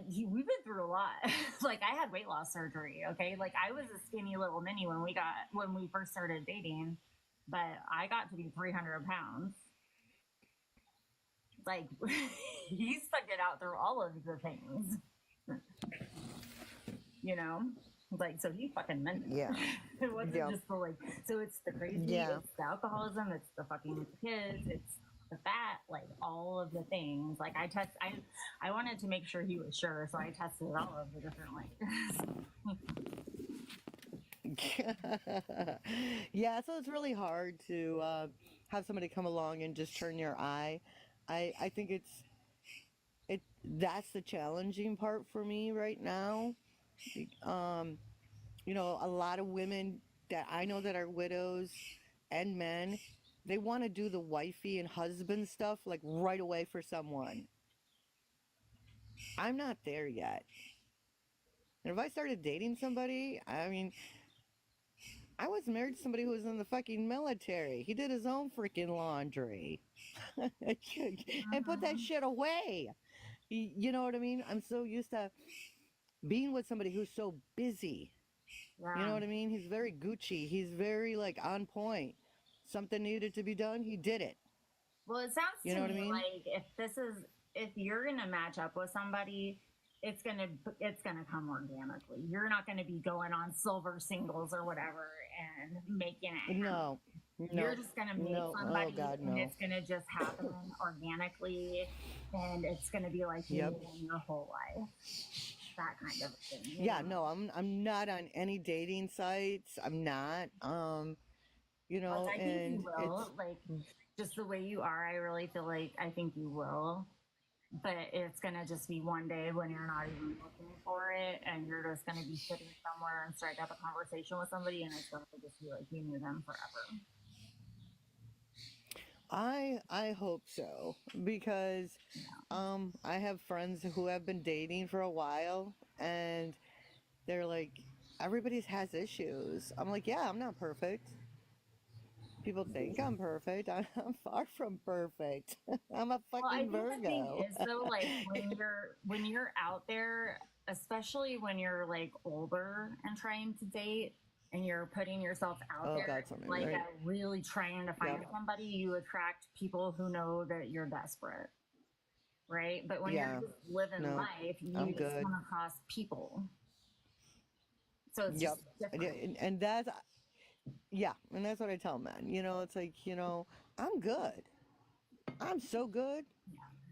we've been through a lot. Like, I had weight loss surgery, okay? Like, I was a skinny little mini when we first started dating, but I got to be 300 pounds. Like, he stuck it out through all of the things. You know? Like, so he fucking meant it. Yeah. It wasn't just the, like, so it's the crazy, Yeah. it's the alcoholism, it's the fucking kids, it's the fat, like, all of the things. Like, I wanted to make sure he was sure, so I tested all of the different, like. Yeah, so it's really hard to have somebody come along and just turn your eye. I think that's the challenging part for me right now. You know, a lot of women that I know that are widows and men, they want to do the wifey and husband stuff like right away for someone. I'm not there yet. And if I started dating somebody, I mean, I was married to somebody who was in the fucking military. He did his own freaking laundry and put that shit away. You know what I mean? I'm so used to being with somebody who's so busy. You know what I mean? He's very Gucci. He's very like on point. Something needed to be done, he did it. Well, it sounds You to know what I me mean? like if you're gonna match up with somebody, it's gonna come organically. You're not gonna be going on Silver Singles or whatever and making it happen. No. You're just gonna meet somebody Oh God, no. and it's gonna just happen organically, and it's gonna be like you knew them your whole life. That kind of thing. Yeah, no, I'm not on any dating sites. I'm not. You know, Like, I think and you will. Like, just the way you are, I really feel like I think you will. But it's gonna just be one day when you're not even looking for it, and you're just gonna be sitting somewhere and strike up a conversation with somebody, and it's gonna just be like you knew them forever. I hope so, because I have friends who have been dating for a while, and they're like, everybody has issues. I'm like, yeah, I'm not perfect. People think I'm perfect. I'm far from perfect. I'm a Well, I fucking think the thing Virgo. is though, like when you're out there, especially when you're like older and trying to date, and you're putting yourself out Oh, there, God, something, like right? really trying to find somebody, you attract people who know that you're desperate, right? But when Yeah. you're just living No, life, you I'm just good. come across people. So it's Yep. just different. And that's, yeah, and that's what I tell men. You know, it's like, you know, I'm good. I'm so good.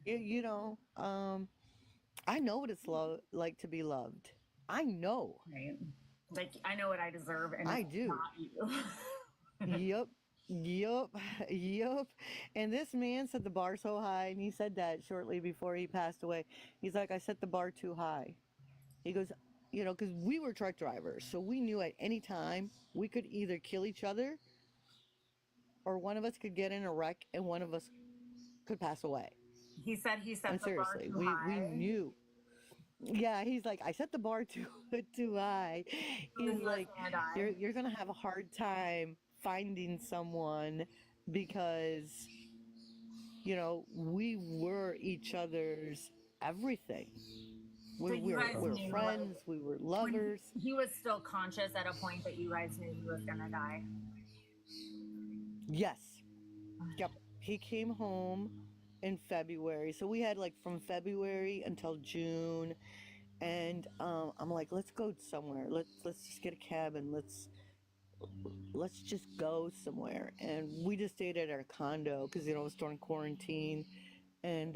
You know, I know what it's like to be loved. I know. Right. Like I know what I deserve, and I it's do. not you. Yup. Yup. Yup. And this man set the bar so high, and he said that shortly before he passed away. He's like, I set the bar too high. He goes, you know, because we were truck drivers, so we knew at any time we could either kill each other or one of us could get in a wreck and one of us could pass away. He set And the bar seriously, too we high. knew. Yeah, he's like, I set the bar too high. He's like, you're gonna have a hard time finding someone because, you know, we were each other's everything. So We you guys were knew, friends. like, We were when lovers. he was still conscious at a point that you guys knew he was gonna die. Yes. Yep. He came home in February. So we had like from February until June. And I'm like, let's go somewhere. Let's just get a cabin. Let's just go somewhere. And we just stayed at our condo because, you know, it was during quarantine. And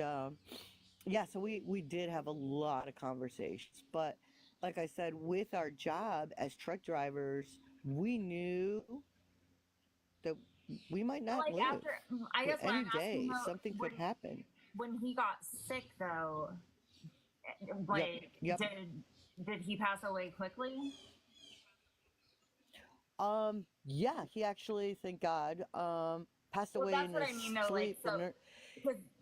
yeah, so we did have a lot of conversations. But like I said, with our job as truck drivers, we knew that we might not Like live. after, I guess what Any I'm asking day, though, something could happen. when he got sick though, like Yep. did he pass away quickly? Yeah, he actually, thank God, passed Well, away that's in what his I mean though. Like sleep. so,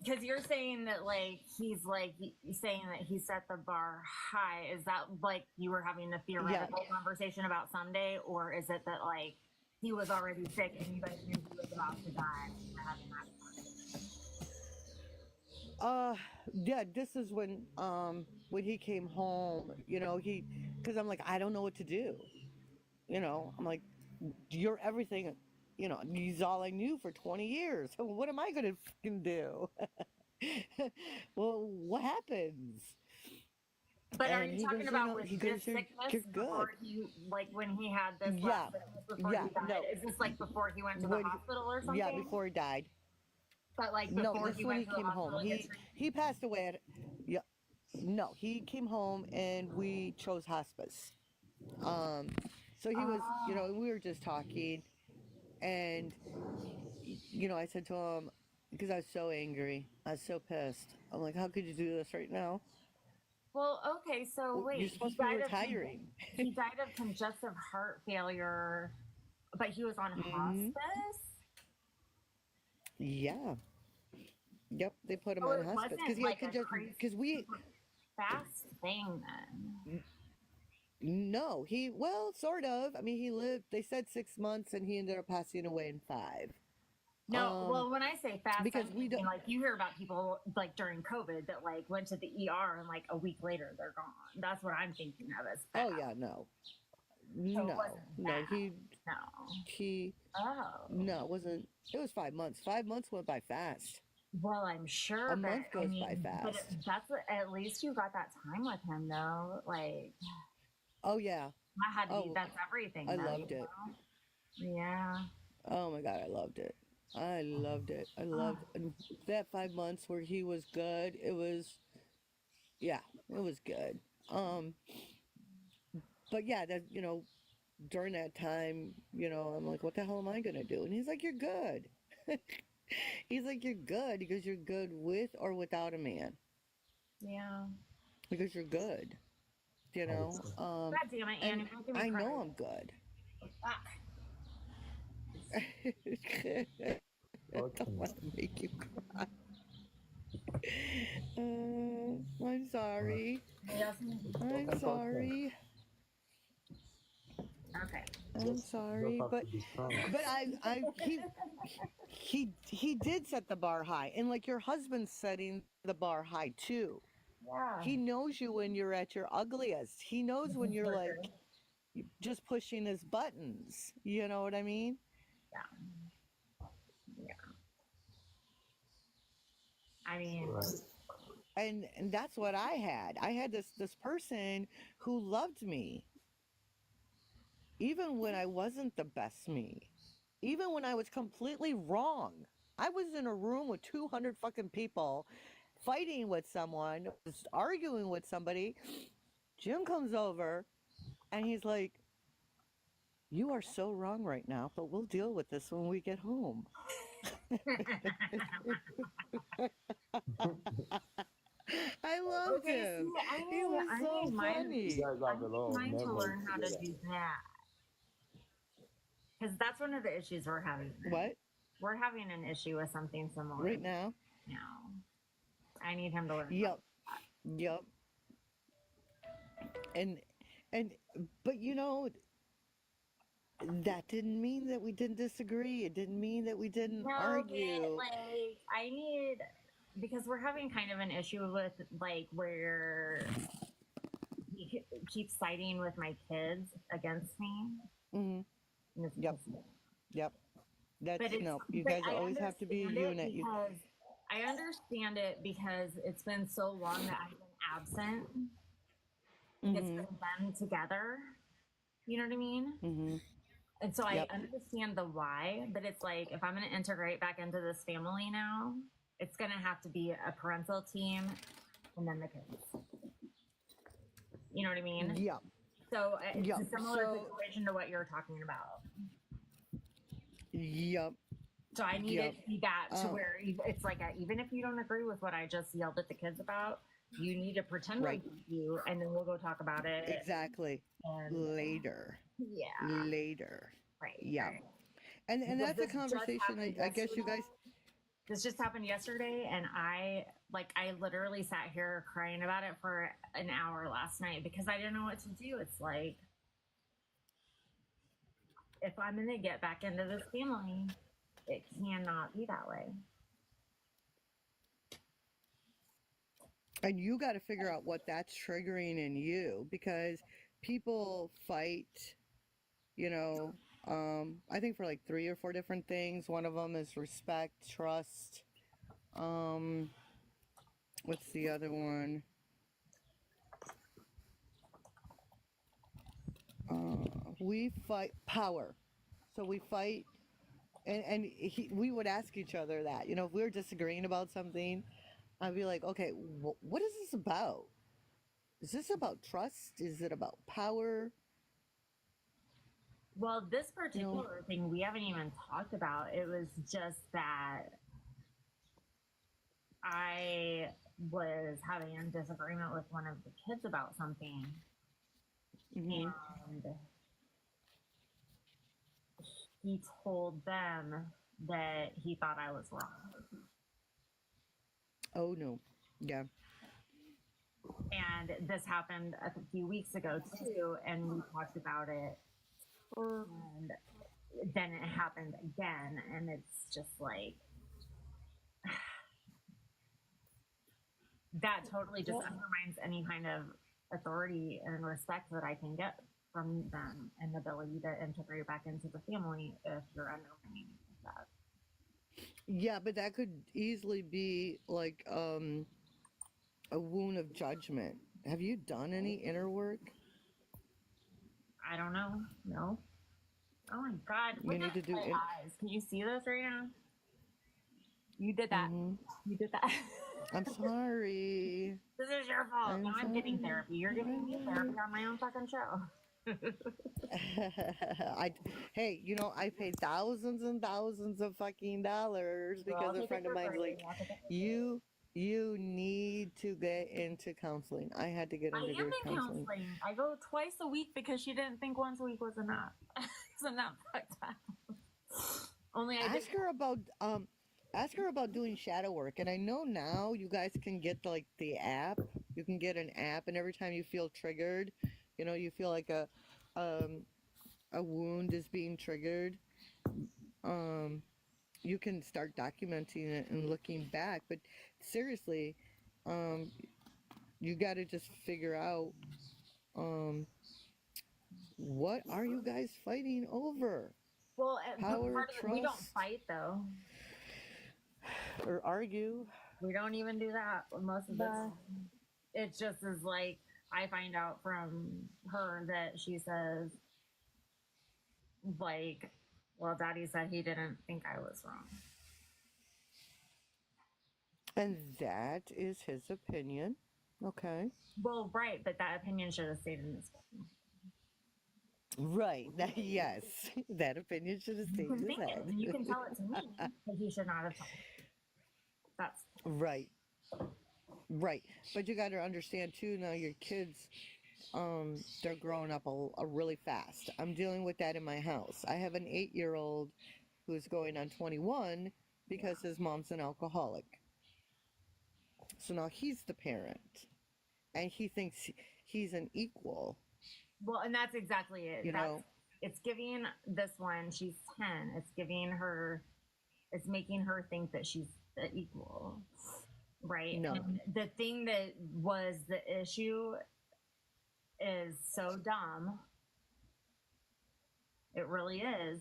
Because you're saying that like he's like saying that he set the bar high. Is that like you were having a theoretical conversation about Sunday, or is it that like he was already sick and you guys knew he was about to die? And you were having that conversation? Yeah, this is when he came home, you know, because I'm like, I don't know what to do. You know, I'm like, you're everything, you know, he's all I knew for 20 years. So what am I going to fucking do? Well, what happens? But are And you he talking goes, about you know, with he this goes, sickness you're good. before he, like when he had this Yeah, last sickness before yeah, he died? no. Is this like before he went to When the he- hospital or something? Yeah, before he died. But like No, before this he is when went he to the came home. hospital, to get treated? He passed away at, yeah, no, he came home and we chose hospice. So he was, you know, we were just talking, and you know, I said to him, because I was so angry, I was so pissed. I'm like, how could you do this right now? Well, okay, so wait, You're supposed to be retiring. He died of congestive heart failure, but he was on hospice. Yeah. Yep, they put him So on it hospice wasn't because he had like a crazy because we. fast thing then. No, well, sort of. I mean, he lived. They said 6 months, and he ended up passing away in 5. No, well, when I say fast, because I'm we thinking, don't- like you hear about people like during COVID that like went to the ER and like a week later they're gone. That's what I'm thinking of as fast. Oh yeah, no, So it no, wasn't no. fast. He No. Oh. no, it wasn't. It was 5 months. 5 months went by fast. Well, I'm sure A but, month goes I mean, by But fast. that's at least you got that time with him though. Like Oh yeah, I had to be. That's everything. I though, loved you it. know? Yeah. Oh my god, I loved it. I loved it. I loved and that 5 months where he was good. It was, yeah, it was good. But yeah, that, you know, during that time, you know, I'm like, what the hell am I gonna do? And he's like, you're good. He's like, you're good because you're good with or without a man. Yeah. Because you're good. You know. God damn it, Annie! Don't give me I credit. know I'm good. Fuck. I don't want to make you cry. I'm sorry. I'm sorry. Okay. I'm sorry, but he did set the bar high, and like your husband's setting the bar high too. Yeah. He knows you when you're at your ugliest. He knows when you're like just pushing his buttons. You know what I mean? Yeah. I mean, and that's what I had. I had this person who loved me, even when I wasn't the best me, even when I was completely wrong. I was in a room with 200 fucking people, fighting with someone, just arguing with somebody. Jim comes over, and he's like, "You are so wrong right now, but we'll deal with this when we get home." I loved him. He was so funny. I need to learn how to do that. Because that's one of the issues we're having. What? We're having an issue with something similar. Right now? No. I need him to learn. Yep. Yep. And but you know, that didn't mean that we didn't disagree. It didn't mean that we didn't argue. But, like, I need, because we're having kind of an issue with like where he keeps siding with my kids against me. Mm-hmm. Yep. Yep. That's But no. You guys always have to be a unit. I understand it because it's been so long that I've been absent. It's been them together. You know what I mean? Mm-hmm. And so I understand the why, but it's like if I'm going to integrate back into this family now, it's going to have to be a parental team and then the kids. You know what I mean? Yeah. So it's a similar So- situation to what you're talking about. Yep. So I need it to be that to where it's like even if you don't agree with what I just yelled at the kids about, you need to pretend like you, and then we'll go talk about it. Exactly. And, Later. Yeah. Later. Right. Yeah. Right. And Because that's a this just conversation happened I guess you guys. this just happened yesterday, and I literally sat here crying about it for an hour last night because I didn't know what to do. It's like, if I'm going to get back into this family, it cannot be that way. And you got to figure out what that's triggering in you, because people fight, you know, I think for like 3 or 4 different things. One of them is respect, trust. What's the other one? We fight power. So we fight, and we would ask each other that, you know, if we were disagreeing about something, I'd be like, okay, what is this about? Is this about trust? Is it about power? Well, this particular thing we haven't even talked about. It was just that I was having a disagreement with one of the kids about something. Mm-hmm. And he told them that he thought I was wrong. Oh, no. Yeah. And this happened a few weeks ago, too, and we talked about it. And then it happened again, and it's just like... that totally just undermines any kind of authority and respect that I can get from them, and the ability to integrate back into the family if you're undermining that. Yeah, but that could easily be like a wound of judgment. Have you done any inner work? I don't know. No. Oh my God. You need to do my eyes. Can you see this right now? You did that. Mm-hmm. You did that. I'm sorry. This is your fault. Now I'm getting therapy. You're giving me therapy on my own fucking show. Hey, you know, I paid thousands and thousands of fucking dollars because a friend of mine's like, you need to get into counseling. I had to get into counseling. I go twice a week because she didn't think once a week was enough. Isn't that fucked up? Only I ask her about doing shadow work. And I know now you guys can get the app. You can get an app, and every time you feel triggered, you know, you feel like a wound is being triggered, you can start documenting it and looking back. But seriously, you got to just figure out, what are you guys fighting over? Well, power, trust, we don't fight though, or argue. We don't even do that most of the time. It just is like, I find out from her that she says, like, well, Daddy said he didn't think I was wrong. And that is his opinion. Okay. Well, right, but that opinion should have stayed in his head. Right. Yes. That opinion should have stayed in his head. You can tell it to me, but he should not have told me. That's right. Right. But you got to understand too, now your kids, they're growing up a really fast. I'm dealing with that in my house. I have an 8-year-old who's going on 21 because his mom's an alcoholic. So now he's the parent, and he thinks he's an equal. Well, and that's exactly it. It's giving this one, she's 10, it's making her think that she's the equal. Right. No. And the thing that was the issue is so dumb. It really is.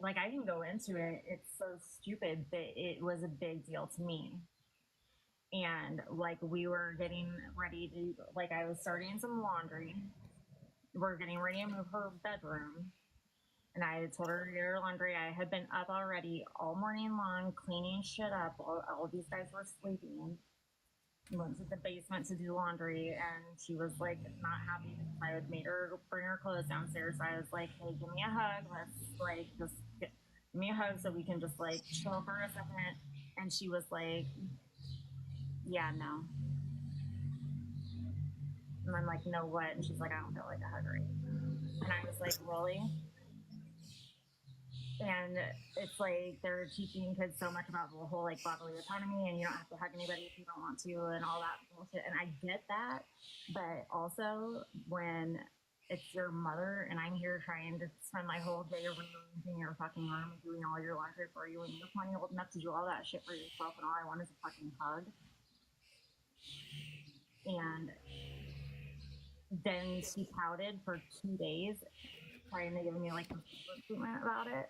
I can go into it. It's so stupid, but it was a big deal to me. And we were getting ready to, I was starting some laundry. We're getting ready to move her bedroom. And I had told her to get her laundry. I had been up already all morning long, cleaning shit up. All these guys were sleeping. Went to the basement to do laundry, and she was not happy because I had made her bring her clothes downstairs. So I was like, "Hey, give me a hug. Let's just give me a hug so we can just chill for a second." And she was like, "Yeah, no." And I'm like, "No, what?" And she's like, "I don't feel like a hug right now." And I was like, "Really?" And it's like they're teaching kids so much about the whole like bodily autonomy, and you don't have to hug anybody if you don't want to, and all that bullshit. And I get that, but also when it's your mother and I'm here trying to spend my whole day rearranging your fucking room and doing all your laundry for you, and you're plenty old enough to do all that shit for yourself, and all I want is a fucking hug. And then she pouted for 2 days, trying to give me like a treatment about it.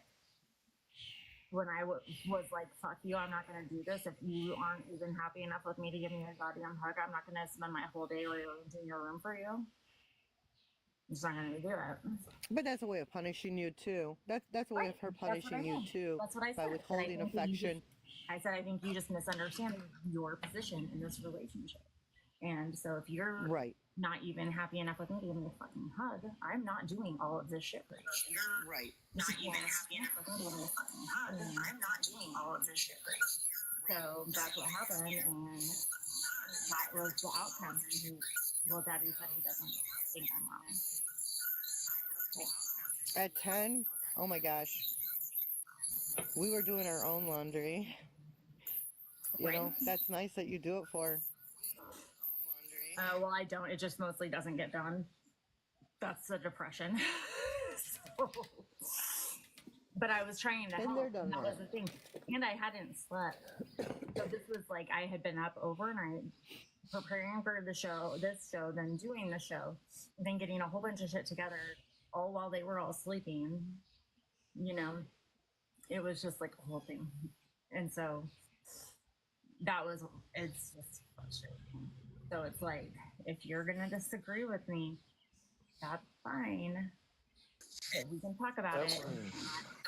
When I was like, fuck you, I'm not going to do this. If you aren't even happy enough with me to give me a goddamn hug, I'm not going to spend my whole day rearranging your room for you. I'm just not going to do it. But that's a way of punishing you too. That's a way of her punishing you too. That's what I said. By withholding affection. I said, I think you just misunderstand your position in this relationship. And so if you're right, not even happy enough with me to give me a fucking hug, I'm not doing all of this shit for you. You're right. Not even happy enough with me to give me a fucking hug, I'm not doing all of this shit for you. So that's what happened, and that was the outcome. Well, Daddy said he doesn't think I'm wrong. At 10, oh my gosh, we were doing our own laundry. You know, that's nice that you do it for. Well, I don't. It just mostly doesn't get done. That's the depression. So, but I was trying to help. That was the thing. And I hadn't slept. So this was like I had been up overnight preparing for this show, then doing the show, then getting a whole bunch of shit together, all while they were all sleeping. You know, it was just like a whole thing. And so it's just frustrating. So it's like, if you're going to disagree with me, that's fine. We can talk about it.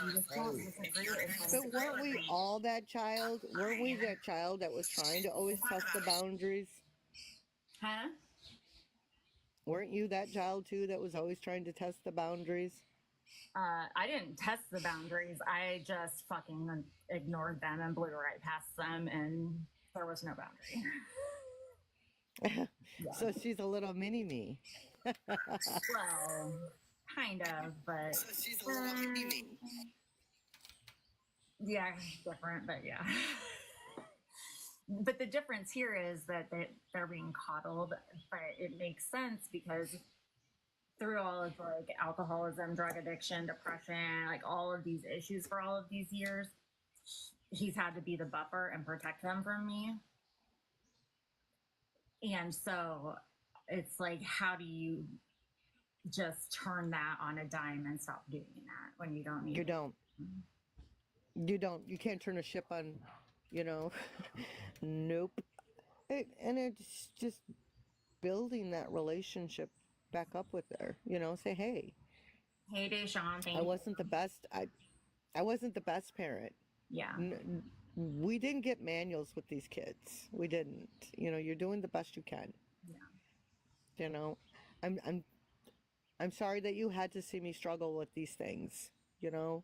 You just don't disagree with me. But weren't we all that child? Weren't we that child that was trying to always test the boundaries? Huh? Weren't you that child too that was always trying to test the boundaries? I didn't test the boundaries. I just fucking ignored them and blew right past them, and there was no boundary. So she's a little mini me. Well, kind of, but So she's a little mini me. Yeah, different, but yeah. But the difference here is that they're being coddled, but it makes sense because through all of like alcoholism, drug addiction, depression, like all of these issues for all of these years, he's had to be the buffer and protect them from me. And so it's like, how do you just turn that on a dime and stop doing that when you don't need You it? don't. You don't. You can't turn a ship on, you know. Nope. And it's just building that relationship back up with her. You know, say, hey. Hey, Deshaun, thank I you. wasn't the best. I wasn't the best parent. Yeah. We didn't get manuals with these kids. We didn't. You know, you're doing the best you can. Yeah. You know, I'm sorry that you had to see me struggle with these things. You know,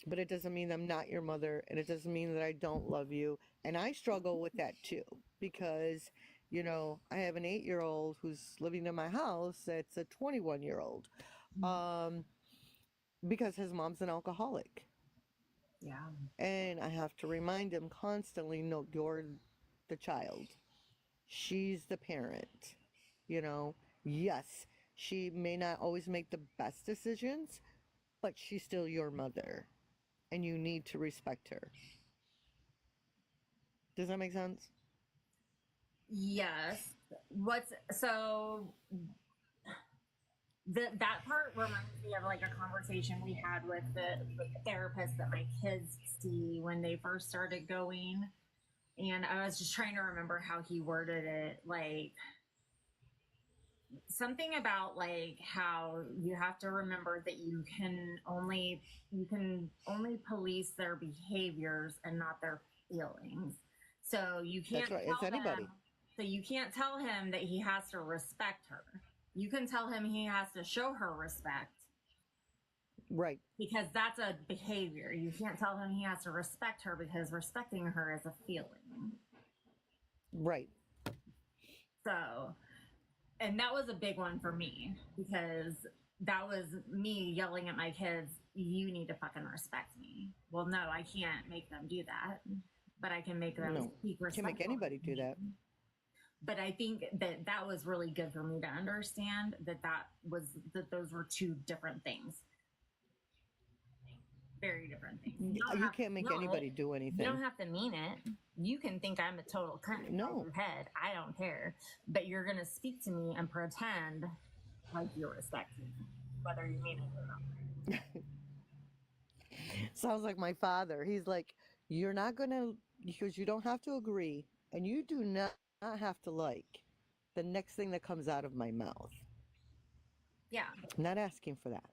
but it doesn't mean I'm not your mother, and it doesn't mean that I don't love you. And I struggle with that too, because, you know, I have an 8-year-old who's living in my house that's a 21-year-old, because his mom's an alcoholic. Yeah. And I have to remind him constantly, no, you're the child. She's the parent. You know, yes, she may not always make the best decisions, but she's still your mother. And you need to respect her. Does that make sense? Yes. That part reminds me of like a conversation we had with the therapist that my kids see when they first started going. And I was just trying to remember how he worded it, like something about like how you have to remember that you can only police their behaviors and not their feelings. So you can't That's right. tell It's anybody. him, so you can't tell him that he has to respect her. You can tell him he has to show her respect. Right. Because that's a behavior. You can't tell him he has to respect her because respecting her is a feeling. Right. So, and that was a big one for me because that was me yelling at my kids, you need to fucking respect me. Well, no, I can't make them do that, but I can make them No, speak can't make respectfully. anybody do that. But I think that was really good for me to understand that those were two different things. Very different things. You can't make anybody do You anything. don't have to mean it. You can think I'm a total cunt in No. your head. I don't care. But you're gonna speak to me and pretend like you respect me, whether you mean it or not. Sounds like my father. He's like, you're not gonna, because you don't have to agree, and you do not have to like the next thing that comes out of my mouth. Yeah. I'm not asking for that.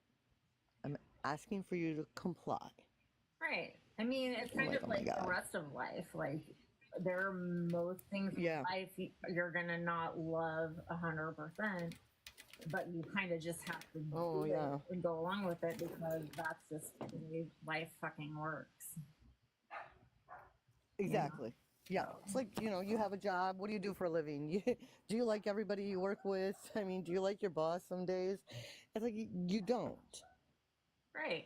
I'm asking for you to comply. Right. I mean, it's kind Like, of oh my like God. the rest of life. Like, there are most things in Yeah. life you're gonna not love 100%, but you kind of just have to do yeah. it and go along with it because that's just the way life fucking works. Exactly. Yeah. It's like, you have a job. What do you do for a living? Do you like everybody you work with? I mean, do you like your boss some days? It's like, you don't. Right.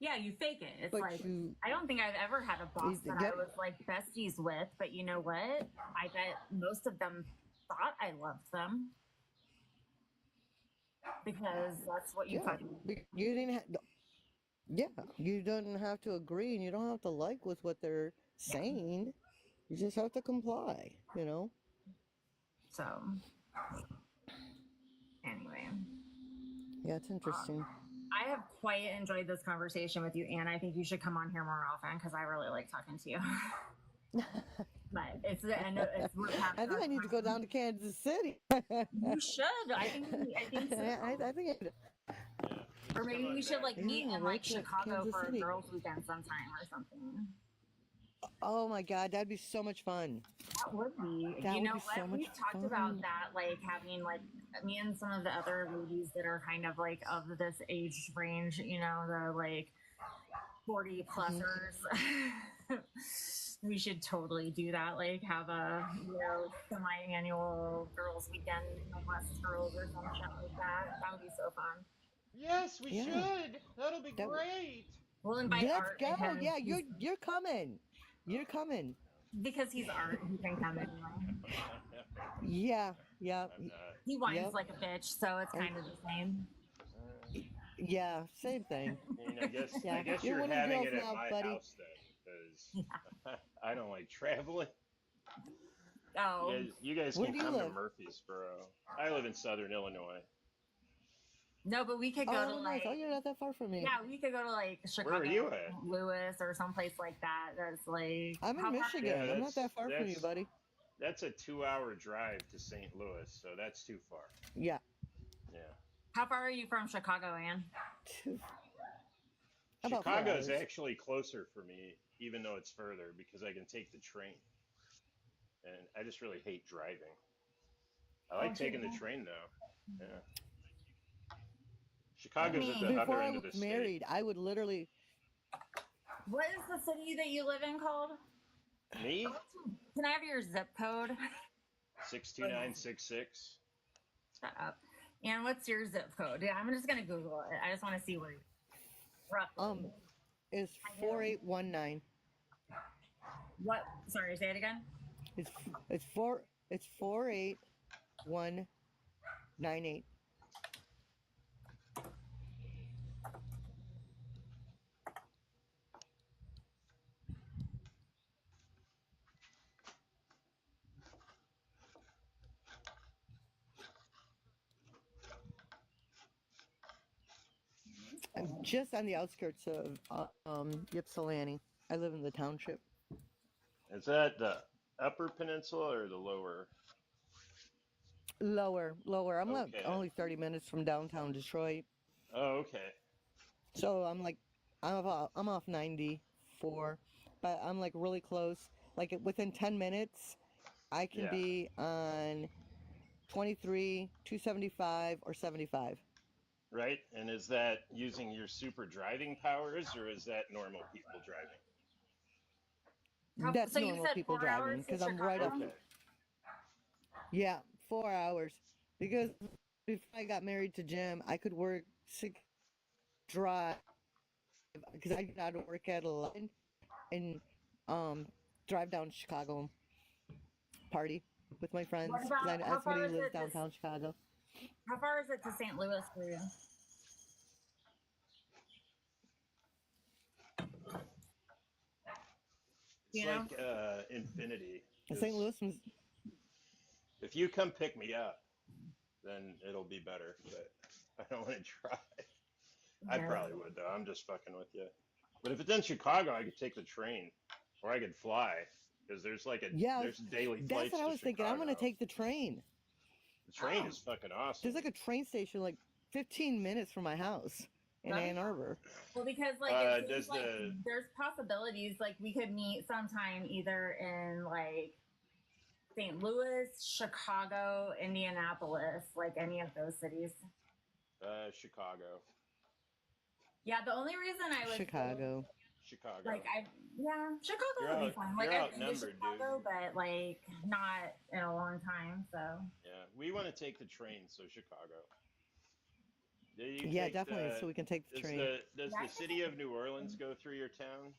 Yeah, you fake it. It's But like, you- I don't think I've ever had a boss that I Yep. was like besties with, but you know what? I bet most of them thought I loved them because that's what you Yeah. fucking. You didn't have, yeah, you don't have to agree and you don't have to like with what they're saying. You just have to comply, So, anyway. Yeah, it's interesting. I have quite enjoyed this conversation with you, Anne. I think you should come on here more often because I really like talking to you. But I know we're past I think our I need to go down to Kansas City. You should. I think so. I think Or maybe we should like meet Yeah, in right like to Chicago Kansas for a City. girls' weekend sometime or something. Oh my God, that'd be so much fun. That would be. That You would know be so what? much We've talked fun. about that, like having like me and some of the other ladies that are kind of like of this age range. The like 40 plusers. We should totally do that. Like have a semi-annual girls' weekend, West Girls or some shit like that. That would be so fun. Yes, we Yeah. should. That'll be That- great. We'll invite Let's Art. go. and Yeah, he's- you're coming. You're coming. because he's Art. He can come anyway. Yeah, yeah, I'm not. He whines Yep. like a bitch, so it's kind of the same. yeah. Same thing. I mean, I guess Yeah, you're you're one of the having girls it at now, my buddy. house then, because I don't like traveling. Oh, You guys Where can do you come to live? Murfreesboro. I live in Southern Illinois. no, but we could go Oh, to nice. like, Oh, you're not that far from me. yeah, we could go to like Chicago, are you at? St. Louis, or someplace like that. That's like I'm how in far- Michigan. Yeah, I'm not that far from you, that's- buddy. That's a 2-hour drive to St. Louis, so that's too far. Yeah. Yeah. How far are you from Chicago, Ann? About 4 Chicago is hours. actually closer for me, even though it's further, because I can take the train. And I just really hate driving. I like taking the train though. Yeah. Chicago's at the Before other I end of the was state. married, I would literally. What is the city that you live in called? Me? Can I have your zip code? 62966. Shut up. And what's your zip code? Yeah, I'm just gonna Google it. I just want to see where. Roughly. It's 4819. What? Sorry, say it again. It's 48198. I'm just on the outskirts of Ypsilanti. I live in the township. Is that the upper peninsula or the lower? Lower. I'm like Okay. only 30 minutes from downtown Detroit. Oh, okay. So I'm off 94, but I'm like really close. Like within 10 minutes, I can Yeah. be on 23, 275, or 75. Right? And is that using your super driving powers or is that normal people driving? That's so you normal said people 4 hours driving to because I'm right up. Chicago? Okay. Yeah, 4 hours because before I got married to Jim, I could work 6 drive because I get out of work at 11 and drive down to Chicago, party with my friends. What 'Cause about I how have far somebody is who lives it? downtown Chicago. How far is it to St. Louis for you? It's You know? like infinity. St. Louis was If you come pick me up, then it'll be better. But I don't want to try. I Yeah. probably would though. I'm just fucking with you. But if it's in Chicago, I could take the train, or I could fly, because there's like there's daily that's flights what I to was thinking. I'm gonna Chicago. take the train. The train is fucking awesome. There's like a train station like 15 minutes from my house in Ann Arbor. Well, because like it does seems like the there's possibilities. Like we could meet sometime either in like St. Louis, Chicago, Indianapolis, like any of those cities. Chicago. Yeah, the only reason I would Chicago. Chicago. like Chicago You're would be out- fun. Like you're I've been to outnumbered, Chicago, but like not in a long time. So Yeah, we want to take the train, so Chicago. Do you Yeah, take definitely. the- So we can take the Does train. does Yeah, I the think city of New Orleans go through your town?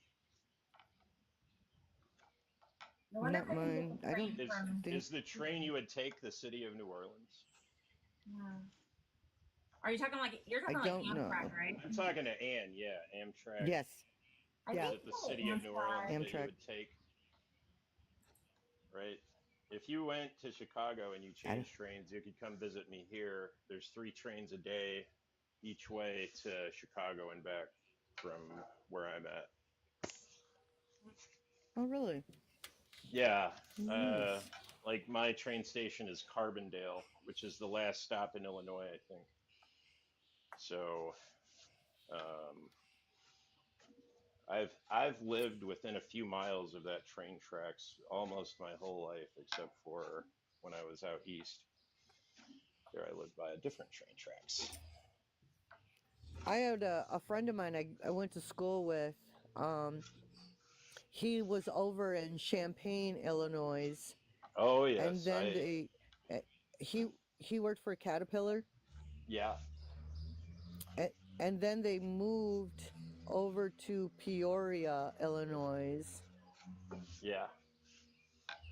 I wonder Not if I can mine. get the I train don't from. think. Is the train you would take the city of New Orleans? Yeah. Are you talking like you're talking I like don't know. Amtrak, right? I'm talking to Ann. Yeah, Amtrak. Yes. I Yeah. Is think it the so, city of New Orleans that you Amtrak. would take? Right. If you went to Chicago and you I don't- changed trains, you could come visit me here. There's 3 trains a day each way to Chicago and back from where I'm at. Oh, really? Yeah. Nice. Like my train station is Carbondale, which is the last stop in Illinois, I think. So, I've lived within a few miles of that train tracks almost my whole life, except for when I was out east. There, I lived by a different train tracks. I had a friend of mine I went to school with. He was over in Champaign, Illinois, Oh yes, and then he worked for Caterpillar, yeah, and then they moved over to Peoria, Illinois. yeah.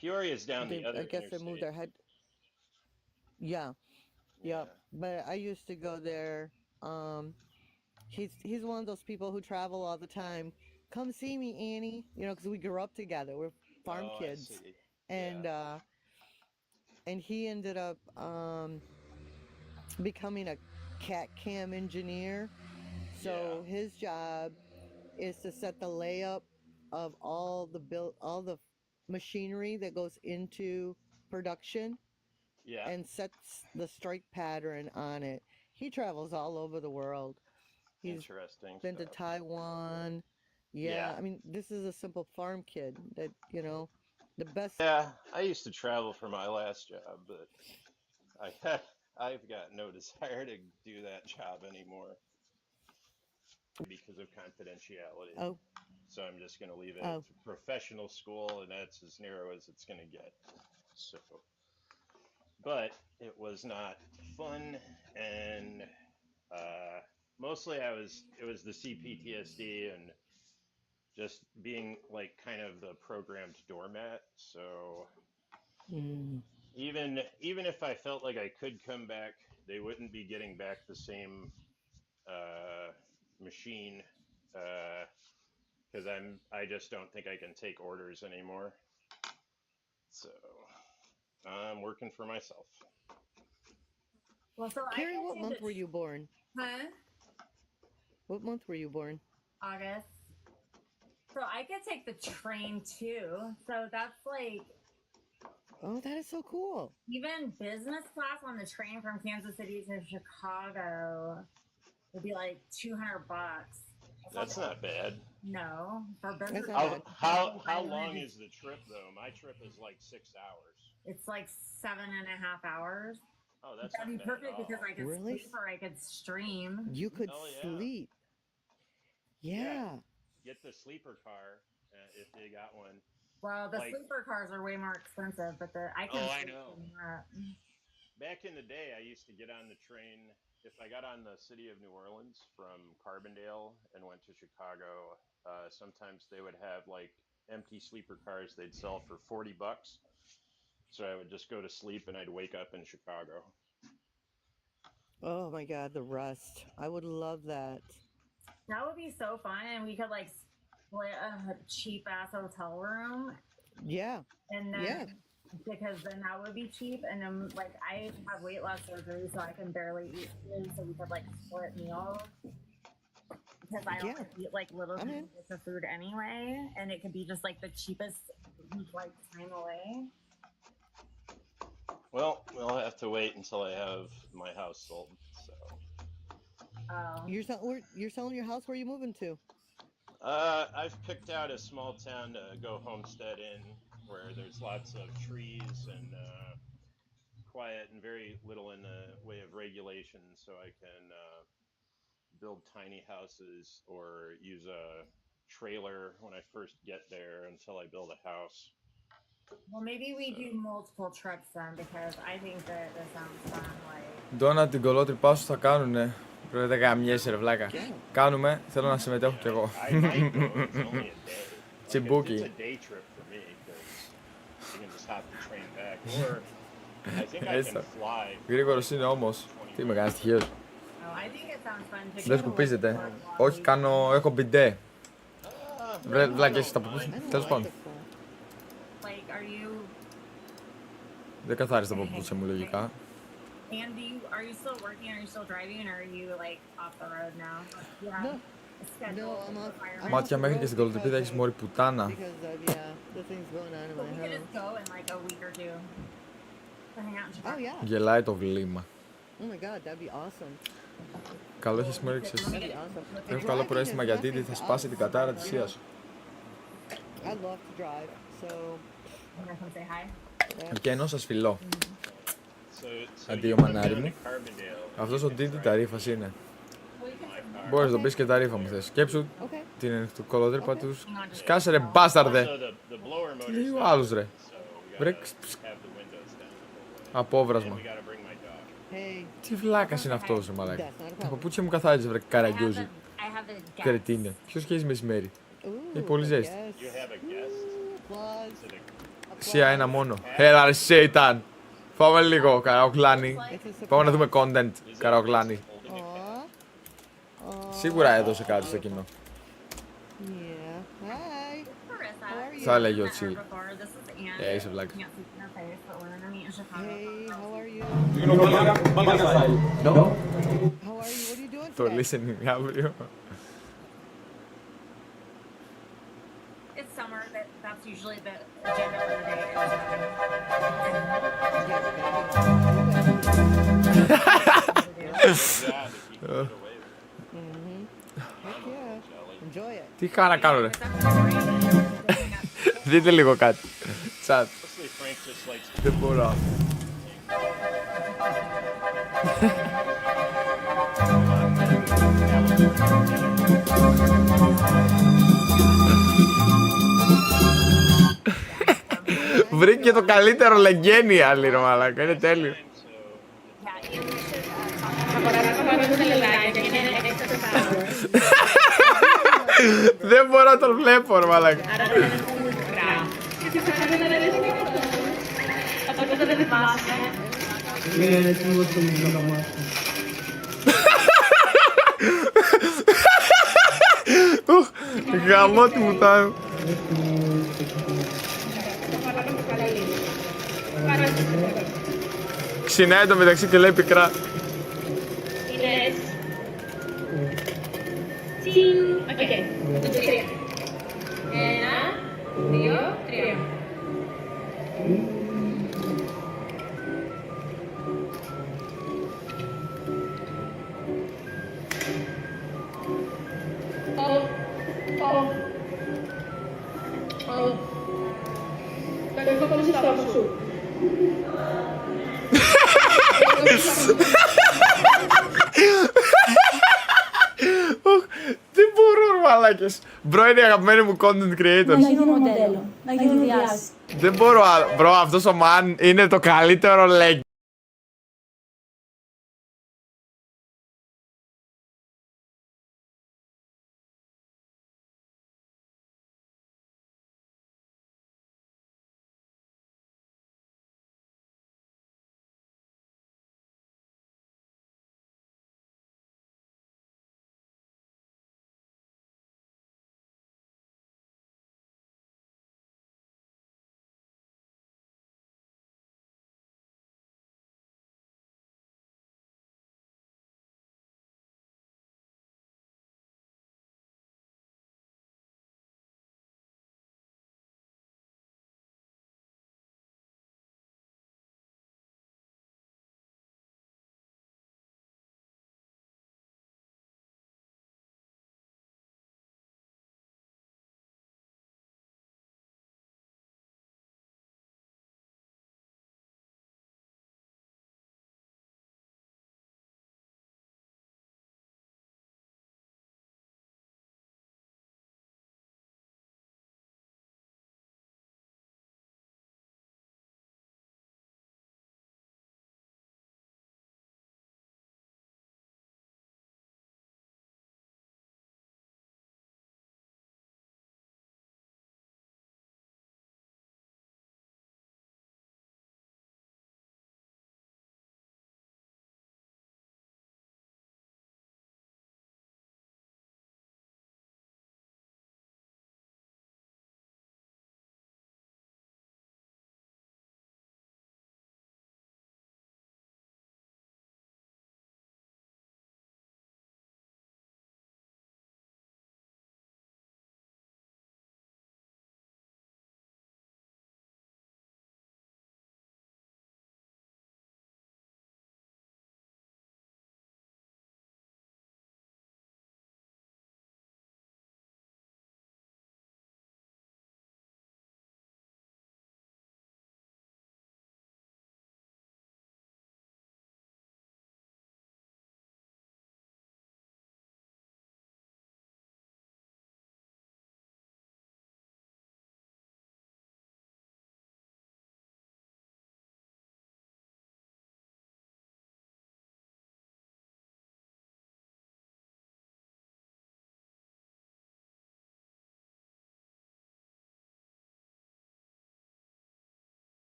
Peoria's down the other I guess they moved their interstate. head. Yeah, yeah. But I used to go there. He's one of those people who travel all the time. Come see me, Annie. You know, because we grew up together. We're farm Oh, I kids, see. and he ended up becoming a CAT cam engineer. So his job is to set the layup of all the machinery that goes into production Yeah. and sets the strike pattern on it. He travels all over the world. He's Interesting been to stuff. Taiwan. Yeah. Yeah, I mean, this is a simple farm kid that, you know, the best. Yeah, I used to travel for my last job, but I've got no desire to do that job anymore because of confidentiality. Oh, So I'm just going to leave it oh, to professional school, and that's as narrow as it's going to get. So, but it was not fun, and mostly it was the CPTSD and just being like kind of the programmed doormat. So mm, even if I felt like I could come back, they wouldn't be getting back the same machine because I just don't think I can take orders anymore. So I'm working for myself. Well, so Carrie, I what can month take were the you born? huh? What month were you born? August. So I could take the train too. So that's like Oh, that is so cool. even business class on the train from Kansas City to Chicago would be like $200. That's not bad. No, for business. That's not How bad. how long is the trip though? My trip is like 6 hours. It's like 7.5 hours. Oh, that's That'd be not bad at perfect all. because I could Really? sleep or I could stream. You could Oh, yeah. sleep. Yeah. Get the sleeper car if they got one. Well, the Like- sleeper cars are way more expensive, but I can. Oh, I sleep know. in that. back in the day, I used to get on the train. If I got on the city of New Orleans from Carbondale and went to Chicago, sometimes they would have like empty sleeper cars they'd sell for $40. So I would just go to sleep and I'd wake up in Chicago. Oh my god, the rust. I would love that. That would be so fun, and we could like split a cheap ass hotel room. Yeah. And then, Yeah. because then that would be cheap, and then like I have weight loss surgery, so I can barely eat food, so we could like split meals. Because I don't eat like little bits of food anyway, and it could be just like the cheapest like time away. Well, we'll have to wait until I have my house sold. So. You're selling your house? Where are you moving to? I've picked out a small town to go homestead in, where there's lots of trees and quiet and very little in the way of regulation, so I can build tiny houses or use a trailer when I first get there until I build a house. Well, maybe we do multiple trips then, because I think that this sounds fun. Like. Ντόνα, την κολότρυπά σου θα κάνουνε. Πρέπει να γαμιέσαι ρε βλάκα. Κάνουμε, θέλω να συμμετέχω κι εγώ. Τσιμπούκι. Έτσι. Γρήγορος είναι όμως. Τι με κάνεις τυχαίος. Δεν σκουπίζεται. Όχι, έχω μπιντέ. Βλάκες στα παπούτσια. Τέλος πάντων. Δεν καθάρισα τα παπούτσια μου λογικά. And are you still working? Are you still driving? Or are you like off the road now? Yeah. No, I'm off. Μάτια μέχρι και στην κολοτρυπίδα έχεις μόρι πουτάνα. Because of, yeah, the things going on in But my we could house. just go in like a week or two to hang out in Chicago. Oh yeah. Γελάει το βλήμα. Oh my god, that'd be awesome. Καλό έχεις μου έριξες. That'd be awesome. Έχω καλό προαίσθημα γιατί ήδη θα σπάσει την κατάρα της Σίας. I love to drive, so. I'm gonna come say hi. Και ενώ σας φιλώ. Αντίο μανάρι μου. Αυτός ο Ντίντι τα ρήφας είναι. Μπορείς να τον πεις και τα ρήφα μου θες. Σκέψου την κολοτρύπα τους. Σκάσε ρε μπάσταρδε. Λίγο άλλους ρε. Βρε απόβρασμα. Τι βλάκας είναι αυτός ρε μαλάκα. Τα παπούτσια μου καθάριζε βρε καραγκιόζι. Κρετίνε. Ποιος χέζει μεσημέρι. Έχει πολύ ζέστη. Σία ένα μόνο. Έλα ρε Σέιταν. Πάμε λίγο καραοκλάνη. Πάμε να δούμε content καραοκλάνη. Σίγουρα έδωσε κάτι στο κοινό. Θα έλεγε ο Τσίλ. Είσαι βλάκα. Το listening αύριο. It's summer. That's usually the agenda for the day. Enjoy it. Τι είχα να κάνω ρε. Δείτε λίγο κάτι. Τσάτ. Δεν μπορώ. Βρήκε το καλύτερο λεγγένι άλλη ρε μαλάκα. Είναι τέλειο. Δεν μπορώ να τον βλέπω ρε μαλάκα. Γαμώ τη μουτάνω. Ξυνάει το μεταξύ και λέει πικρά. Okay. Ένα, δύο, τρία. Κόκκινο στο στόμα σου. Δεν μπορώ μαλάκες. Μπρο είναι οι αγαπημένοι μου content creators. Να γίνω μοντέλο, να γίνω διάσημη. Δεν μπορώ άλλο. Μπρο αυτός ο man είναι το καλύτερο leg.